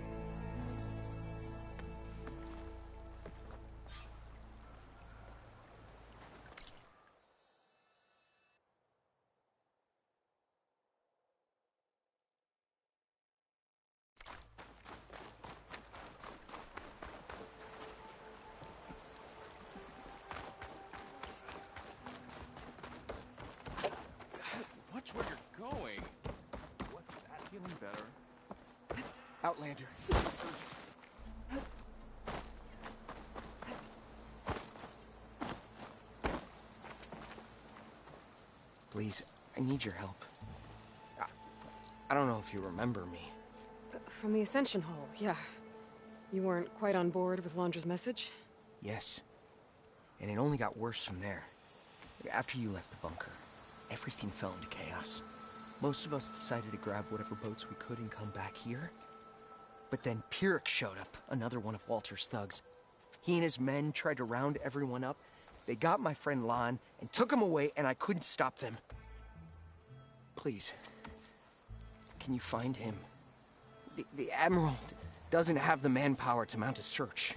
Watch where you're going. What's that? Feeling better? Outlander. Please, I need your help. I don't know if you remember me. From the Ascension Hall, yeah. You weren't quite on board with Londra's message? Yes. And it only got worse from there. After you left the bunker, everything fell into chaos. Most of us decided to grab whatever boats we could and come back here. But then Pyrrhic showed up, another one of Walter's thugs. He and his men tried to round everyone up. They got my friend Lon and took him away, and I couldn't stop them. Please, can you find him? The Admiral doesn't have the manpower to mount a search.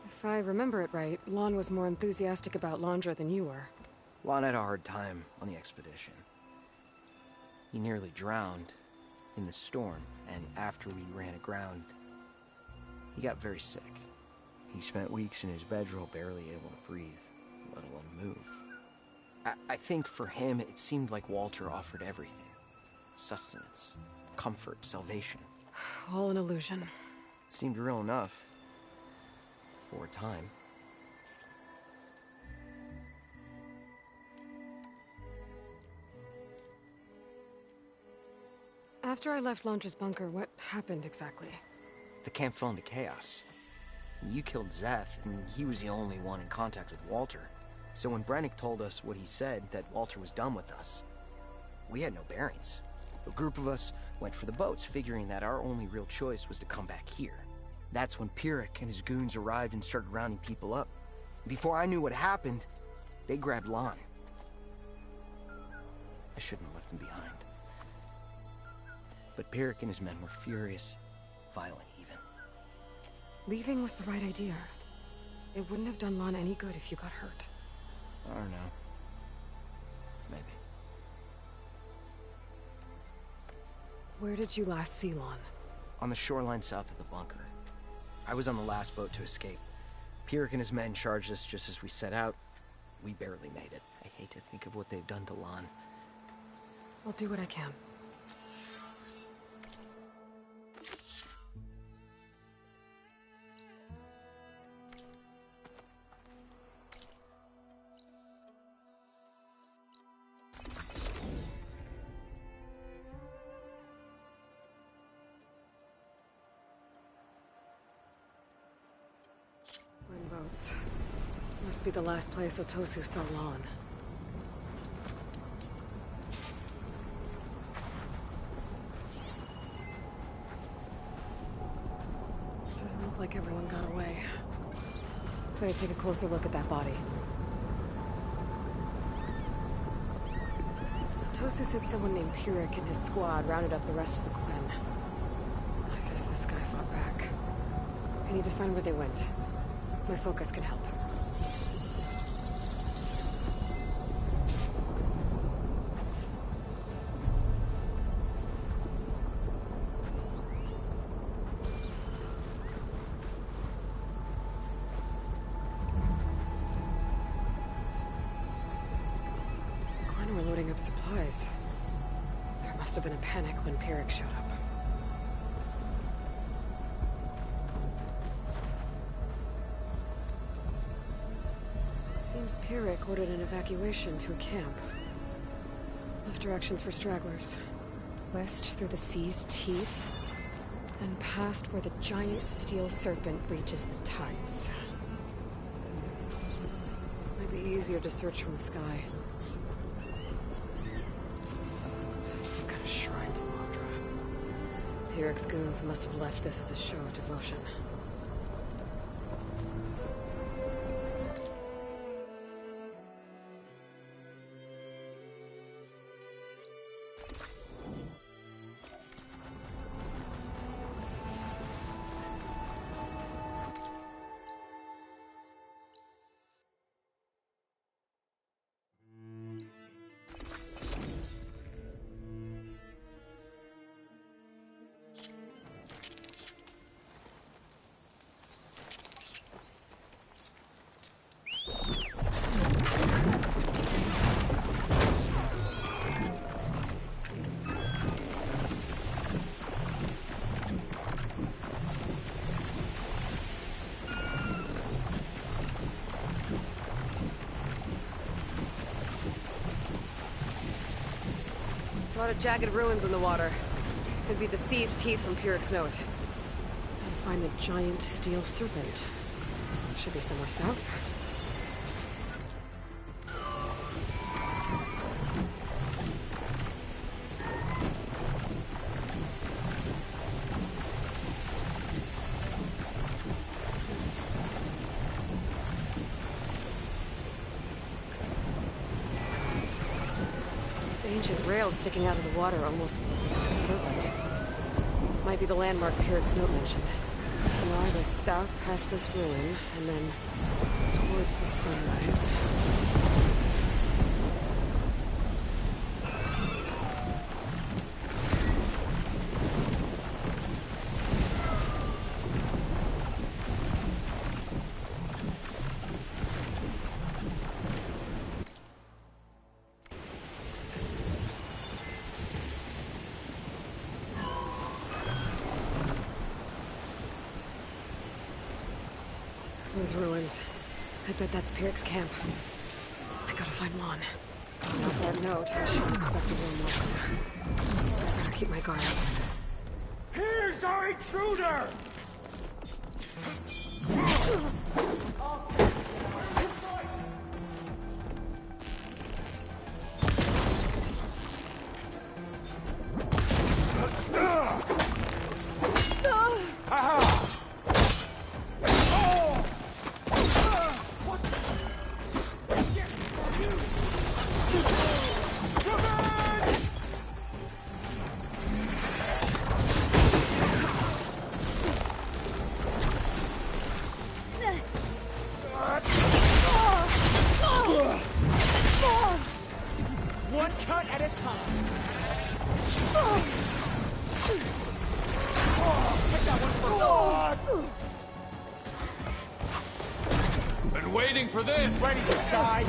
If I remember it right, Lon was more enthusiastic about Londra than you were. Lon had a hard time on the expedition. He nearly drowned in the storm, and after we ran aground, he got very sick. He spent weeks in his bedroll, barely able to breathe, let alone move. I think for him, it seemed like Walter offered everything. Sustenance, comfort, salvation. All an illusion. It seemed real enough. For a time. After I left Londra's bunker, what happened exactly? The camp fell into chaos. You killed Szeth, and he was the only one in contact with Walter. So when Brannick told us what he said, that Walter was done with us, we had no bearings. A group of us went for the boats, figuring that our only real choice was to come back here. That's when Pyrrhic and his goons arrived and started rounding people up. Before I knew what happened, they grabbed Lon. I shouldn't have left him behind. But Pyrrhic and his men were furious, violent even. Leaving was the right idea. It wouldn't have done Lon any good if you got hurt. I don't know. Maybe. Where did you last see Lon? On the shoreline south of the bunker. I was on the last boat to escape. Pyrrhic and his men charged us just as we set out. We barely made it. I hate to think of what they've done to Lon. I'll do what I can. Boats. Must be the last place Otosu saw Lon. Doesn't look like everyone got away. Better take a closer look at that body. Otosu said someone named Pyrrhic and his squad rounded up the rest of the Quen. I guess this guy fought back. I need to find where they went. My focus can help. Quen were loading up supplies. There must have been a panic when Pyrrhic showed up. Seems Pyrrhic ordered an evacuation to a camp. Left directions for stragglers. West through the sea's teeth, then past where the giant steel serpent reaches the tides. Might be easier to search from the sky. Some kind of shrine to Mandra. Pyrrhic's goons must have left this as a show of devotion. A lot of jagged ruins in the water. Could be the sea's teeth from Pyrrhic's note. Gotta find the giant steel serpent. Should be somewhere south. Ancient rails sticking out of the water, almost like a serpent. Might be the landmark Pyrrhic's note mentioned. So I go south past this ruin, and then towards the sunrise. Those ruins. I bet that's Pyrrhic's camp. I gotta find Lon. Without that note, I shouldn't expect a real monster. I better keep my guard up. Here's our intruder! One cut at a time. Take that one for Been waiting for this. Ready to die.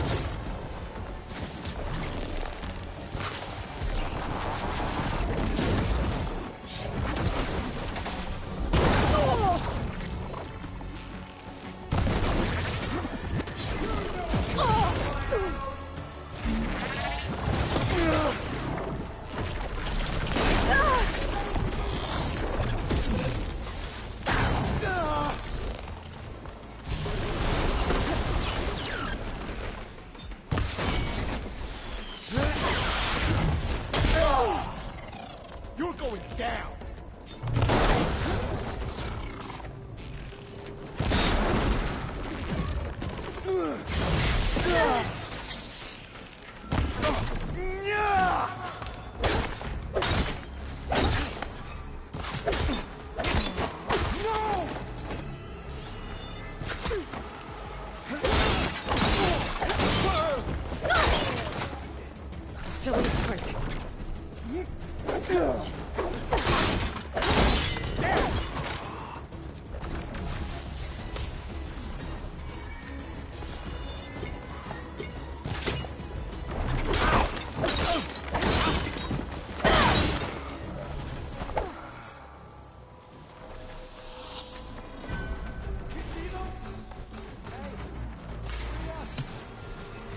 Still in the sprint.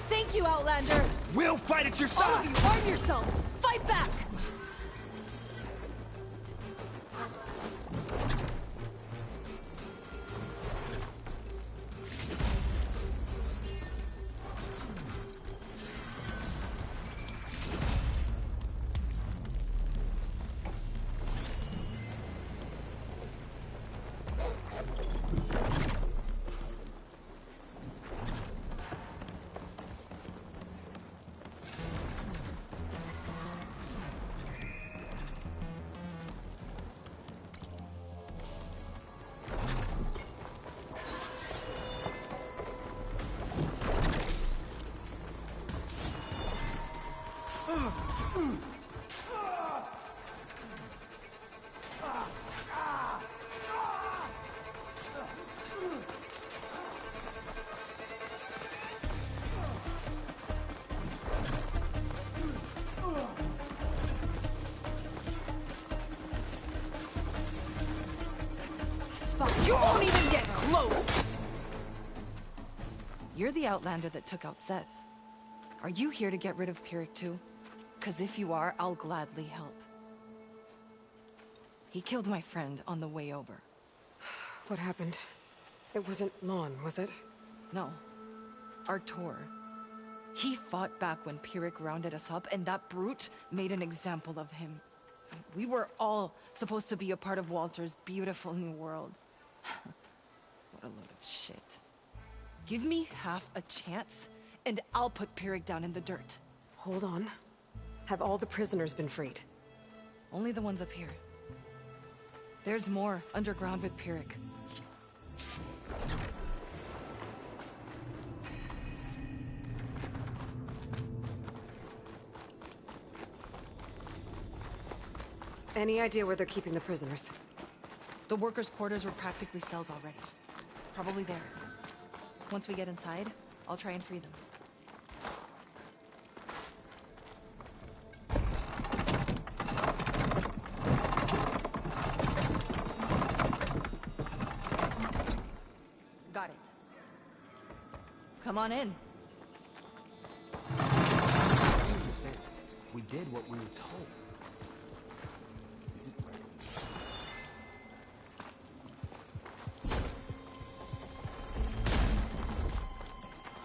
Thank you, Outlander! We'll fight at your All side! of you, arm yourselves! Fight back! You won't even get close! You're the Outlander that took out Seth. Are you here to get rid of Pyrrhic too? 'Cause if you are, I'll gladly help. He killed my friend on the way over. What happened? It wasn't Lon, was it? No. Artur. He fought back when Pyrrhic rounded us up, and that brute made an example of him. We were all supposed to be a part of Walter's beautiful new world. What a load of shit. Give me half a chance, and I'll put Pyrrhic down in the dirt. Hold on. Have all the prisoners been freed? Only the ones up here. There's more underground with Pyrrhic. Any idea where they're keeping the prisoners? The workers' quarters were practically cells already. Probably there. Once we get inside, I'll try and free them. Got it. Come on in. We did what we were told.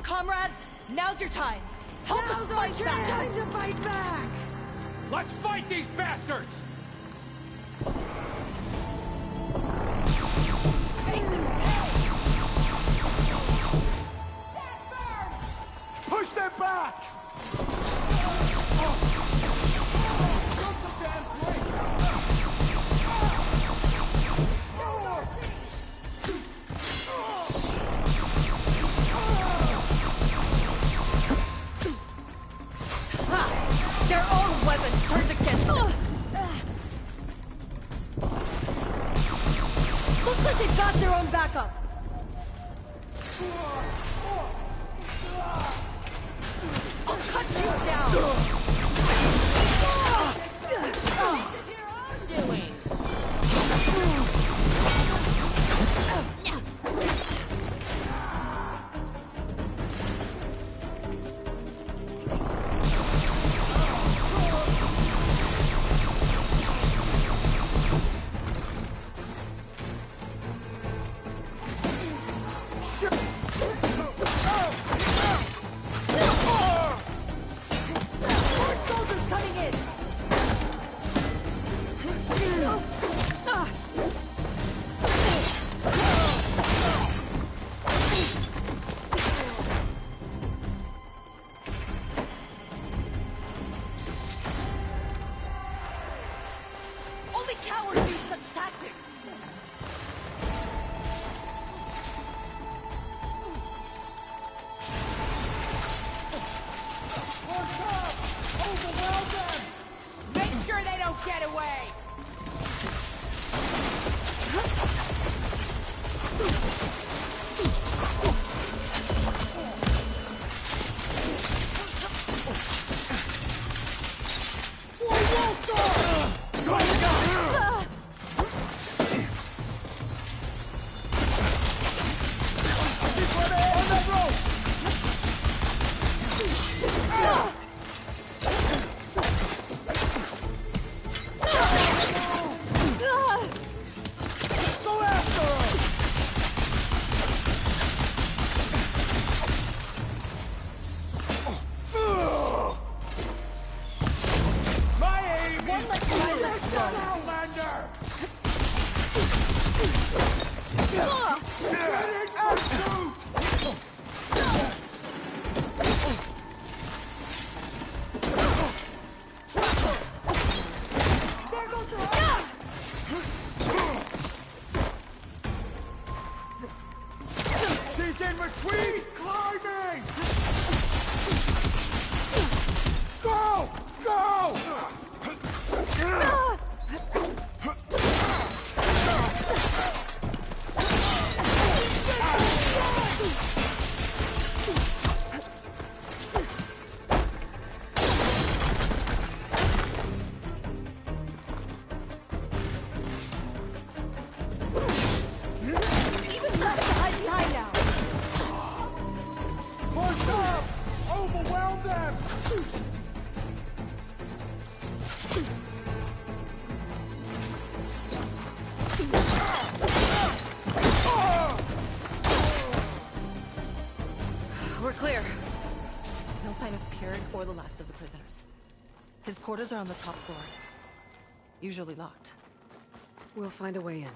Comrades, now's your time. Help us fight back. Time to fight back! Let's fight these bastards! Make them pay! Push them back! Their own weapons turned against them. Looks like they've got their own backup. I'll cut you down. Or the last of the prisoners. His quarters are on the top floor. Usually locked. We'll find a way in.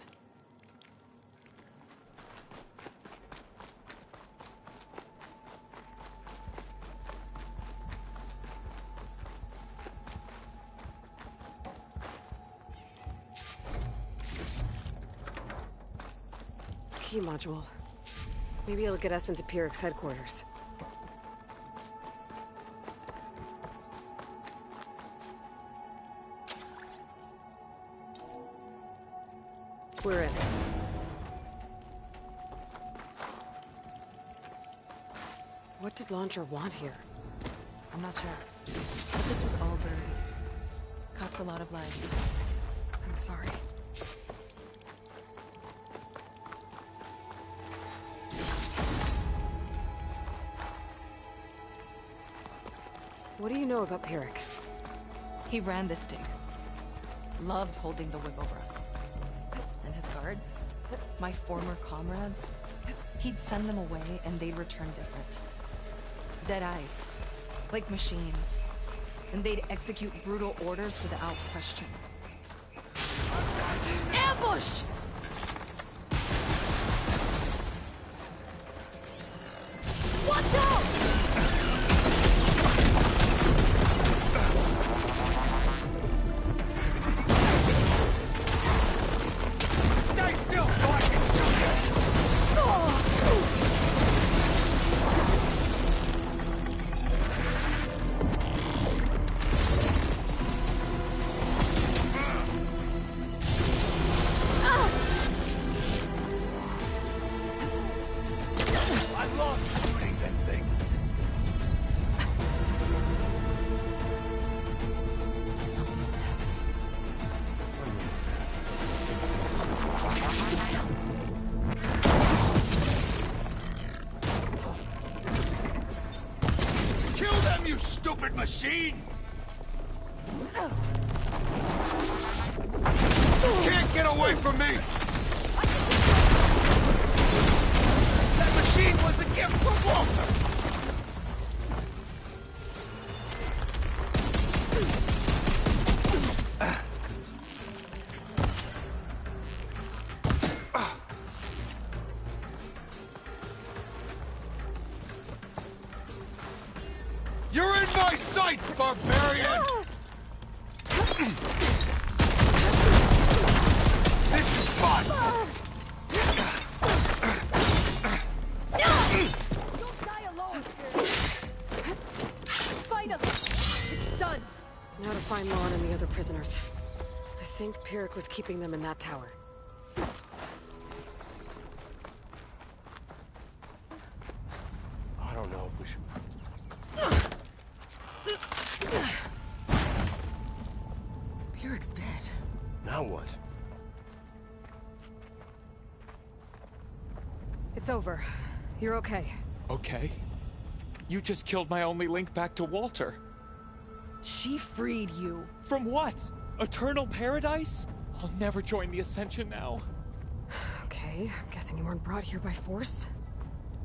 Key module. Maybe it'll get us into Pyrex headquarters. We're in. What did Launcher want here? I'm not sure. But this was all buried. Cost a lot of lives. I'm sorry. What do you know about Pyrex? He ran this sting. Loved holding the whip over us. And his guards, my former comrades, he'd send them away and they'd return different. Dead eyes, like machines. And they'd execute brutal orders without question. Ambush! Watch out! stupid machine! Can't get away from me! That machine was a gift from Walter! You're in my sights, barbarian! This is fun! Don't die alone! Fight him! It's done! Now to find Lon and the other prisoners. I think Pyrrhic was keeping them in that tower. I don't know if we should... Pyrrhic's dead. Now what? It's over. You're okay. Okay. You just killed my only link back to Walter. She freed you. From what? Eternal paradise? I'll never join the Ascension now. Okay, I'm guessing you weren't brought here by force.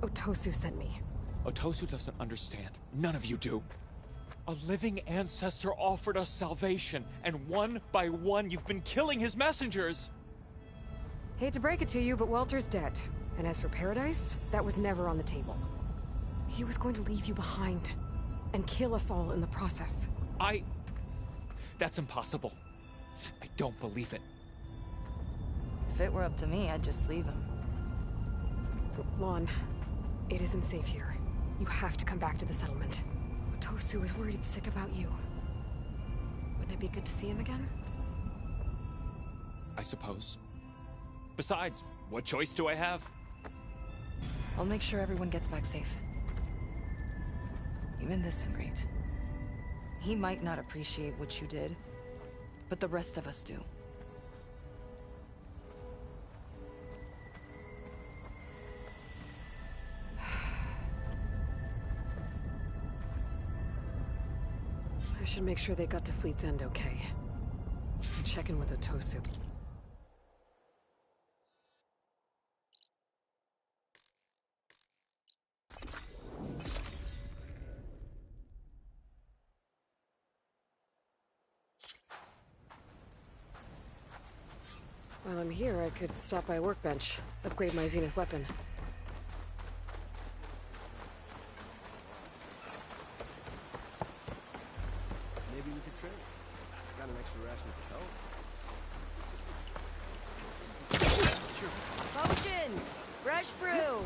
Otosu sent me. Otosu doesn't understand. None of you do. A living ancestor offered us salvation, and one by one you've been killing his messengers! Hate to break it to you, but Walter's dead. And as for paradise, that was never on the table. He was going to leave you behind, and kill us all in the process. That's impossible. I don't believe it. If it were up to me, I'd just leave him. Lon, it isn't safe here. You have to come back to the settlement. Otosu is worried and sick about you. Wouldn't it be good to see him again? I suppose. Besides, what choice do I have? I'll make sure everyone gets back safe. Even this ingrate. He might not appreciate what you did, but the rest of us do. I should make sure they got to Fleet's End okay. And check in with Otosu. While I'm here, I could stop by a workbench, upgrade my Zenith weapon. Maybe we could trade. Got an extra ration of coke. Potions! Fresh brew!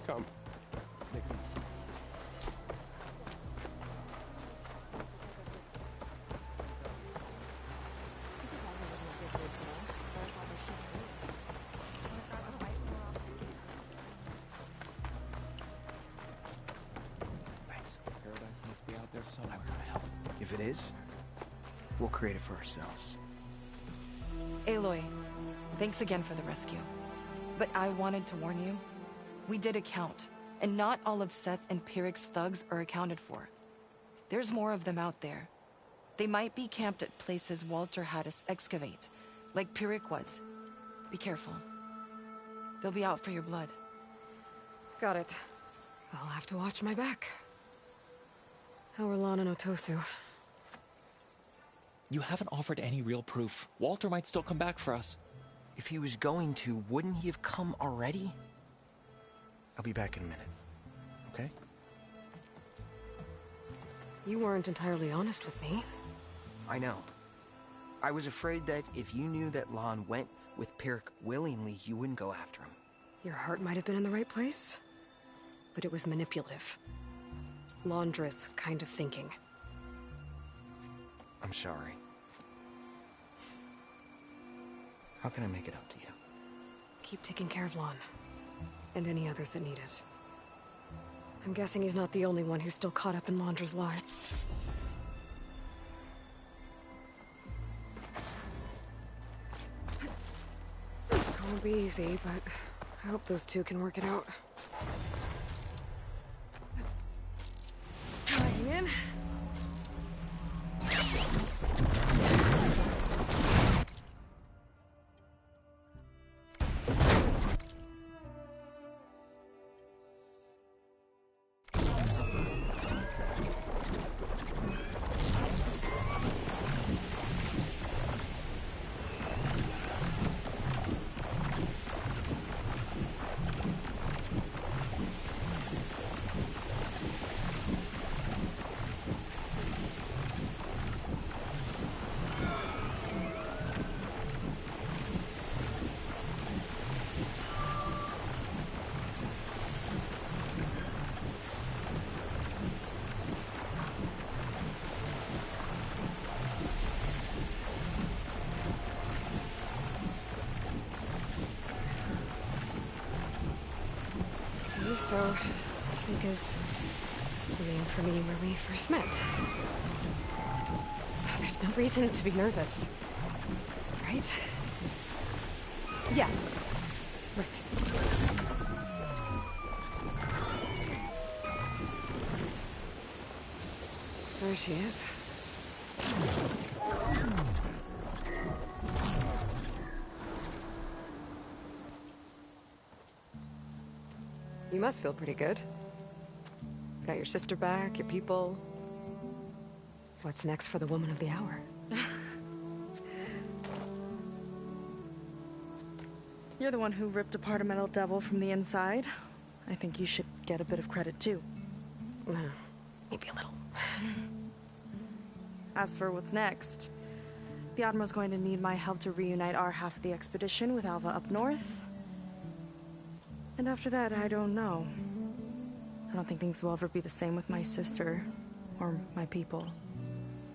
Come. Thanks. Paradise must be out there somewhere. I'm gonna help. If it is, we'll create it for ourselves. Aloy, thanks again for the rescue. But I wanted to warn you. We did a count, and not all of Seth and Pyrrhic's thugs are accounted for. There's more of them out there. They might be camped at places Walter had us excavate, like Pyrrhic was. Be careful. They'll be out for your blood. Got it. I'll have to watch my back. How are Lon and Otosu? You haven't offered any real proof. Walter might still come back for us. If he was going to, wouldn't he have come already? I'll be back in a minute, okay? You weren't entirely honest with me. I know. I was afraid that if you knew that Lon went with Pyrrhic willingly, you wouldn't go after him. Your heart might have been in the right place, but it was manipulative. Laundress kind of thinking. I'm sorry. How can I make it up to you? Keep taking care of Lon. And any others that need it. I'm guessing he's not the only one who's still caught up in Laundra's lie. It won't be easy, but I hope those two can work it out. Hang in. So, Seika's waiting for me where we first met. There's no reason to be nervous, right? Yeah, right. There she is. You must feel pretty good. Got your sister back, your people. What's next for the woman of the hour? You're the one who ripped apart a metal devil from the inside. I think you should get a bit of credit, too. Maybe a little. As for what's next, the Admiral's going to need my help to reunite our half of the expedition with Alva up north. And after that, I don't know. I don't think things will ever be the same with my sister, or my people.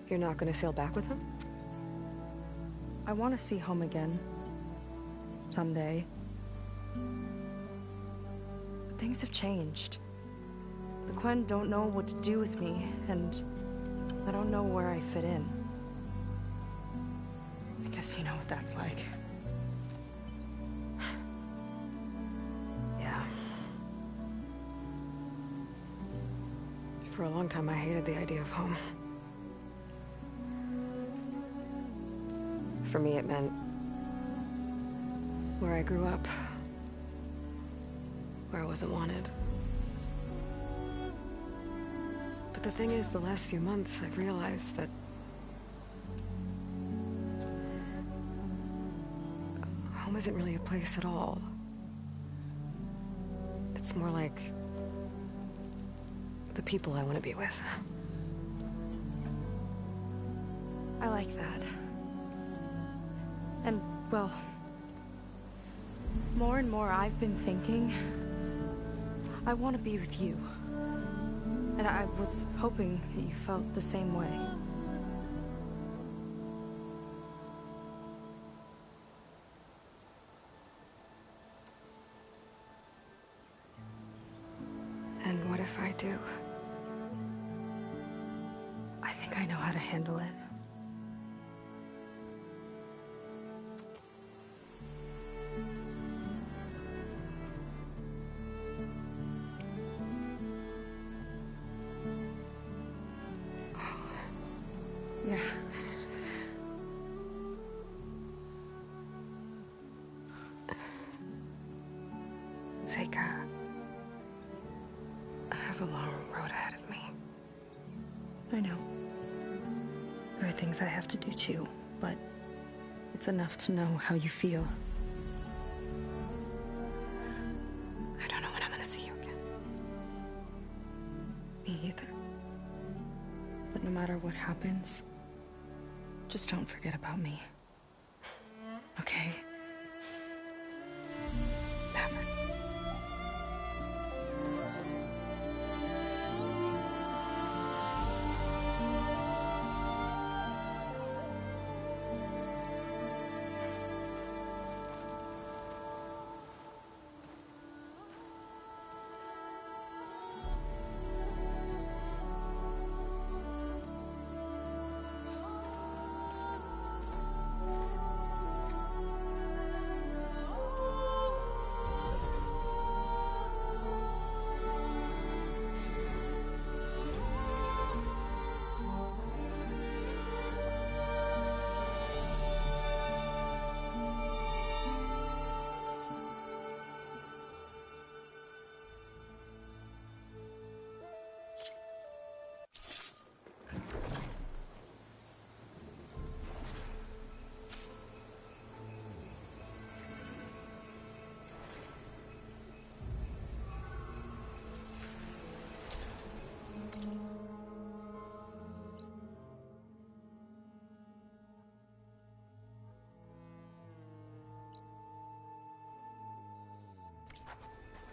You're not gonna sail back with them? I want to see home again. Someday. But things have changed. The Quen don't know what to do with me, and I don't know where I fit in. I guess you know what that's like. For a long time, I hated the idea of home. For me, it meant where I grew up, where I wasn't wanted. But the thing is, the last few months, I've realized that home isn't really a place at all. It's more like the people I want to be with. I like that. And, well, more and more I've been thinking, I want to be with you. And I was hoping that you felt the same way. And what if I do? I think I know how to handle it. Yeah. Seika, I have a long road ahead of me. I know. There are things I have to do too, but it's enough to know how you feel. But no matter what happens, just don't forget about me. Okay? Never.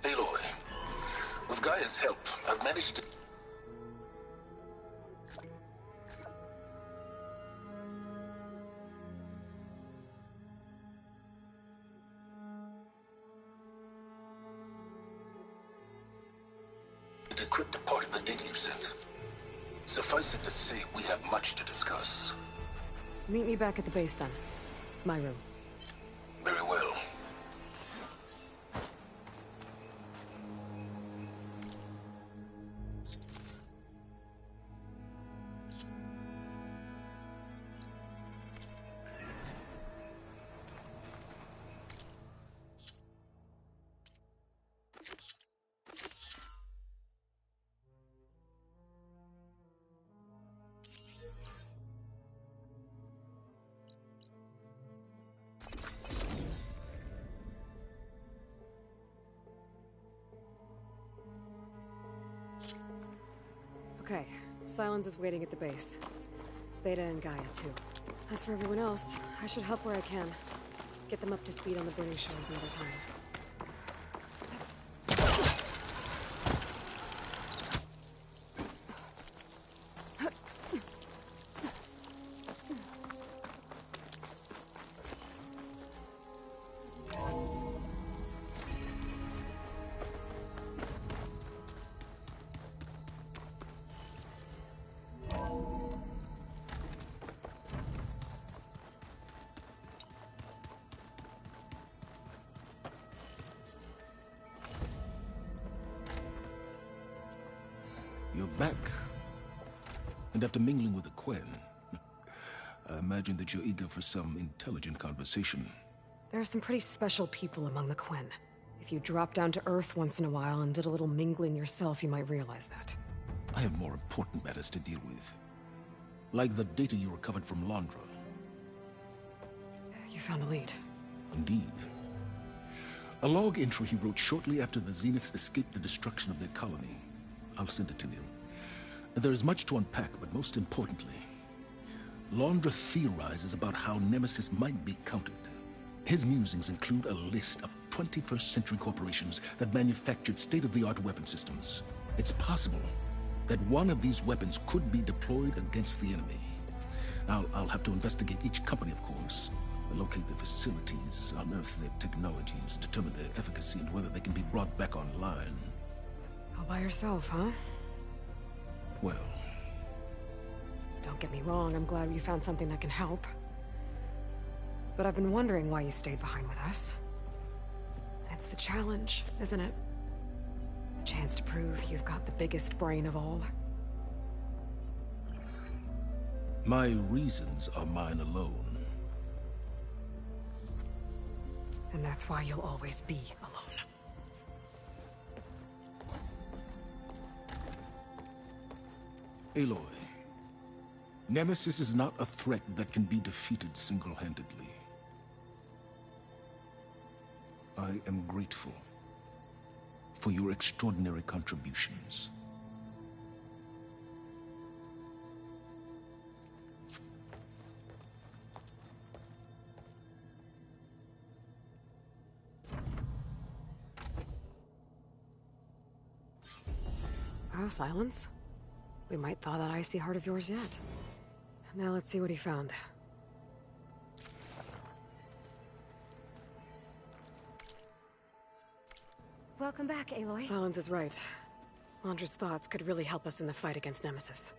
Aloy, with Gaia's help, I've managed to... decrypt a part of the data you sent. Suffice it to say, we have much to discuss. Meet me back at the base then. My room. Very well. Okay, Silence is waiting at the base. Beta and Gaia, too. As for everyone else, I should help where I can. Get them up to speed on the Burning Shores another time. You're back. And after mingling with the Quen, I imagine that you're eager for some intelligent conversation. There are some pretty special people among the Quen. If you drop down to Earth once in a while and did a little mingling yourself, you might realize that. I have more important matters to deal with. Like the data you recovered from Londra. You found a lead. Indeed. A log entry he wrote shortly after the Zeniths escaped the destruction of their colony. I'll send it to you. There is much to unpack, but most importantly, Londra theorizes about how Nemesis might be countered. His musings include a list of 21st century corporations that manufactured state-of-the-art weapon systems. It's possible that one of these weapons could be deployed against the enemy. I'll have to investigate each company, of course, locate their facilities, unearth their technologies, determine their efficacy, and whether they can be brought back online. All by yourself, huh? Well... Don't get me wrong, I'm glad you found something that can help. But I've been wondering why you stayed behind with us. It's the challenge, isn't it? The chance to prove you've got the biggest brain of all. My reasons are mine alone. And that's why you'll always be alone. Aloy, Nemesis is not a threat that can be defeated single-handedly. I am grateful for your extraordinary contributions. Oh, Silence? We might thaw that icy heart of yours yet. Now let's see what he found. Welcome back, Aloy. Silence is right. Londra's thoughts could really help us in the fight against Nemesis.